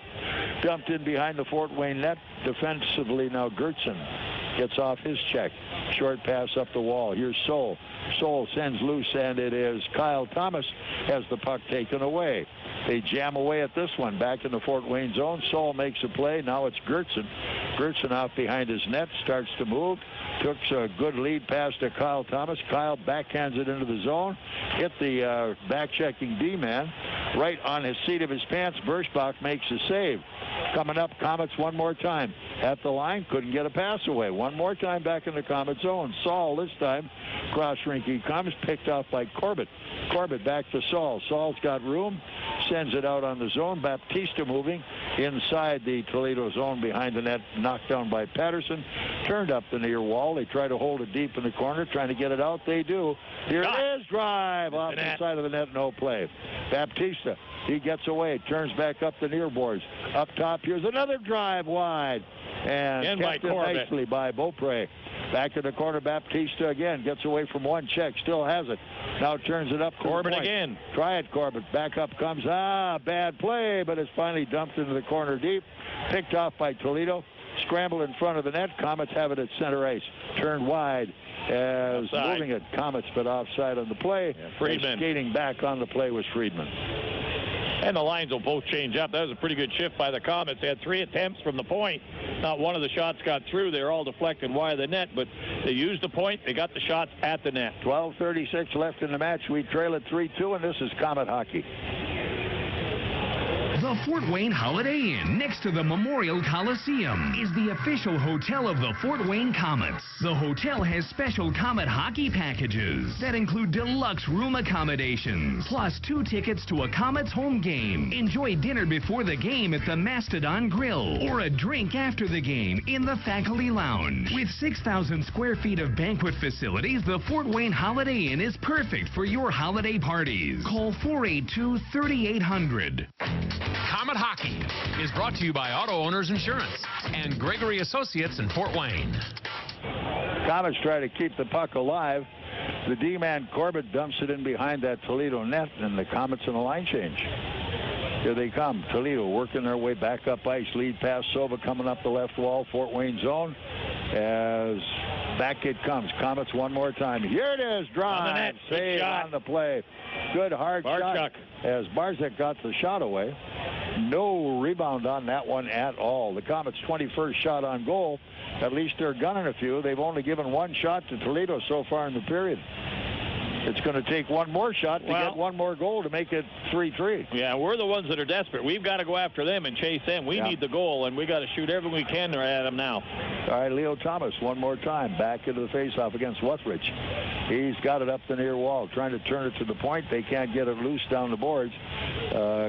Dumped in behind the Fort Wayne net. Defensively now Gertson gets off his check. Short pass up the wall. Here's Soul. Soul sends loose, and it is Kyle Thomas has the puck taken away. They jam away at this one. Back in the Fort Wayne zone. Soul makes a play. Now it's Gertson. Gertson off behind his net. Starts to move. Took a good lead pass to Kyle Thomas. Kyle backhands it into the zone. Hit the back-checking D-man. Right on his seat of his pants. Birschbach makes a save. Coming up, Komets one more time. At the line, couldn't get a pass away. One more time back in the Komet zone. Saul this time. Cross rink he comes. Picked off by Corbett. Corbett back to Saul. Saul's got room. Sends it out on the zone. Baptista moving inside the Toledo zone behind the net. Knocked down by Patterson. Turned up the near wall. They try to hold it deep in the corner. Trying to get it out. They do. Here it is. Drive off the side of the net. No play. Baptista. He gets away. Turns back up the near boards. Up top. Here's another drive wide. And kept it nicely by Beaupre. Back to the corner. Baptista again gets away from one check. Still has it. Now turns it up. Corbett again. Try it, Corbett. Back up comes. Bad play, but it's finally dumped into the corner deep. Picked off by Toledo. Scramble in front of the net. Komets have it at center ice. Turned wide as offside. moving it. Komets, but offside on the play. Friedman. Skating back on the play was Friedman. And the lines will both change up. That was a pretty good shift by the Komets. They had 3 attempts from the point. Not one of the shots got through. They were all deflected wide of the net, but they used the point. They got the shots at the net. 12:36 left in the match. We trail at 3-2, and this is Komet Hockey. The Fort Wayne Holiday Inn, next to the Memorial Coliseum, is the official hotel of the Fort Wayne Komets. The hotel has special Komet hockey packages that include deluxe room accommodations, plus 2 tickets to a Komets home game. Enjoy dinner before the game at the Mastodon Grill, or a drink after the game in the Faculty Lounge. With 6,000 square feet of banquet facilities, the Fort Wayne Holiday Inn is perfect for your holiday parties. Call 482-3800. Komet Hockey is brought to you by Auto Owners Insurance and Gregory Associates in Fort Wayne. Komets try to keep the puck alive. The D-man Corbett dumps it in behind that Toledo net, and the Komets in a line change. Here they come. Toledo working their way back up ice. Lead pass. Sova coming up the left wall. Fort Wayne zone. As back it comes. Komets one more time. Here it is. Drive. On the net. Save on the play. Good hard shot as Barzak got the shot away. No rebound on that one at all. The Komets' 21st shot on goal. At least they're gunning a few. They've only given one shot to Toledo so far in the period. It's going to take one more shot to get one more goal to make it 3-3. Yeah, we're the ones that are desperate. We've got to go after them and chase them. We need the goal, and we got to shoot everything we can at them now. All right, Leo Thomas, one more time, back into the faceoff against Wuthridge. He's got it up the near wall, trying to turn it to the point. They can't get it loose down the boards.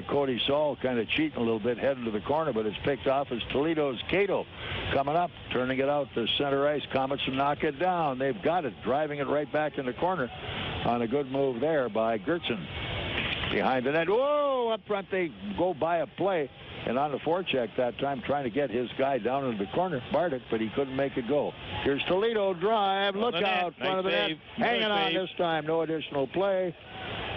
Cody Saul kind of cheating a little bit, heading to the corner, but it's picked off as Toledo's Cato coming up, turning it out to center ice. Komets knock it down. They've got it, driving it right back in the corner on a good move there by Gertson. Behind the net. Whoa! Up front they go by a play. And on the forecheck that time, trying to get his guy down into the corner, Bartek, but he couldn't make it go. Here's Toledo drive. Look out, front of the net. Hanging on this time. No additional play.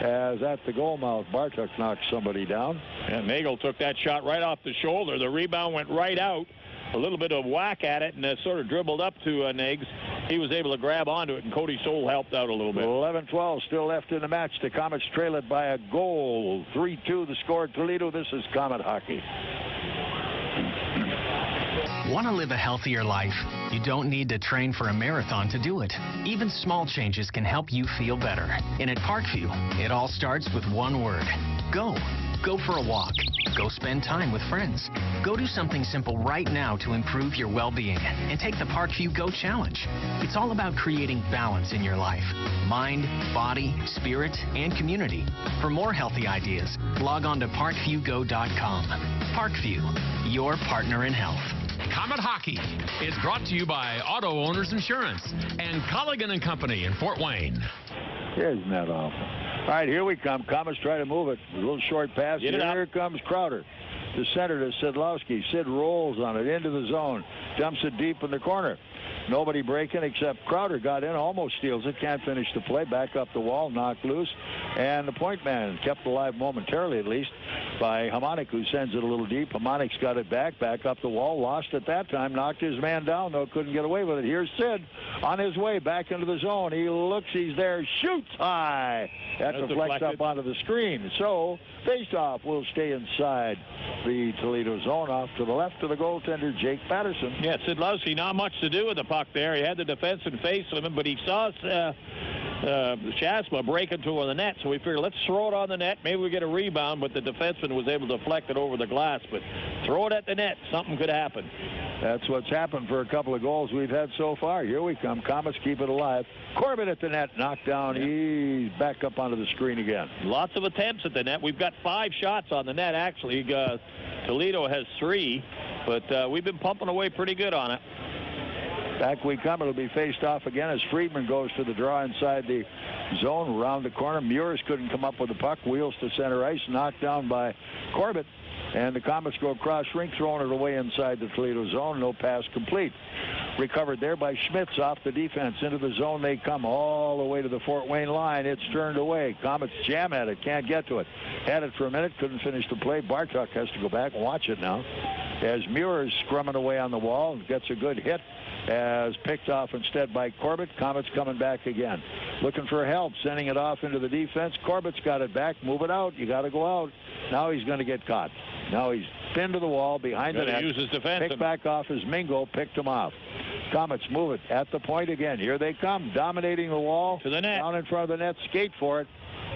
As at the goal mouth, Bartek knocks somebody down. And Nagle took that shot right off the shoulder. The rebound went right out. A little bit of whack at it, and sort of dribbled up to Nags. He was able to grab onto it, and Cody Soul helped out a little bit. 11-12 still left in the match. The Komets trail it by a goal. 3-2 the score. Toledo, this is Komet hockey. Want to live a healthier life? You don't need to train for a marathon to do it. Even small changes can help you feel better. And at Parkview, it all starts with one word. Go. Go for a walk. Go spend time with friends. Go do something simple right now to improve your well-being and take the Parkview Go Challenge. It's all about creating balance in your life. Mind, body, spirit, and community. For more healthy ideas, log on to parkviewgo.com. Parkview, your partner in health. Komet Hockey is brought to you by Auto Owners Insurance and Colligan & Company in Fort Wayne. Isn't that awful? All right, here we come. Komets try to move it. A little short pass. Here comes Crowder. The center to Szydlowski. Sid rolls on it into the zone. Dumps it deep in the corner. Nobody breaking except Crowder got in, almost steals it, can't finish the play. Back up the wall, knocked loose. And the point man kept alive momentarily at least by Hamonic, who sends it a little deep. Hamonic's got it back up the wall, lost it that time, knocked his man down, though couldn't get away with it. Here's Sid on his way back into the zone. He looks, he's there, shoots high. That deflects up onto the screen. So face-off will stay inside the Toledo zone. Off to the left of the goaltender, Jake Patterson. Yeah, Szydlowski, not much to do with the puck there. He had the defense in face of him, but he saw Schaafsma break into the net, so we figured let's throw it on the net. Maybe we get a rebound, but the defenseman was able to deflect it over the glass. But throw it at the net, something could happen. That's what's happened for a couple of goals we've had so far. Here we come. Komets keep it alive. Corbett at the net, knocked down. He's back up onto the screen again. Lots of attempts at the net. We've got 5 shots on the net, actually. Toledo has 3, but we've been pumping away pretty good on it. Back we come. It'll be faced off again as Friedman goes to the draw inside the zone, around the corner. Muirs couldn't come up with the puck. Wheels to center ice, knocked down by Corbett. And the Komets go across rink, throwing it away inside the Toledo zone. No pass complete. Recovered there by Schmitz off the defense. Into the zone they come all the way to the Fort Wayne line. It's turned away. Komets jam at it. Can't get to it. Had it for a minute. Couldn't finish the play. Bartok has to go back and watch it now. As Muir is scrumming away on the wall. Gets a good hit. As picked off instead by Corbett. Komets coming back again. Looking for help. Sending it off into the defense. Corbett's got it back. Move it out. You got to go out. Now he's going to get caught. Now he's pinned to the wall behind the net. Use his defense. Picked back off as Mingo picked him off. Komets move it at the point again. Here they come, dominating the wall. To the net. Down in front of the net, skate for it.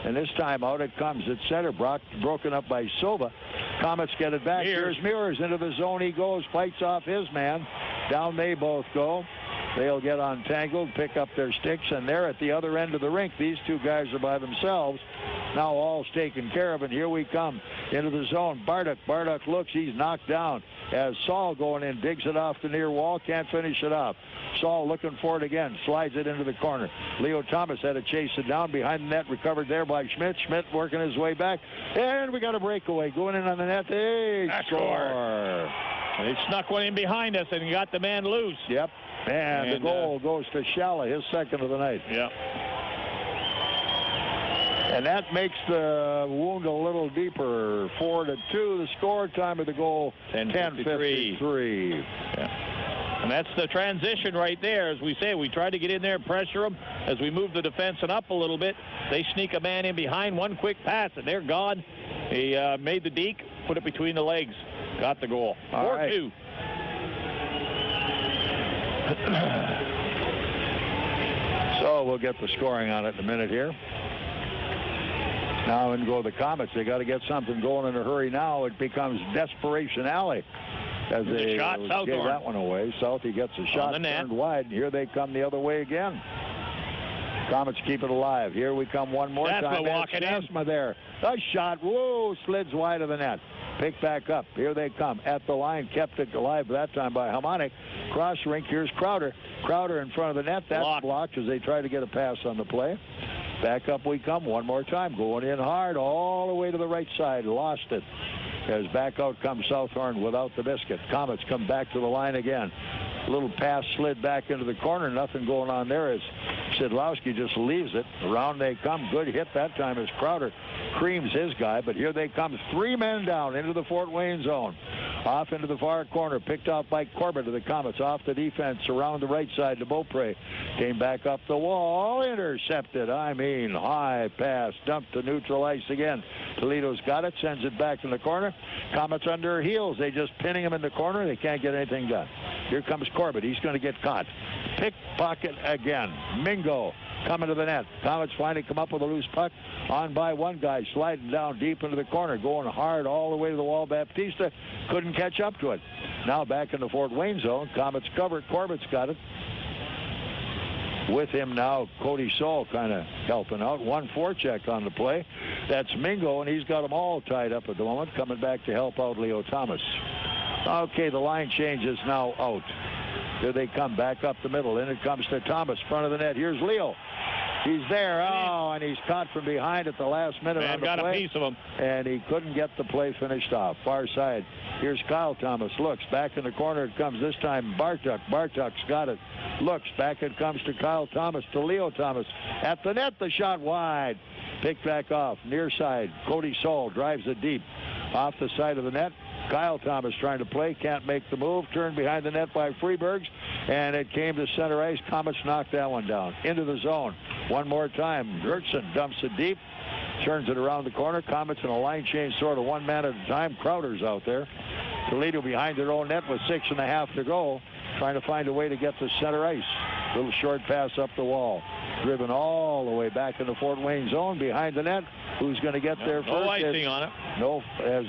And this time out it comes at center. Broken up by Silva. Komets get it back. Here's Muirs into the zone. He goes, fights off his man. Down they both go. They'll get untangled, pick up their sticks, and they're at the other end of the rink. These two guys are by themselves. Now all's taken care of, and here we come into the zone. Bartok looks, he's knocked down. As Saul going in, digs it off the near wall, can't finish it off. Saul looking for it again, slides it into the corner. Leo Thomas had to chase it down behind the net, recovered there by Schmidt. Schmidt working his way back, and we got a breakaway going in on the net. They score. They snuck one in behind us and got the man loose. Yep. And the goal goes to Schala, his second of the night. Yep. And that makes the wound a little deeper. 4-2. The score, time of the goal, 10:53. Yeah. And that's the transition right there. As we say, we try to get in there and pressure them. As we move the defense and up a little bit, they sneak a man in behind. One quick pass, and they're gone. He made the deke, put it between the legs. Got the goal. 4-2. So we'll get the scoring on it in a minute here. Now in go the Komets. They got to get something going in a hurry now. It becomes Desperation Alley. As they shot, gave that one away. Southie gets a shot turned wide, and here they come the other way again. Komets keep it alive. Here we come one more time. Schaafsma there. A shot. Whoa, slids wide of the net. Pick back up. Here they come. At the line, kept it alive that time by Hamonic. Cross rink. Here's Crowder. Crowder in front of the net. That's blocked as they try to get a pass on the play. Back up we come one more time. Going in hard all the way to the right side. Lost it. As back out comes Southhorn without the biscuit. Komets come back to the line again. Little pass slid back into the corner. Nothing going on there as Szydlowski just leaves it. Around they come. Good hit that time as Crowder creams his guy. But here they come. 3 men down into the Fort Wayne zone. Off into the far corner. Picked out by Corbett of the Komets. Off the defense. Around the right side to Beaupre. Came back up the wall. Intercepted. I mean, high pass. Dumped to neutral ice again. Toledo's got it. Sends it back in the corner. Komets under her heels. They just pinning him in the corner. They can't get anything done. Here comes Corbett. He's going to get caught. Pickpocket again. Mingo coming to the net. Komets finally come up with a loose puck. On by one guy. Sliding down deep into the corner. Going hard all the way to the wall. Baptista couldn't catch up to it. Now back in the Fort Wayne zone. Komets covered. Corbett's got it. With him now, Cody Saul kind of helping out. 1 check on the play. That's Mingo, and he's got them all tied up at the moment. Coming back to help out Leo Thomas. Okay, the line change is now out. Here they come back up the middle. In it comes to Thomas, front of the net. Here's Leo. He's there. Oh, and he's caught from behind at the last minute on the play. Got a piece of him. And he couldn't get the play finished off. Far side. Here's Kyle Thomas. Looks. Back in the corner it comes this time. Bartuk. Bartuk's got it. Looks. Back it comes to Kyle Thomas. To Leo Thomas. At the net, the shot wide. Picked back off. Near side. Cody Saul drives it deep. Off the side of the net. Kyle Thomas trying to play, can't make the move. Turned behind the net by Freebergs, and it came to center ice. Komets knocked that one down. Into the zone. One more time. Gertson dumps it deep, turns it around the corner. Komets in a line change, sort of one man at a time. Crowder's out there. Toledo behind their own net with 6.5 to go, trying to find a way to get to center ice. Little short pass up the wall. Driven all the way back in the Fort Wayne zone behind the net. Who's going to get there first? No icing on it. No, as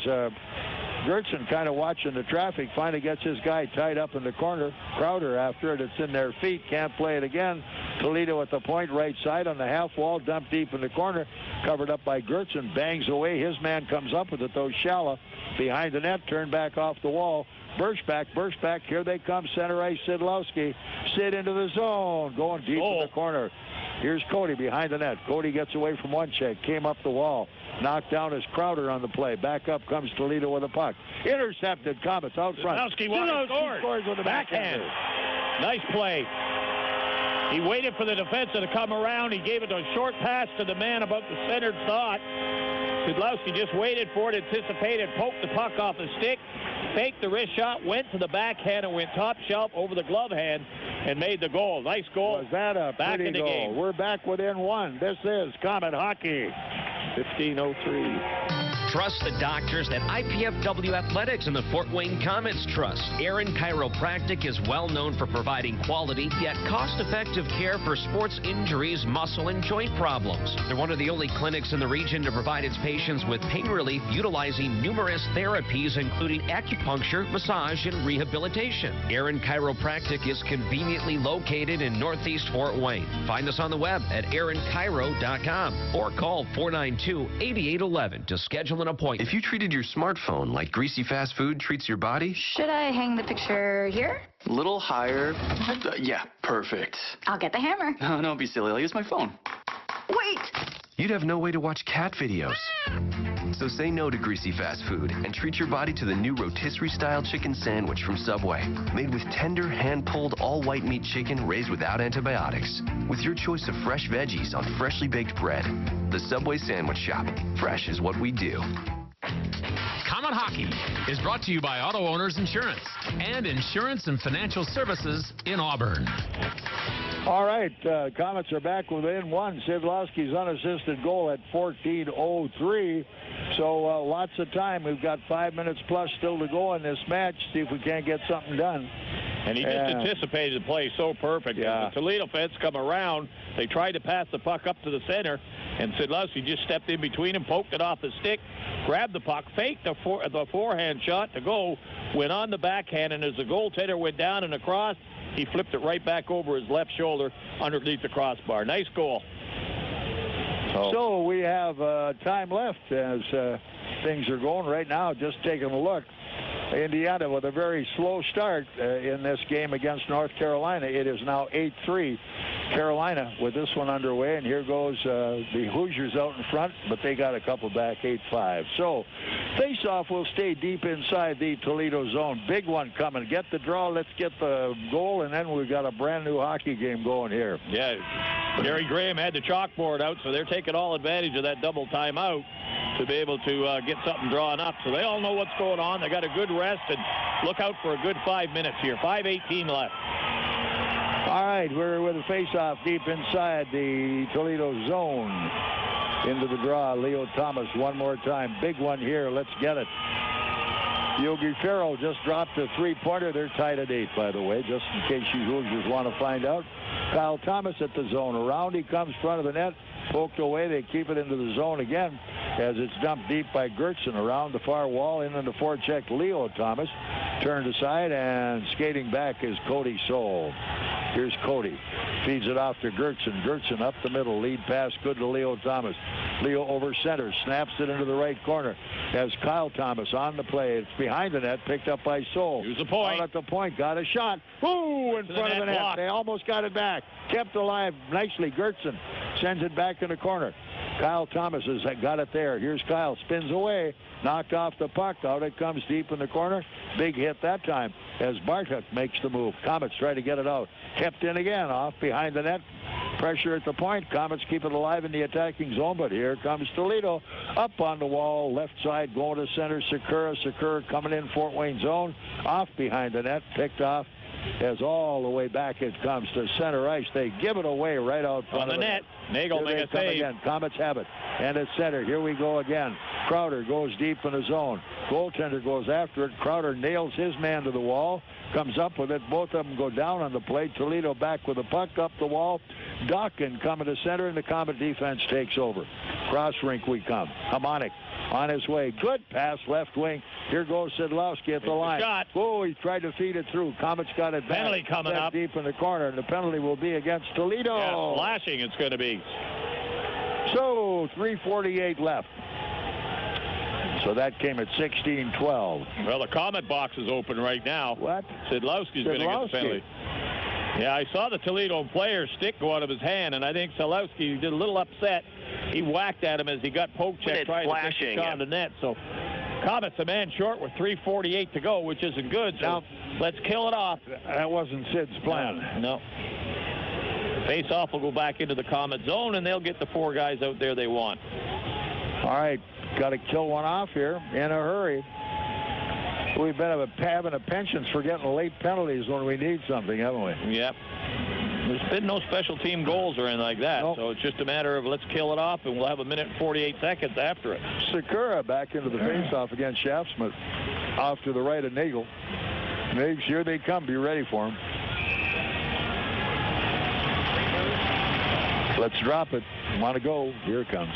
Gertson kind of watching the traffic, finally gets his guy tied up in the corner. Crowder after it. It's in their feet. Can't play it again. Toledo at the point, right side on the half wall. Dumped deep in the corner. Covered up by Gertson. Bangs away. His man comes up with it, though. Shala behind the net. Turned back off the wall. Burst back. Here they come. Center ice. Szydlowski. Sid into the zone. Going deep in the corner. Here's Cody behind the net. Cody gets away from one check. Came up the wall. Knocked down as Crowder on the play. Back up comes Toledo with a puck. Intercepted. Komets out front. Szydlowski scores with the backhand. Nice play. He waited for the defenseman to come around. He gave it a short pass to the man about the centered slot. Szydlowski just waited for it, anticipated, poked the puck off the stick, faked the wrist shot, went to the backhand and went top shelf over the glove hand and made the goal. Nice goal. Was that a pretty goal? Game. We're back within one. This is Komet Hockey. 15:03. Trust the doctors at IPFW Athletics and the Fort Wayne Komets Trust. Aaron Chiropractic is well known for providing quality yet cost-effective care for sports injuries, muscle, and joint problems. They're one of the only clinics in the region to provide its patients with pain relief utilizing numerous therapies, including acupuncture, massage, and rehabilitation. Aaron Chiropractic is conveniently located in Northeast Fort Wayne. Find us on the web at aaronchiro.com or call 492-8811 to schedule an appointment. If you treated your smartphone like greasy fast food treats your body, should I hang the picture here? A little higher. Yeah, perfect. I'll get the hammer. No, don't be silly. I'll use my phone. Wait! You'd have no way to watch cat videos. So say no to greasy fast food and treat your body to the new rotisserie-style chicken sandwich from Subway. Made with tender, hand-pulled, all-white meat chicken raised without antibiotics. With your choice of fresh veggies on freshly baked bread. The Subway Sandwich Shop. Fresh is what we do. Komet Hockey is brought to you by Auto Owners Insurance and Insurance and Financial Services in Auburn. All right, Komets are back within one. Szydlowski's unassisted goal at 14:03. So lots of time. We've got 5 minutes plus still to go in this match. See if we can't get something done. And he just anticipated the play so perfect. Yeah. The Toledo fence come around. They tried to pass the puck up to the center, and Szydlowski just stepped in between him, poked it off the stick, grabbed the puck, faked the forehand shot to go, went on the backhand, and as the goaltender went down and across, he flipped it right back over his left shoulder underneath the crossbar. Nice goal. So we have time left as things are going right now. Just taking a look. Indiana with a very slow start in this game against North Carolina. It is now 8-3 Carolina with this one underway, and here goes the Hoosiers out in front, but they got a couple back, 8-5. So face-off will stay deep inside the Toledo zone. Big one coming. Get the draw, let's get the goal, and then we've got a brand new hockey game going here. Yeah, Gary Graham had the chalkboard out, so they're taking all advantage of that double timeout to be able to get something drawn up. So they all know what's going on. They got a good rest, and look out for a good 5 minutes here. 5:18 left. All right, we're with a face-off deep inside the Toledo zone. Into the draw, Leo Thomas one more time. Big one here. Let's get it. Yogi Farrell just dropped a three-pointer. They're tied at 8, by the way, just in case you Hoosiers want to find out. Kyle Thomas at the zone. Around he comes, front of the net. Poked away. They keep it into the zone again as it's dumped deep by Gertson around the far wall. In on the forecheck, Leo Thomas. Turned aside, and skating back is Cody Soul. Here's Cody. Feeds it off to Gertson. Gertson up the middle. Lead pass good to Leo Thomas. Leo over center. Snaps it into the right corner. Has Kyle Thomas on the play. It's behind the net. Picked up by Soul. Here's the point. Out at the point. Got a shot. Ooh, in front of the net. Blocked. They almost got it back. Kept alive nicely. Gertson sends it back in the corner. Kyle Thomas has got it there. Here's Kyle. Spins away. Knocked off the puck. Out it comes deep in the corner. Big hit that time as Bartuk makes the move. Komets try to get it out. Kept in again. Off behind the net. Pressure at the point. Komets keep it alive in the attacking zone, but here comes Toledo. Up on the wall. Left side going to center. Sakura coming in Fort Wayne zone. Off behind the net. Picked off. As all the way back it comes to center ice. They give it away right out front on the net. Nagle make a save. Again. Komets have it. And it's center. Here we go again. Crowder goes deep in the zone. Goaltender goes after it. Crowder nails his man to the wall. Comes up with it. Both of them go down on the plate. Toledo back with the puck up the wall. Dockin coming to center, and the Komet defense takes over. Cross rink we come. Hamonic on his way. Good pass left wing. Here goes Szydlowski at the line. Shot. Oh, he tried to feed it through. Komets got it back. Penalty coming up. Deep in the corner, and the penalty will be against Toledo. Yeah, slashing it's going to be. So 3:48 left. So that came at 16-12. Well, the Komet box is open right now. What? Szydlowski's going to get the penalty. Yeah, I saw the Toledo player's stick go out of his hand, and I think Szydlowski did a little upset. He whacked at him as he got poke check trying to get the shot on the net. So Komet's a man short with 3:48 to go, which isn't good. So now, let's kill it off. That wasn't Sid's plan. No. Face-off will go back into the Komet zone, and they'll get the 4 guys out there they want. All right, got to kill one off here in a hurry. We've been having a penchant for getting late penalties when we need something, haven't we? Yep. There's been no special team goals or anything like that, so it's just a matter of let's kill it off, and we'll have a minute and 48 seconds after it. Sakura back into the face-off against Schaafsma. Off to the right of Nagle. Nagle, here they come. Be ready for him. Let's drop it. Want to go. Here it comes.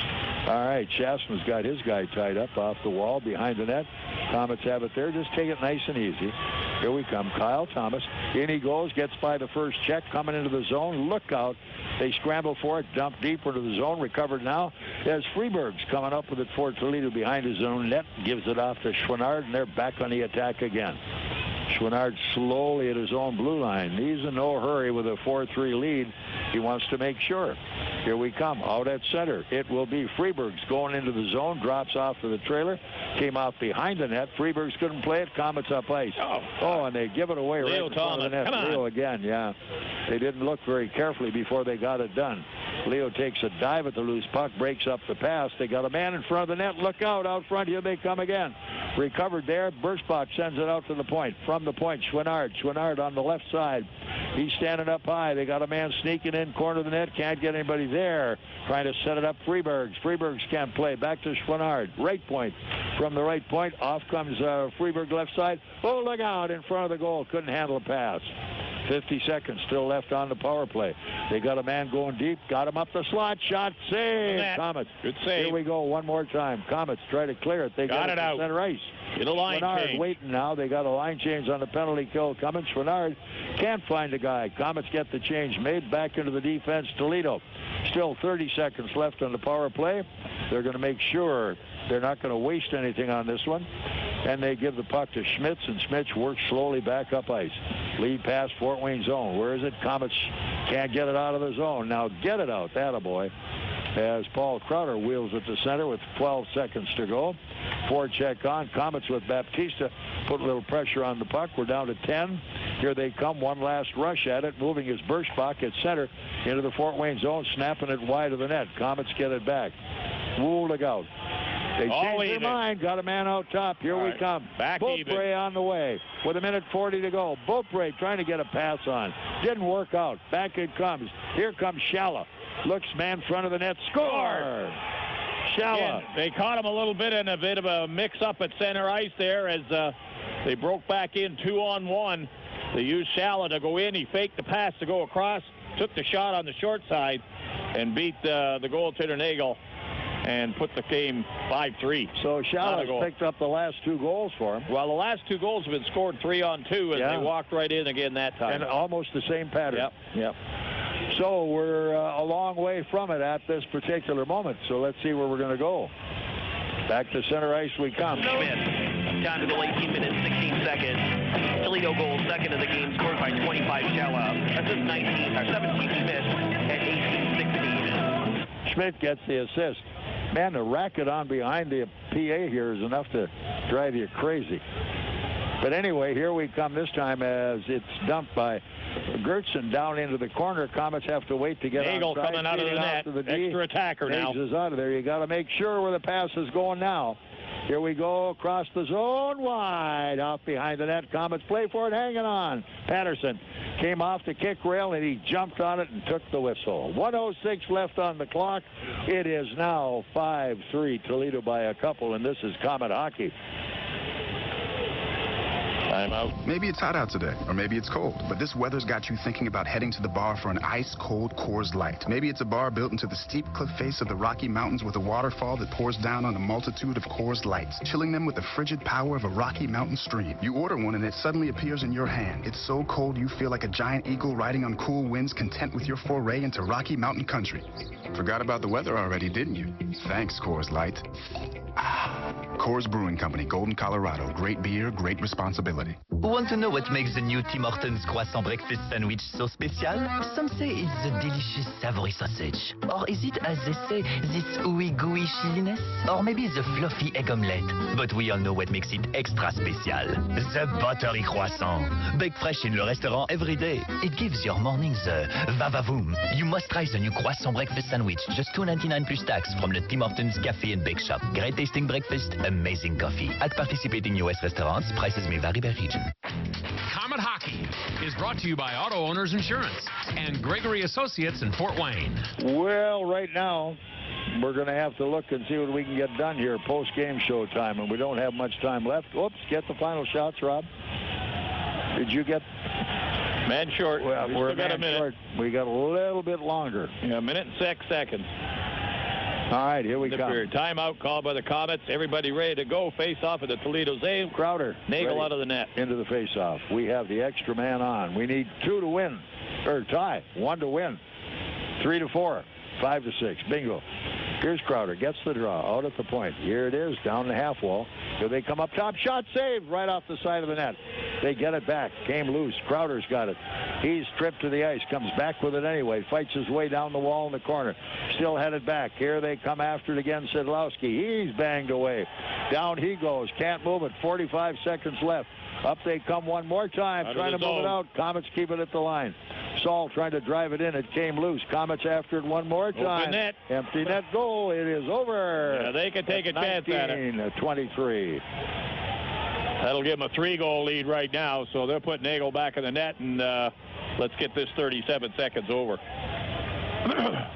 All right, Schaafsma's got his guy tied up off the wall behind the net. Komets have it there. Just take it nice and easy. Here we come. Kyle Thomas. In he goes. Gets by the first check. Coming into the zone. Look out. They scramble for it. Dump deeper into the zone. Recovered now. As Freeberg's coming up with it for Toledo behind his own net. Gives it off to Schwinnard, and they're back on the attack again. Schwinnard slowly at his own blue line. He's in no hurry with a 4-3 lead. He wants to make sure. Here we come. Out at center. It will be Freeberg's going into the zone. Drops off to the trailer. Came out behind the net. Freeberg's couldn't play it. Komets up ice. Oh, and they give it away right in front of the net. Leo again, yeah. They didn't look very carefully before they got it done. Leo takes a dive at the loose puck. Breaks up the pass. They got a man in front of the net. Look out. Out front. Here they come again. Recovered there. Burspot sends it out to the point. From the point, Schwinnard. Schwinnard on the left side. He's standing up high. They got a man sneaking in corner of the net. Can't get anybody there. Trying to set it up Freebergs. Freebergs can't play. Back to Schwanard. Right point. From the right point, off comes Freeberg left side. Oh, look out in front of the goal. Couldn't handle a pass. 50 seconds still left on the power play. They got a man going deep. Got him up the slot. Shot. Save. Komets. Good save. Here we go. One more time. Komets try to clear it. They got it out. Center ice. Get a line change. Waiting now. They got a line change on the penalty kill coming. Schwanard can't find a guy. Komets get the change made. Back into the defense. Toledo. Still 30 seconds left on the power play. They're going to make sure they're not going to waste anything on this one. And they give the puck to Schmitz, and Schmitz works slowly back up ice. Lead pass, Fort Wayne zone. Where is it? Komets can't get it out of the zone. Now get it out. Attaboy. As Paul Crowder wheels at the center with 12 seconds to go. Forecheck on. Komets with Baptista. Put a little pressure on the puck. We're down to 10. Here they come. One last rush at it. Moving is Birschbach at center into the Fort Wayne zone. Snapping it wide of the net. Komets get it back. Wool to go. They changed their mind. Got a man out top. Here we come. Back Beaupre on the way with 1:40 to go. Beaupre trying to get a pass on. Didn't work out. Back it comes. Here comes Schala. Looks man front of the net. Score! Schala. They caught him a little bit in a bit of a mix-up at center ice there as they broke back in 2-on-1. They used Schala to go in. He faked the pass to go across. Took the shot on the short side and beat the goaltender Nagle and put the game 5-3. So Schala picked up the last 2 goals for him. Well, the last 2 goals have been scored 3-on-2, and they walked right in again that time. And almost the same pattern. Yep. So we're a long way from it at this particular moment. So let's see where we're going to go. Back to center ice we come. Schmidt. Down to go 18 minutes, 16 seconds. Toledo goal, second of the game, scored by 25 Schala. That's 17 Schmidt at 18-16. Schmidt gets the assist. Man, the racket on behind the PA here is enough to drive you crazy. But anyway, here we come this time as it's dumped by Gertson down into the corner. Komets have to wait to get Nagle coming out of the net. Extra attacker now. Is out of there. You got to make sure where the pass is going now. Here we go across the zone, wide off behind the net. Komets play for it, hanging on. Patterson came off the kick rail and he jumped on it and took the whistle. 1:06 left on the clock. It is now 5-3 Toledo by a couple, and this is Komet hockey. Timeout. Maybe it's hot out today, or maybe it's cold, but this weather's got you thinking about heading to the bar for an ice-cold Coors Light. Maybe it's a bar built into the steep cliff face of the Rocky Mountains with a waterfall that pours down on a multitude of Coors Lights, chilling them with the frigid power of a Rocky Mountain stream. You order one and it suddenly appears in your hand. It's so cold you feel like a giant eagle riding on cool winds, content with your foray into Rocky Mountain country. Forgot about the weather already, didn't you? Thanks, Coors Light. Coors Brewing Company, Golden, Colorado. Great beer, great responsibility. Want to know what makes the new Tim Hortons croissant breakfast sandwich so special? Some say it's the delicious savory sausage. Or is it, as they say, this ooey gooey cheesiness? Or maybe the fluffy egg omelette? But we all know what makes it extra special. The buttery croissant. Baked fresh in le restaurant every day. It gives your mornings a va-va-voom. You must try the new croissant breakfast sandwich. Just $2.99 plus tax from the Tim Hortons Cafe and Bake Shop. Great tasting breakfast, amazing coffee. At participating U.S. restaurants, prices may vary by region. Komet Hockey is brought to you by Auto Owners Insurance and Gregory Associates in Fort Wayne. Well, right now, we're going to have to look and see what we can get done here post-game show time, and we don't have much time left. Oops, get the final shots, Rob. Did you get... Man short. Well, we're still got a minute. Short. We got a little bit longer. Yeah, a minute and 6 seconds. All right, here we go. Timeout called by the Komets. Everybody ready to go. Face off at the Toledo zone. Crowder. Nagle out of the net. Into the face off. We have the extra man on. We need 2 to win. Or tie. 1 to win. 3 to 4. 5 to 6. Bingo. Here's Crowder. Gets the draw. Out at the point. Here it is. Down the half wall. Here they come up top. Shot saved right off the side of the net. They get it back. Came loose. Crowder's got it. He's tripped to the ice. Comes back with it anyway. Fights his way down the wall in the corner. Still headed back. Here they come after it again. Szydlowski. He's banged away. Down he goes. Can't move it. 45 seconds left. Up they come one more time. Trying to move it out. Komets keep it at the line. Saul trying to drive it in. It came loose. Komets after it one more time. Open net. Empty net goal. It is over. Yeah, they can take a chance at it. 23. That'll give them a 3-goal lead right now, so they'll put Nagle back in the net, and let's get this 37 seconds over.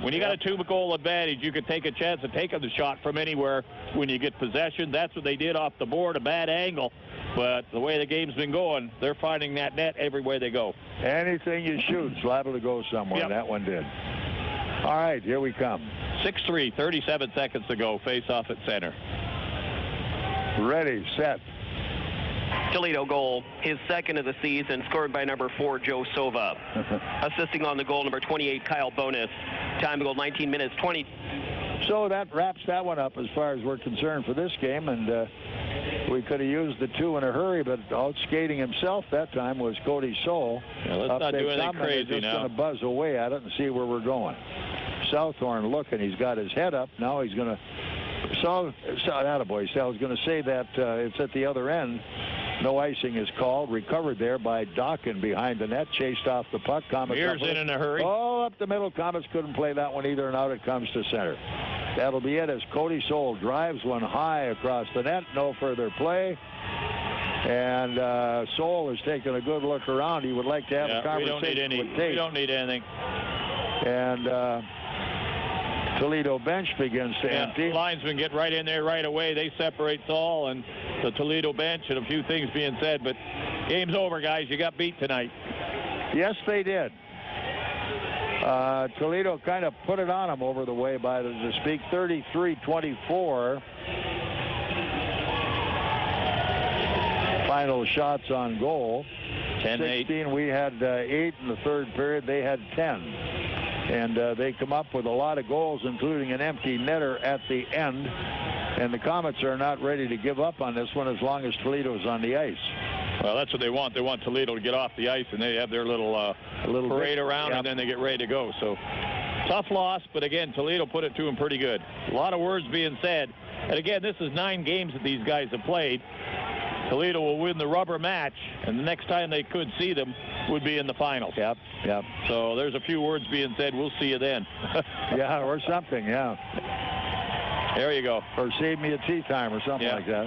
When you got a 2-goal advantage, you could take a chance of taking the shot from anywhere when you get possession. That's what they did off the board, a bad angle. But the way the game's been going, they're finding that net everywhere they go. Anything you shoot is liable to go somewhere. Yep. That one did. All right, here we come. 6-3, 37 seconds to go. Face off at center. Ready, set. Toledo goal, his second of the season, scored by number 4, Joe Sova. Assisting on the goal, number 28, Kyle Bonus. Time to go, 19 minutes, 20. So that wraps that one up as far as we're concerned for this game, and we could have used the 2 in a hurry, but out skating himself that time was Cody Soul. Yeah, let's not do anything crazy just now. Going to buzz away at it and see where we're going. Southorn looking, he's got his head up. Now he's going to. Attaboy. So I was going to say that it's at the other end. No icing is called. Recovered there by Dawkin behind the net. Chased off the puck. Komets Mears in a hurry. Oh, up the middle. Komets couldn't play that one either, and out it comes to center. That'll be it as Cody Soul drives one high across the net. No further play. And Soul is taking a good look around. He would like to have a conversation with Tate. We don't need anything. And Toledo bench begins to empty. Linesmen get right in there right away. They separate Saul and the Toledo bench, and a few things being said. But game's over, guys. You got beat tonight. Yes, they did. Toledo kind of put it on them over the way by the speak. 33-24. Final shots on goal. 16. We had 8 in the third period. They had 10. And they come up with a lot of goals, including an empty netter at the end. And the Komets are not ready to give up on this one as long as Toledo's on the ice. Well, that's what they want. They want Toledo to get off the ice, and they have their little parade around, and then they get ready to go. So tough loss, but again, Toledo put it to them pretty good. A lot of words being said. And again, this is 9 games that these guys have played. Toledo will win the rubber match, and the next time they could see them would be in the finals. Yep. So there's a few words being said. We'll see you then. Yeah, or something, yeah. There you go. Or save me a tea time or something like that.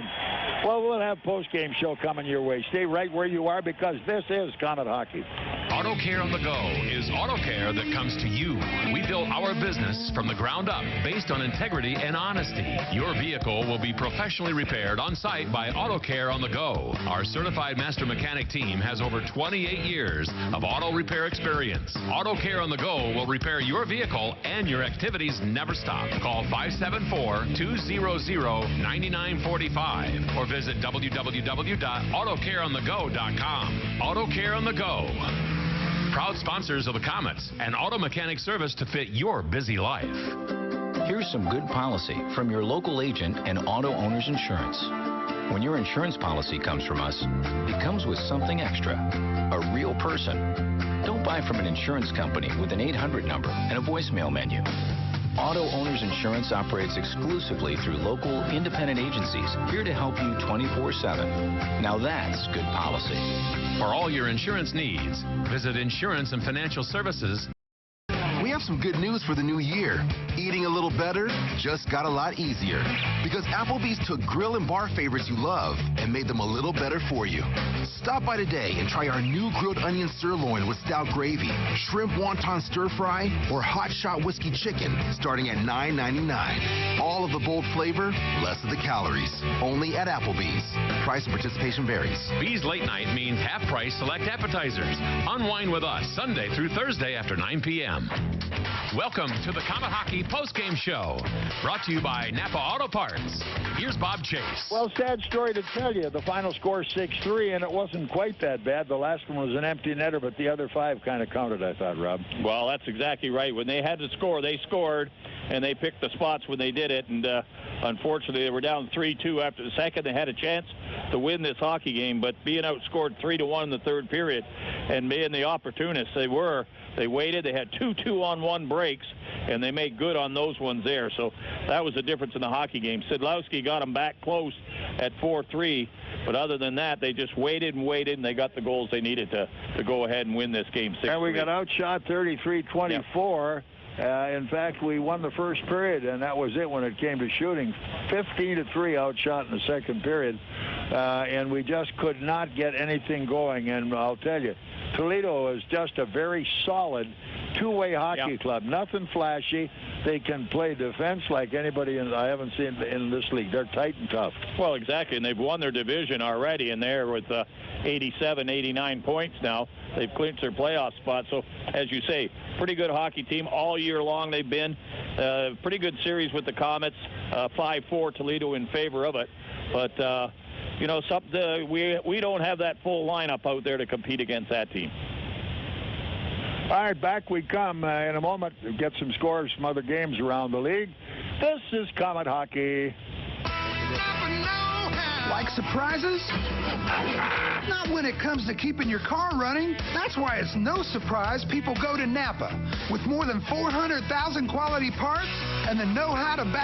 Well, we'll have post-game show coming your way. Stay right where you are because this is Comet Hockey. Auto Care on the Go is auto care that comes to you. We build our business from the ground up based on integrity and honesty. Your vehicle will be professionally repaired on site by Auto Care on the Go. Our certified master mechanic team has over 28 years of auto repair experience. Auto Care on the Go will repair your vehicle and your activities never stop. Call 574-200-9945 or visit www.autocareonthego.com. Auto Care on the Go. Proud sponsors of the Komets, an auto mechanic service to fit your busy life. Here's some good policy from your local agent and Auto Owners Insurance. When your insurance policy comes from us, it comes with something extra, a real person. Don't buy from an insurance company with an 800 number and a voicemail menu. Auto Owners Insurance operates exclusively through local, independent agencies here to help you 24/7. Now that's good policy. For all your insurance needs, visit Insurance and Financial Services. We have some good news for the new year. Eating a little better just got a lot easier because Applebee's took grill and bar favorites you love and made them a little better for you. Stop by today and try our new grilled onion sirloin with stout gravy, shrimp wonton stir fry, or hot shot whiskey chicken starting at $9.99. All of the bold flavor, less of the calories. Only at Applebee's. Price and participation varies. Bees Late Night means half-price select appetizers. Unwind with us Sunday through Thursday after 9 p.m. Welcome to the Comet Hockey postgame show, brought to you by Napa Auto Parts. Here's Bob Chase. Well, sad story to tell you. The final score 6-3, and it wasn't quite that bad. The last one was an empty netter, but the other 5 kind of counted, I thought, Rob. Well, that's exactly right. When they had to score, they scored, and they picked the spots when they did it. And unfortunately, they were down 3-2 after the second. They had a chance to win this hockey game, but being outscored 3-1 in the third period and being the opportunists they were, they waited. They had 2 2-on-1 breaks, and they made good on those ones there. So that was the difference in the hockey game. Szydlowski got them back close at 4-3, but other than that, they just waited and waited, and they got the goals they needed to go ahead and win this game 6-3. And we got outshot 33-24. Yep. In fact, we won the first period, and that was it when it came to shooting. 15-3 outshot in the second period, and we just could not get anything going. And I'll tell you, Toledo is just a very solid two-way hockey club. Nothing flashy. They can play defense like anybody I haven't seen in this league. They're tight and tough. Well, exactly, and they've won their division already, and they're with 87, 89 points now. They've clinched their playoff spot. So, as you say, pretty good hockey team all year long. They've been pretty good series with the Komets. 5-4 Toledo in favor of it. But, you know, we don't have that full lineup out there to compete against that team. All right, back we come in a moment to get some scores from other games around the league. This is Comet Hockey. Like surprises? Not when it comes to keeping your car running. That's why it's no surprise people go to Napa. With more than 400,000 quality parts and the know-how to back